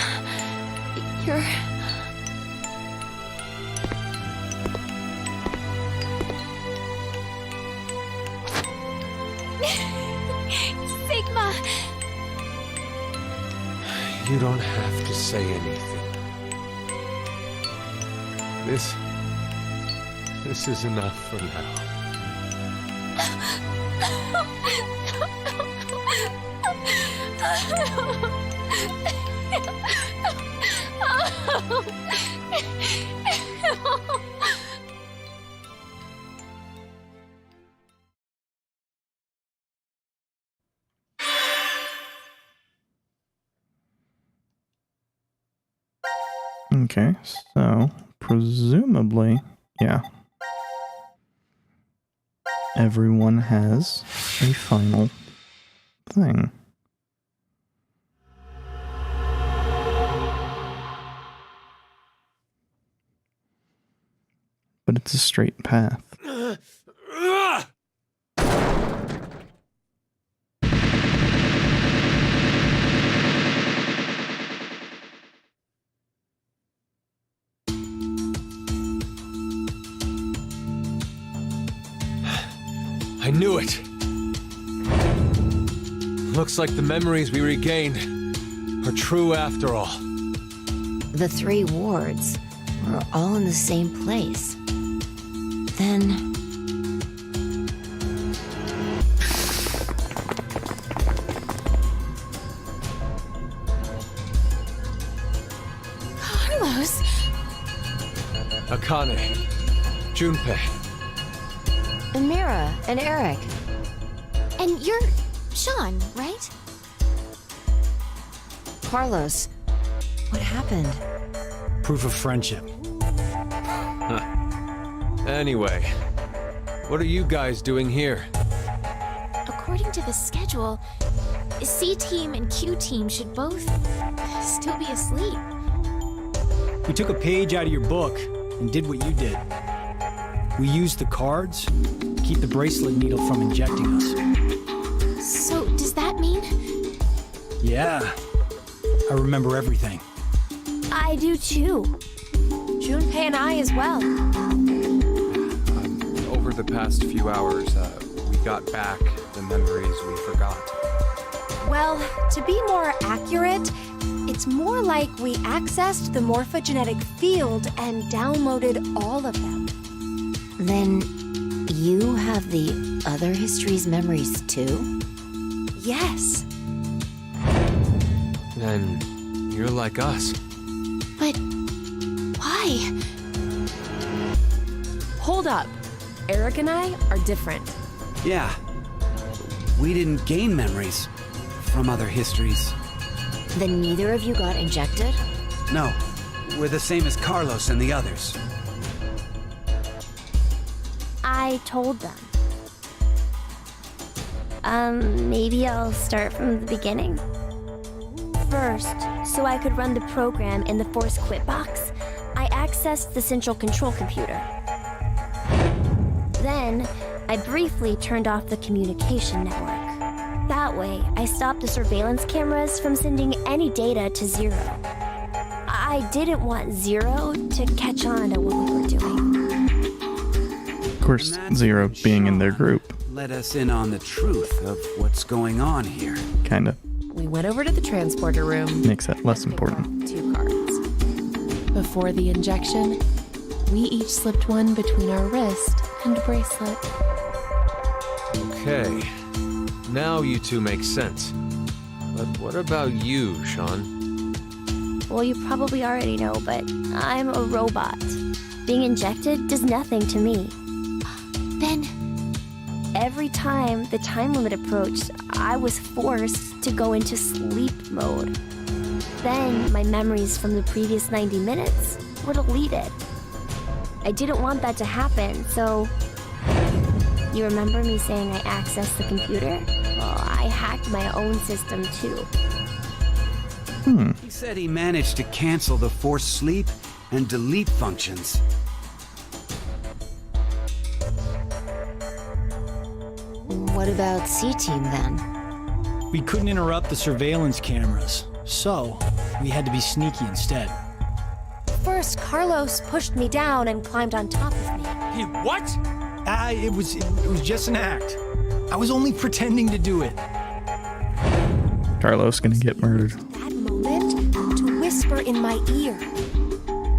you're... Sigma! You don't have to say anything. This is enough for now. Okay, so presumably, yeah. Everyone has a final thing. But it's a straight path. I knew it! Looks like the memories we regained are true after all. The 3 wards were all in the same place. Then... Carlos! Akane, Junpei. Mira and Eric. And you're Sean, right? Carlos, what happened? Proof of friendship. Anyway, what are you guys doing here? According to the schedule, C-Team and Q-Team should both still be asleep. We took a page out of your book and did what you did. We used the cards to keep the bracelet needle from injecting us. So, does that mean? Yeah. I remember everything. I do too. Junpei and I as well. Over the past few hours, we got back the memories we forgot. Well, to be more accurate, it's more like we accessed the morphogenetic field and downloaded all of them. Then you have the other history's memories too? Yes. Then you're like us. But why? Hold up. Eric and I are different. Yeah. We didn't gain memories from other histories. Then neither of you got injected? No. We're the same as Carlos and the others. I told them. Maybe I'll start from the beginning. First, so I could run the program in the Force Quit box, I accessed the central control computer. Then, I briefly turned off the communication network. That way, I stopped the surveillance cameras from sending any data to Zero. I didn't want Zero to catch on to what we were doing. Of course, Zero being in their group. Let us in on the truth of what's going on here. Kinda. We went over to the transporter room. Makes that less important. 2 cards. Before the injection, we each slipped one between our wrist and bracelet. Okay. Now you two make sense. But what about you, Sean? Well, you probably already know, but I'm a robot. Being injected does nothing to me. Then, every time the time limit approached, I was forced to go into sleep mode. Then my memories from the previous 90 minutes were deleted. I didn't want that to happen, so... You remember me saying I accessed the computer? Well, I hacked my own system too. He said he managed to cancel the force sleep and delete functions. What about C-Team then? We couldn't interrupt the surveillance cameras, so we had to be sneaky instead. First, Carlos pushed me down and climbed on top of me. He what? It was just an act. I was only pretending to do it. Carlos gonna get murdered. That moment, to whisper in my ear.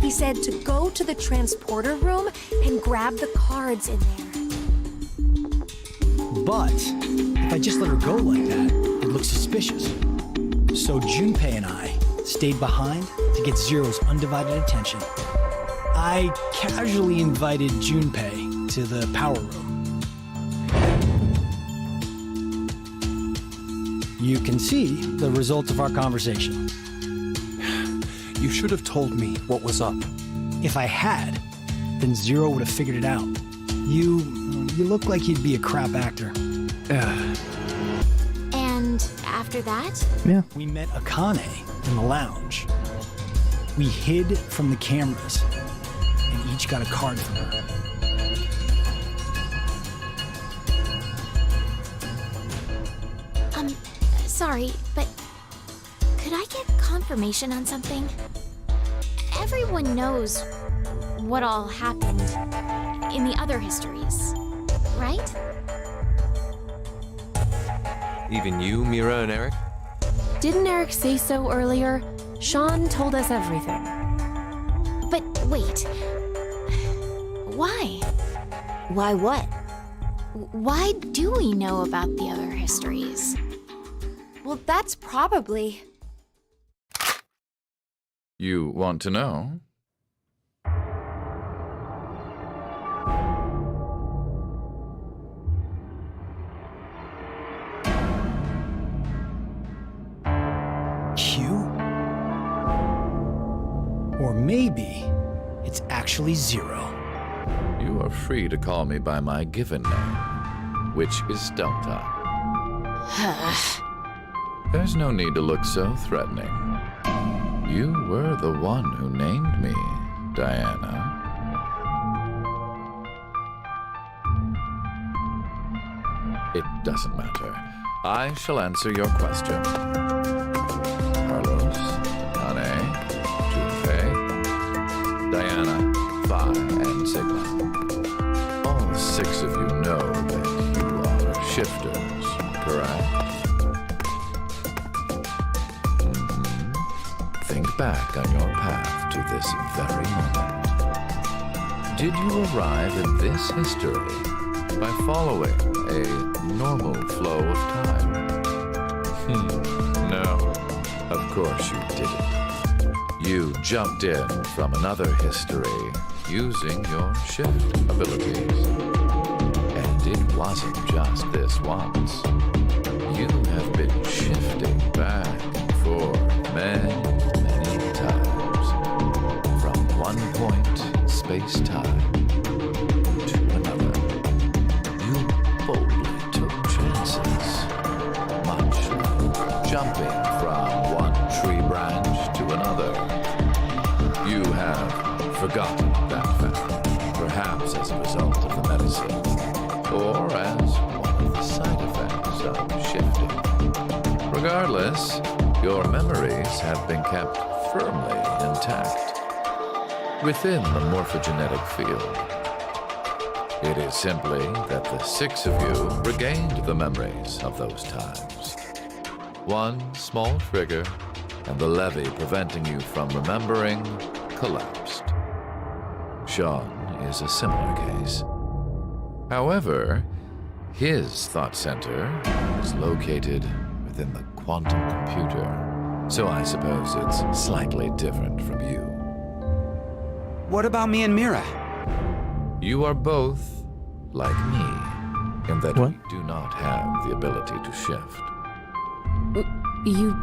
He said to go to the transporter room and grab the cards in there. But if I just let her go like that, it looks suspicious. So Junpei and I stayed behind to get Zero's undivided attention. I casually invited Junpei to the power room. You can see the result of our conversation. You should have told me what was up. If I had, then Zero would have figured it out. You look like you'd be a crap actor. And after that? Yeah. We met Akane in the lounge. We hid from the cameras, and each got a card from her. Sorry, but could I get confirmation on something? Everyone knows what all happened in the other histories, right? Even you, Mira and Eric? Didn't Eric say so earlier? Sean told us everything. But wait. Why? Why what? Why do we know about the other histories? Well, that's probably... You want to know? Q? Or maybe it's actually Zero. You are free to call me by my given name, which is Delta. There's no need to look so threatening. You were the one who named me, Diana. It doesn't matter. I shall answer your question. Carlos, Ane, Junpei, Diana, Phi, and Sigma. All 6 of you know that you are shifters, correct? Think back on your path to this very moment. Did you arrive in this history by following a normal flow of time? No, of course you didn't. You jumped in from another history using your shift abilities. And it wasn't just this once. You have been shifting back and forth many times, from one point, space-time, to another. You boldly took chances, much like jumping from one tree branch to another. You have forgotten that fact, perhaps as a result of the medicine, or as one of the side effects of shifting. Regardless, your memories have been kept firmly intact within the morphogenetic field. It is simply that the 6 of you regained the memories of those times. One small trigger, and the levee preventing you from remembering collapsed. Sean is a similar case. However, his thought center is located within the quantum computer, so I suppose it's slightly different from you. What about me and Mira? You are both like me, in that we do not have the ability to shift. You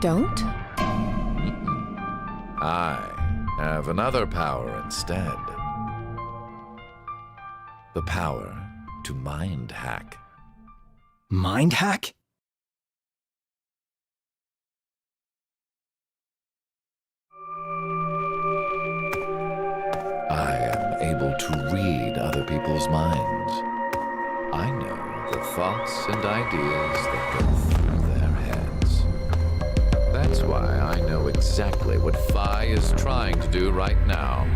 don't? I have another power instead. The power to mind hack. Mind hack? I am able to read other people's minds. I know the thoughts and ideas that go through their heads. That's why I know exactly what Phi is trying to do right now.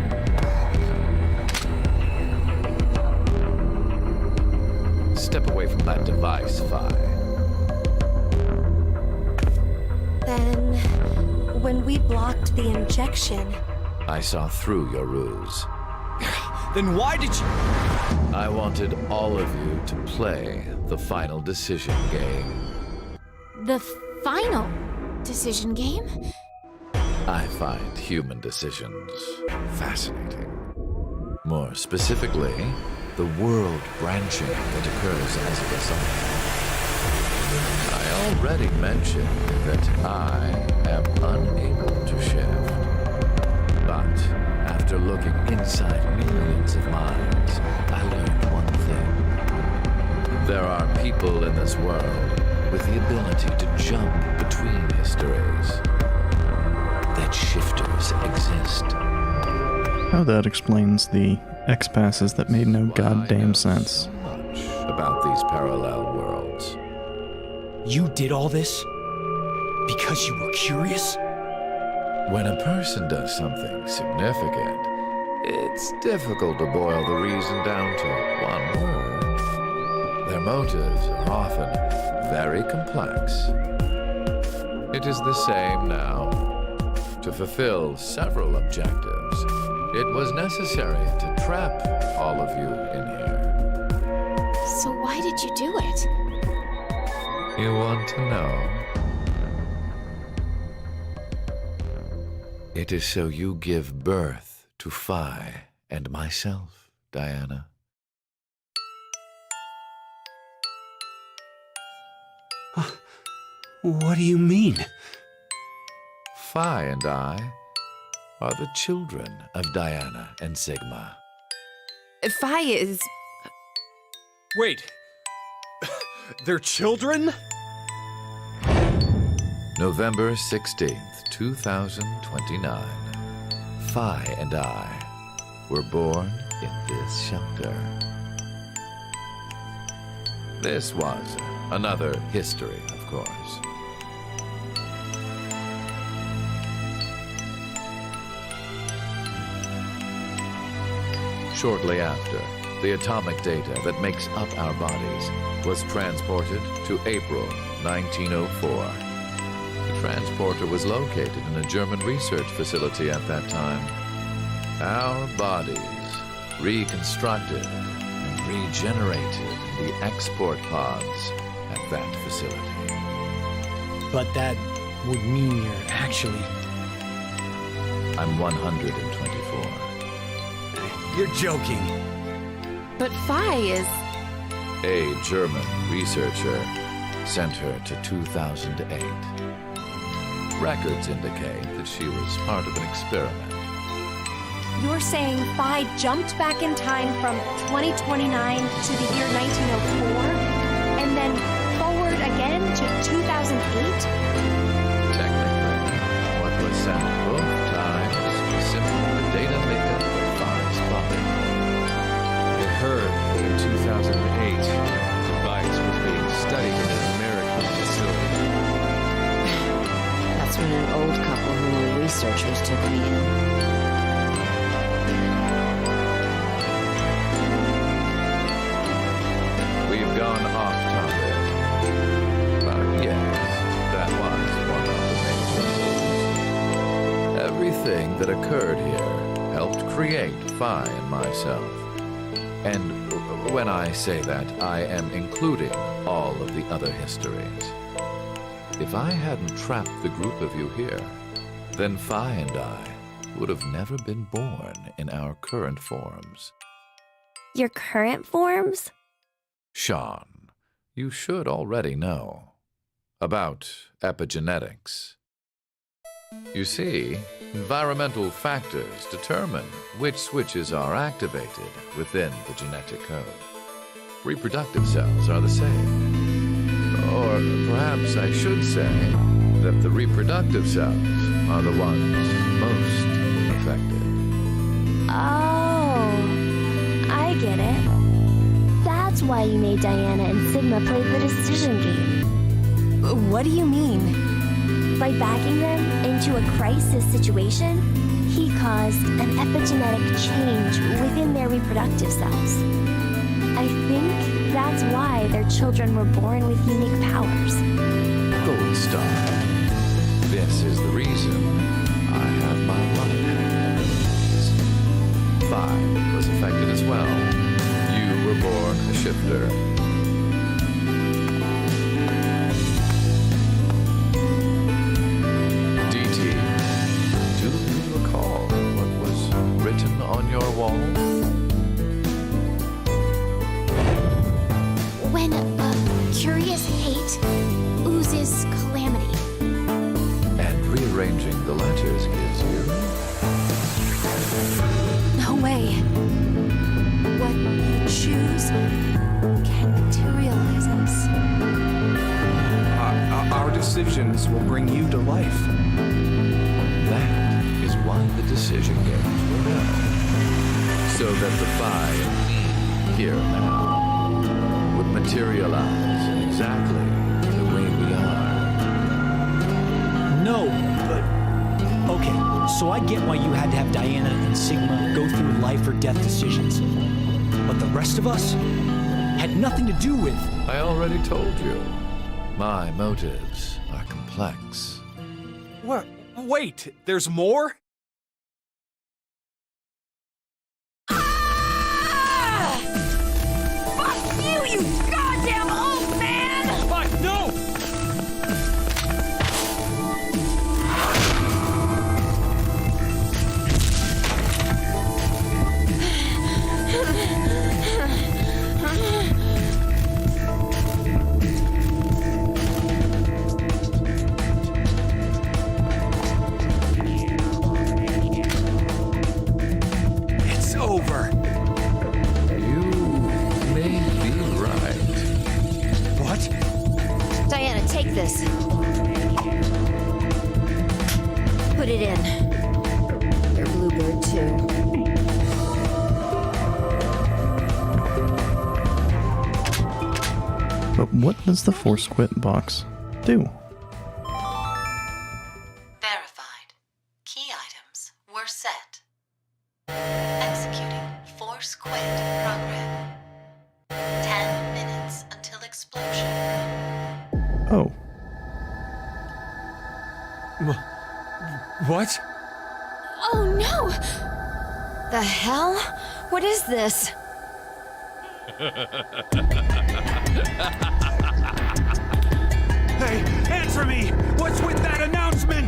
Step away from that device, Phi. Then, when we blocked the injection... I saw through your ruse. Then why did you... I wanted all of you to play the final decision game. The final decision game? I find human decisions fascinating. More specifically, the world branching that occurs as a result. I already mentioned that I am unable to shift. after looking inside millions of minds, I learned one thing. There are people in this world with the ability to jump between histories. That shifters exist. Oh, that explains the X-passes that made no goddamn sense. Much about these parallel worlds. You did all this? Because you were curious? When a person does something significant, it's difficult to boil the reason down to one word. Their motives are often very complex. It is the same now. To fulfill several objectives, it was necessary to trap all of you in here. So why did you do it? You want to know? It is so you give birth to Phi and myself, Diana. What do you mean? Phi and I are the children of Diana and Sigma. Phi is... Wait. They're children? November 16th, 2029. Phi and I were born in this shelter. This was another history, of course. Shortly after, the atomic data that makes up our bodies was transported to April 1904. The transporter was located in a German research facility at that time. Our bodies reconstructed and regenerated in the export pods at that facility. But that would mean you're actually... I'm 124. You're joking. But Phi is... A German researcher sent her to 2008. Records indicate that she was part of an experiment. You're saying Phi jumped back in time from 2029 to the year 1904, and then forward again to 2008? Technically, what was sent both times was simply the data makeup of Phi's body. It heard that in 2008, the device was being studied in an American facility. That's when an old couple who were researchers took me in. We've gone off topic. But yes, that was one of the major moves. Everything that occurred here helped create Phi and myself. And when I say that, I am including all of the other histories. If I hadn't trapped the group of you here, then Phi and I would have never been born in our current forms. Your current forms? Sean, you should already know about epigenetics. You see, environmental factors determine which switches are activated within the genetic code. Reproductive cells are the same. Or perhaps I should say that the reproductive cells are the ones most affected. Oh, I get it. That's why you made Diana and Sigma play the decision game. What do you mean? By backing them into a crisis situation, he caused an epigenetic change within their reproductive cells. I think that's why their children were born with unique powers. Gold Star. This is the reason I have my right hand abilities. Phi was affected as well. You were born a shifter. DT, do you recall what was written on your wall? When curious hate oozes calamity. And rearranging the letters gives you our decisions will bring you to life. That is why the decision games were held. So that the Phi and me, here now, would materialize in exactly the way we are. No, but... Okay, so I get why you had to have Diana and Sigma go through life or death decisions. But the rest of us had nothing to do with... I already told you. My motives are complex. What? Wait, there's more? Fuck you, you goddamn old man! Fuck, no! It's over. You may be right. What? Diana, take this. Put it in. You're Bluebird, too. But what does the Force Quit box do? Verified. Key items were set. Executing Force Quit program. 10 minutes until explosion. Oh, What? Oh no! The hell? What is this? Hey, answer me! What's with that announcement?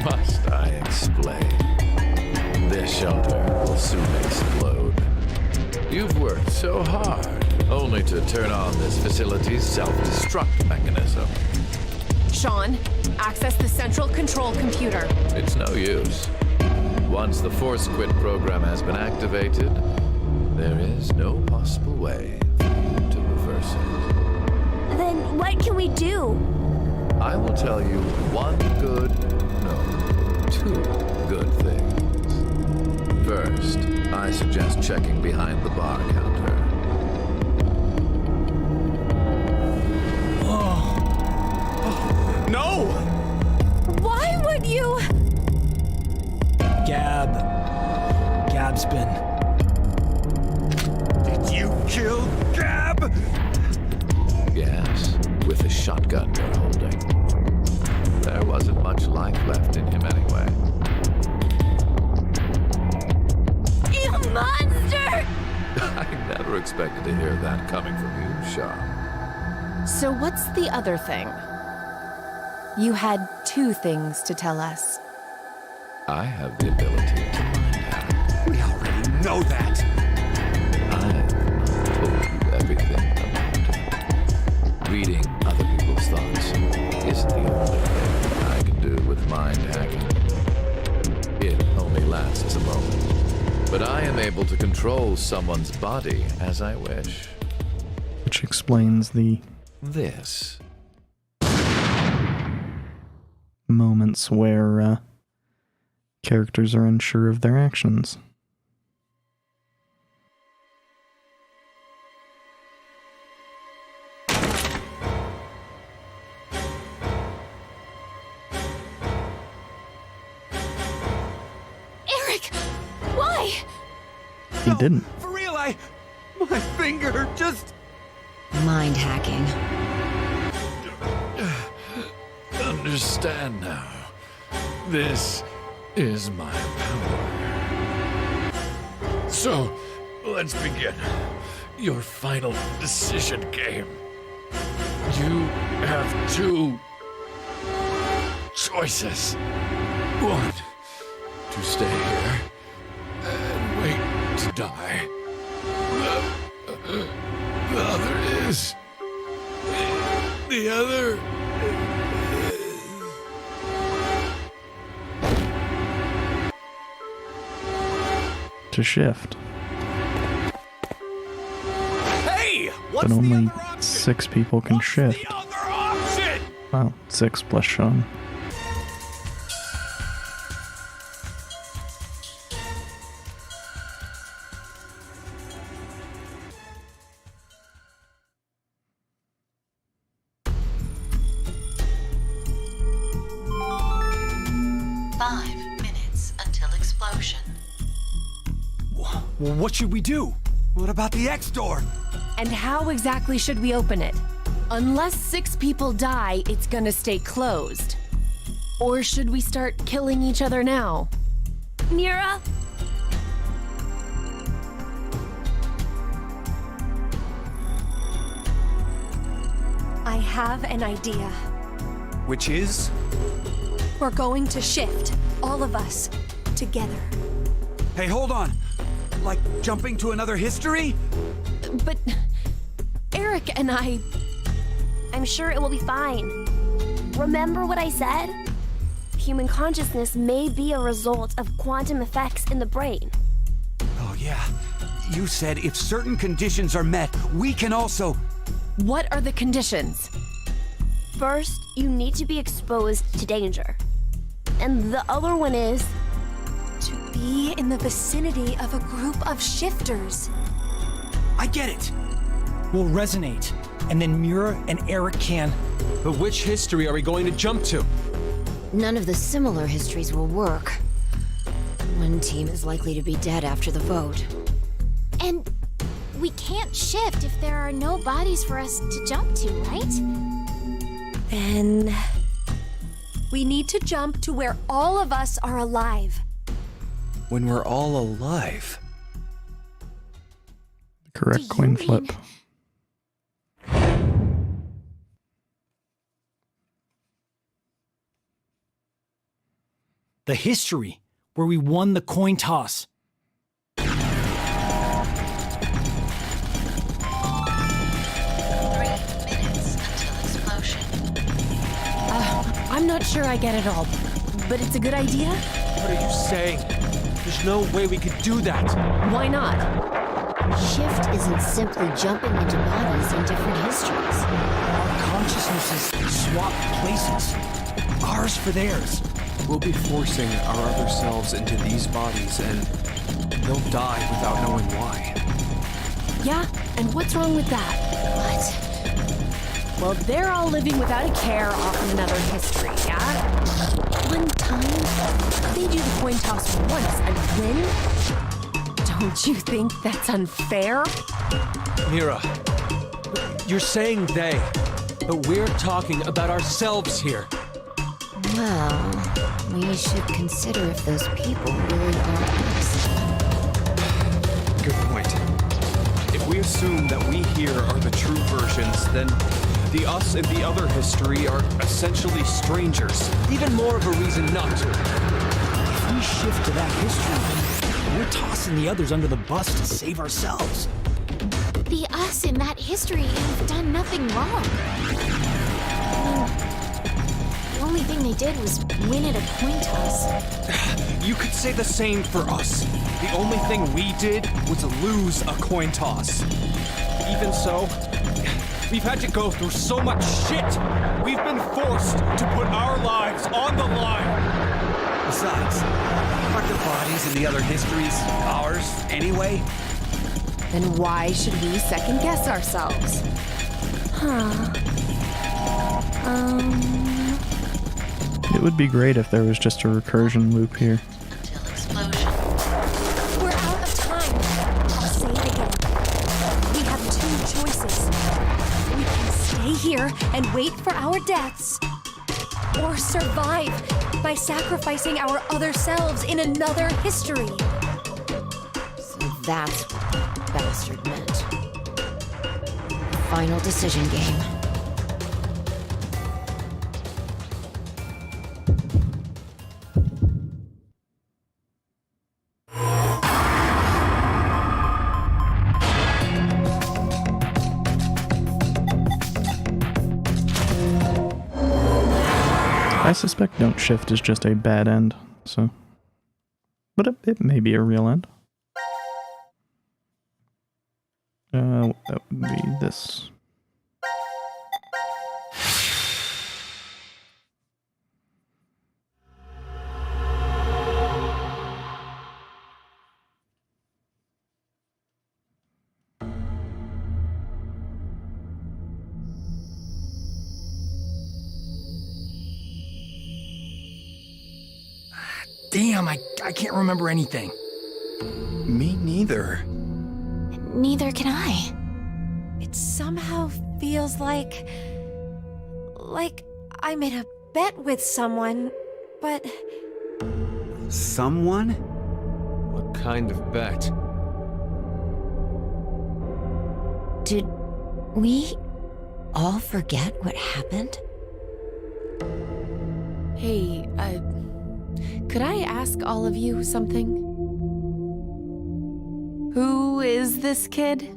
Must I explain? This shelter will soon explode. You've worked so hard, only to turn on this facility's self-destruct mechanism. Sean, access the central control computer. It's no use. Once the Force Quit program has been activated, there is no possible way to reverse it. Then what can we do? I will tell you two good things. First, I suggest checking behind the bar counter. No! Why would you? Gab's been... Did you kill Gab? Yes, with the shotgun you're holding. There wasn't much life left in him anyway. You monster! I never expected to hear that coming from you, Sean. So what's the other thing? You had two things to tell us. I have the ability to mind hack. We already know that. I told you everything about it. Reading other people's thoughts isn't the only thing I can do with mind hacking. It only lasts a moment. But I am able to control someone's body as I wish. which explains the this moments where characters are unsure of their actions. Eric! Why? He didn't. For real, my finger just... Mind hacking. Understand now. This is my power. So, let's begin. Your final decision game. You have two choices. One, to stay here and wait to die. The other is... The other... To shift. Hey! What's But the only other option? 6 people can shift. Other option! Wow, 6 plus Sean. Well, what should we do? What about the X door? And how exactly should we open it? Unless 6 people die, it's gonna stay closed. Or should we start killing each other now? Mira? I have an idea. Which is? We're going to shift, all of us, together. Hey, hold on. Like jumping to another history? But Eric and I'm sure it will be fine. Remember what I said? Human consciousness may be a result of quantum effects in the brain. Oh, yeah. You said if certain conditions are met, we can also... What are the conditions? First, you need to be exposed to danger. And the other one is... to be in the vicinity of a group of shifters. I get it. We'll resonate, and then Mira and Eric can... But which history are we going to jump to? None of the similar histories will work. One team is likely to be dead after the vote. And we can't shift if there are no bodies for us to jump to, right? Then we need to jump to where all of us are alive. When we're all alive? Correct coin flip. The history, where we won the coin toss. I'm not sure I get it all, but it's a good idea. What are you saying? There's no way we could do that. Why not? Shift isn't simply jumping into bodies in different histories. Our consciousnesses swap places. Ours for theirs. We'll be forcing our other selves into these bodies, and they'll die without knowing why. Yeah, and what's wrong with that? What? Well, they're all living without a care off in another history, yeah? One time, they do the coin toss once and win? Don't you think that's unfair? Mira, you're saying they, but we're talking about ourselves here. Well, we should consider if those people really are us. Good point. If we assume that we here are the true versions, then the us in the other history are essentially strangers. Even more of a reason not to. If we shift to that history, we're tossing the others under the bus to save ourselves. The us in that history have done nothing wrong. The only thing they did was win at a coin toss. You could say the same for us. The only thing we did was lose a coin toss. Even so, we've had to go through so much shit. We've been forced to put our lives on the line. Besides, aren't the bodies in the other histories ours anyway? Then why should we second guess ourselves? It would be great if there was just a recursion loop here. We're out of time. I'll say it again. We have 2 choices. We can stay here and wait for our deaths, or survive by sacrificing our other selves in another history. So that's what the bastard meant. The final decision game. I suspect don't shift is just a bad end, so... But it may be a real end. That would be this. Damn, I can't remember anything. Me neither. Neither can I. It somehow feels like I made a bet with someone, but... Someone? What kind of bet? Did we all forget what happened? Hey, could I ask all of you something? Who is this kid?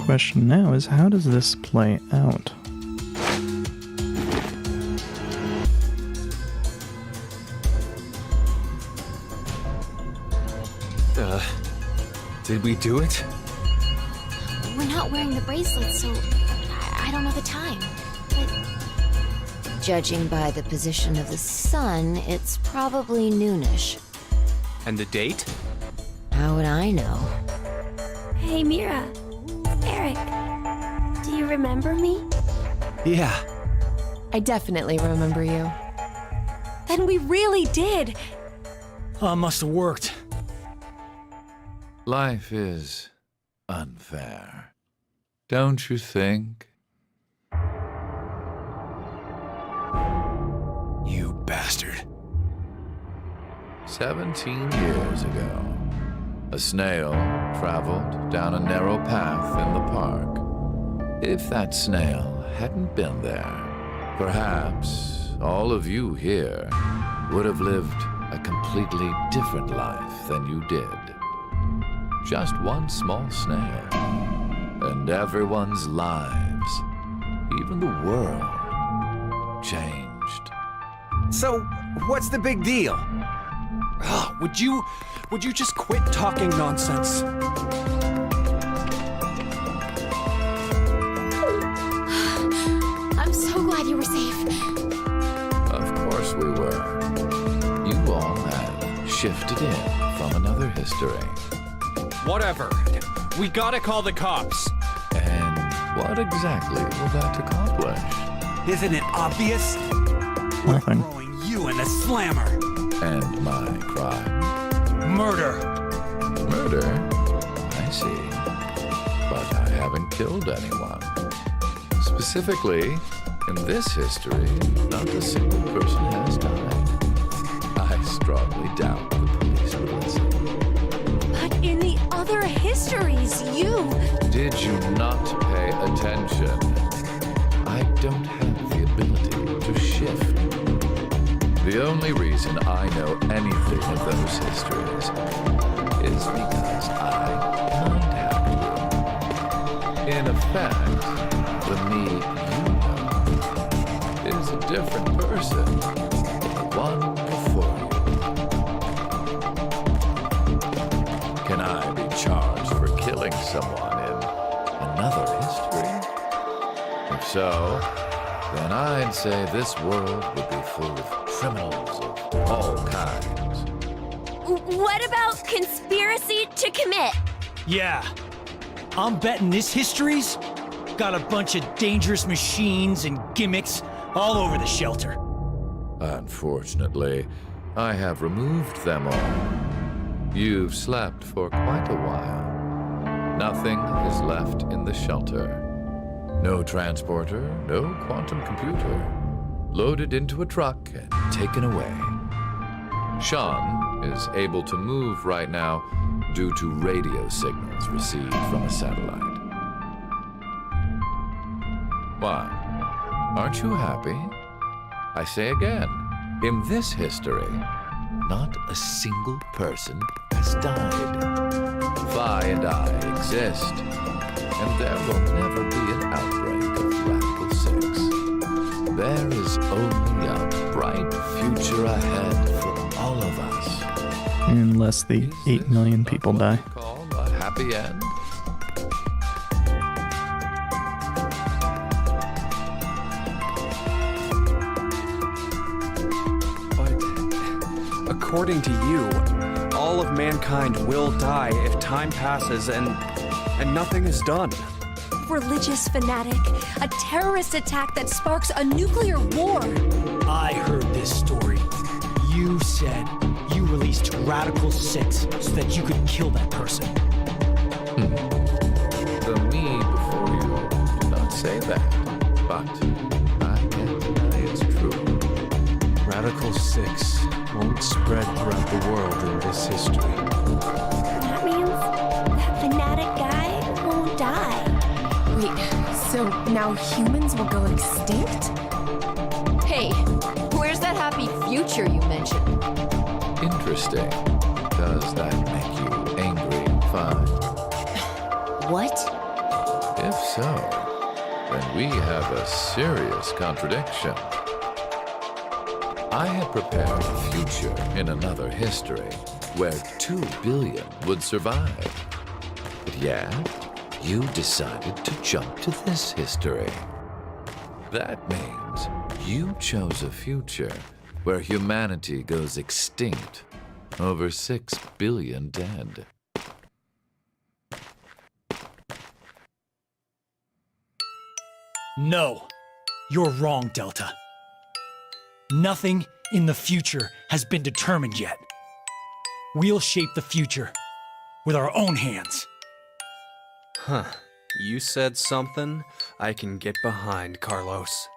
Question now is, how does this play out? Did we do it? We're not wearing the bracelets, so I don't know the time. But Judging by the position of the sun, it's probably noonish. And the date? How would I know? Hey, Mira. Eric. Do you remember me? Yeah. I definitely remember you. Then we really did. Oh, must have worked. Life is unfair, don't you think? You bastard. 17 years ago, a snail traveled down a narrow path in the park. If that snail hadn't been there, perhaps all of you here would have lived a completely different life than you did. Just one small snail, and everyone's lives, even the world, changed. So, what's the big deal? Would you just quit talking nonsense? I'm so glad you were safe. Of course we were. You all had shifted in from another history. Whatever. We gotta call the cops. And what exactly will that accomplish? Isn't it obvious? Nothing. We're throwing you in the slammer. And my crime? Murder. Murder? I see. But I haven't killed anyone. Specifically, in this history, not a single person has died. I strongly doubt the police would listen. But in the other histories, you... Did you not pay attention? I don't have the ability to shift. The only reason I know anything of those histories is because I contact you. In effect, the me you know is a different person than the one before you. Can I be charged for killing someone in another history? If so, then I'd say this world would be full of criminals of all kinds. What about conspiracy to commit? Yeah. I'm betting this history's got a bunch of dangerous machines and gimmicks all over the shelter. Unfortunately, I have removed them all. You've slept for quite a while. Nothing is left in the shelter. No transporter, no quantum computer. Loaded into a truck and taken away. Sean is able to move right now due to radio signals received from a satellite. Why? Aren't you happy? I say again, in this history, not a single person has died. Vi and I exist, and there will never be an outbreak of Radical 6. There is only a bright future ahead for all of us. Unless the 8 million people die. Call a happy end? According to you, all of mankind will die if time passes and nothing is done. Religious fanatic, a terrorist attack that sparks a nuclear war. I heard this story. You said you released Radical 6 so that you could kill that person. The me before you did not say that, but I can't deny it's true. Radical 6 won't spread throughout the world in this history. That means that fanatic guy won't die. Wait, so now humans will go extinct? Hey, where's that happy future you mentioned? Interesting. Does that make you angry, Fine? What? If so, then we have a serious contradiction. I had prepared a future in another history where 2 billion would survive. But yet, you decided to jump to this history. That means you chose a future where humanity goes extinct, over 6 billion dead. No, you're wrong, Delta. Nothing in the future has been determined yet. We'll shape the future with our own hands. Huh. You said something I can get behind, Carlos.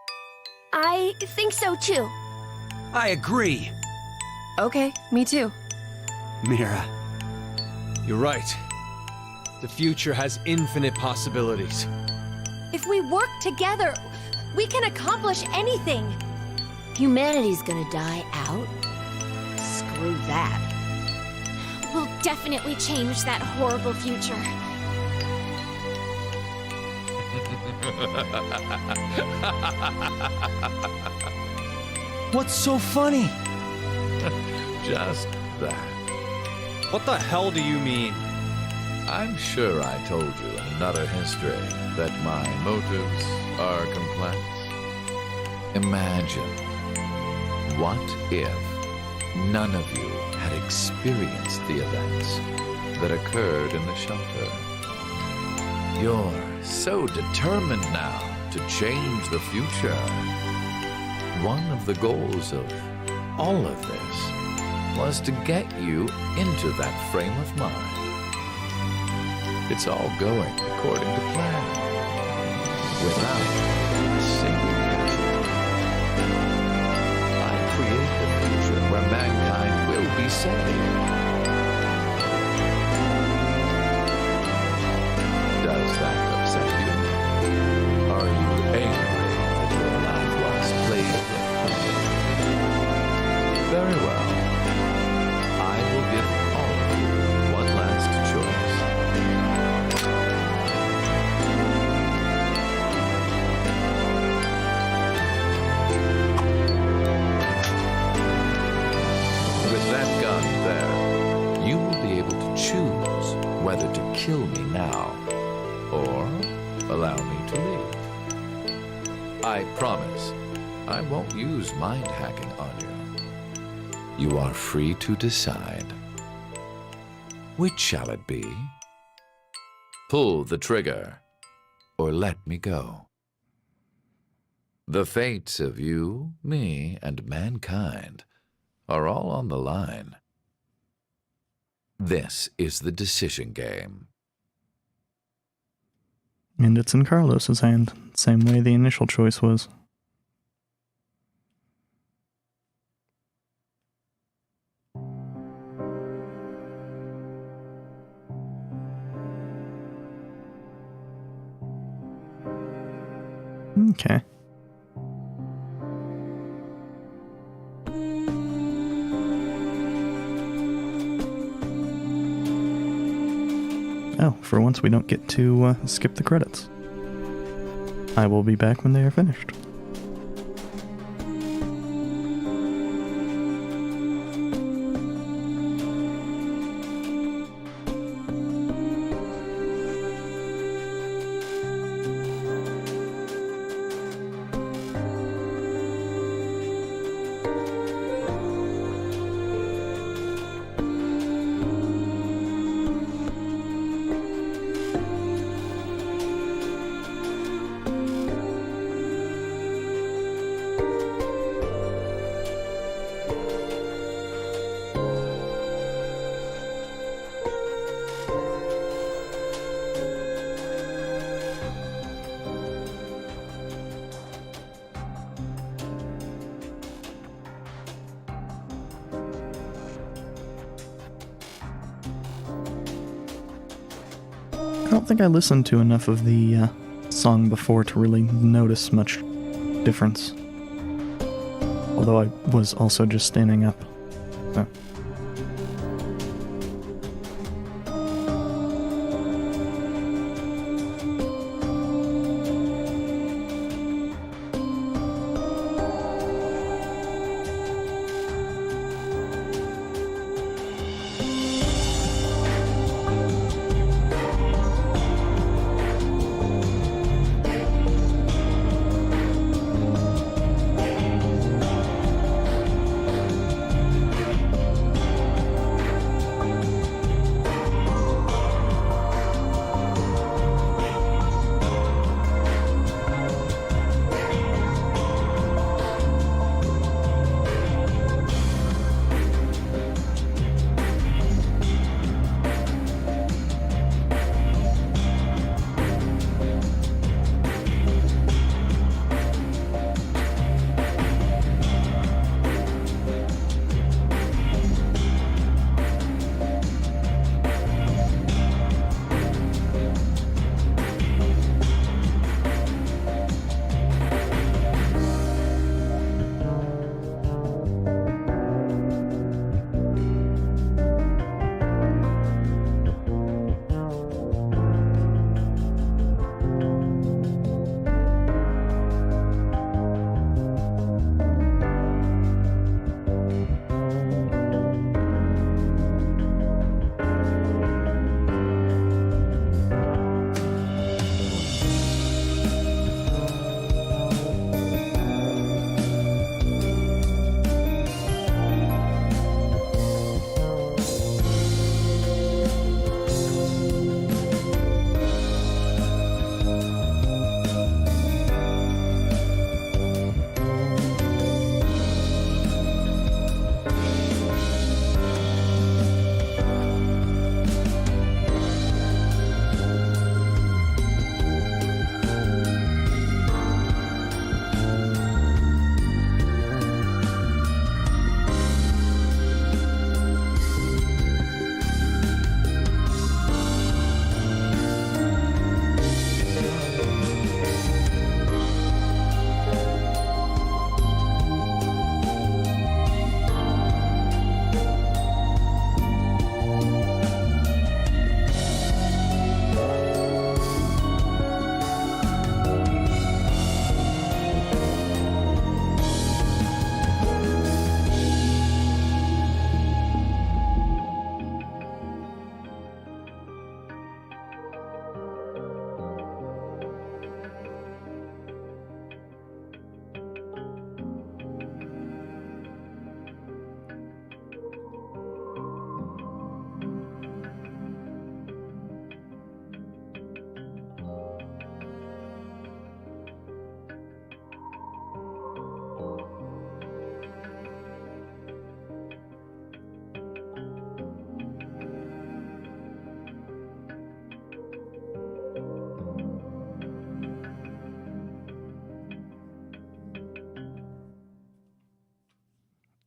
I think so too. I agree. Okay, me too. Mira, you're right. The future has infinite possibilities. If we work together, we can accomplish anything. Humanity's gonna die out? Screw that. We'll definitely change that horrible future. What's so funny? Just that. What the hell do you mean? I'm sure I told you in another history that my motives are complex. Imagine, what if none of you had experienced the events that occurred in the shelter? You're so determined now to change the future. One of the goals of all of this was to get you into that frame of mind. It's all going according to plan, without a single casualty. I created a future where mankind will be saved. Does that upset you? Are you angry that your life was plagued with punishment? Very well. I will give all of you one last choice. With that gun there, you will be able to choose whether to kill me now or allow me to leave. I promise I won't use mind hacking on you. You are free to decide. Which shall it be? Pull the trigger or let me go. The fates of you, me, and mankind are all on the line. This is the decision game. And it's in Carlos's hand, same way the initial choice was. Okay. Oh, for once we don't get to skip the credits. I will be back when they are finished. don't think I listened to enough of the song before to really notice much difference. Although I was also just standing up. So.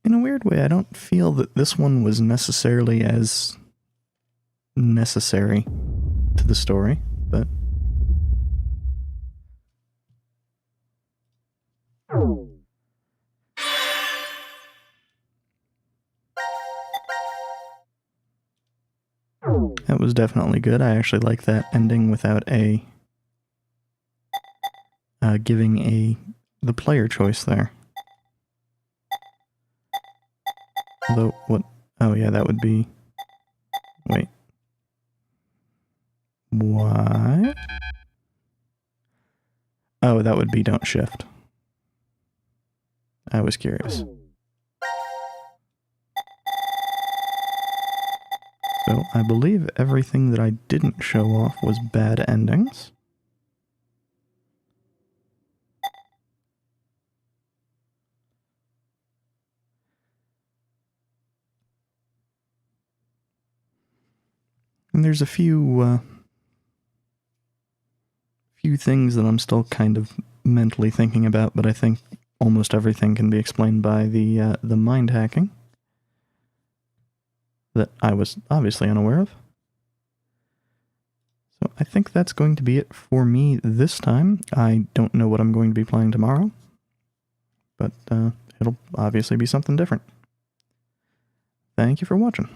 In a weird way, I don't feel that this one was necessarily as necessary to the story, but... That was definitely good. I actually like that ending without a... giving the player choice there. Although, what... Oh yeah, that would be... Wait. What? Oh, that would be don't shift. I was curious. So, I believe everything that I didn't show off was bad endings. And there's a few things that I'm still kind of mentally thinking about, but I think almost everything can be explained by the mind hacking that I was obviously unaware of. So I think that's going to be it for me this time. I don't know what I'm going to be playing tomorrow, but it'll obviously be something different. Thank you for watching.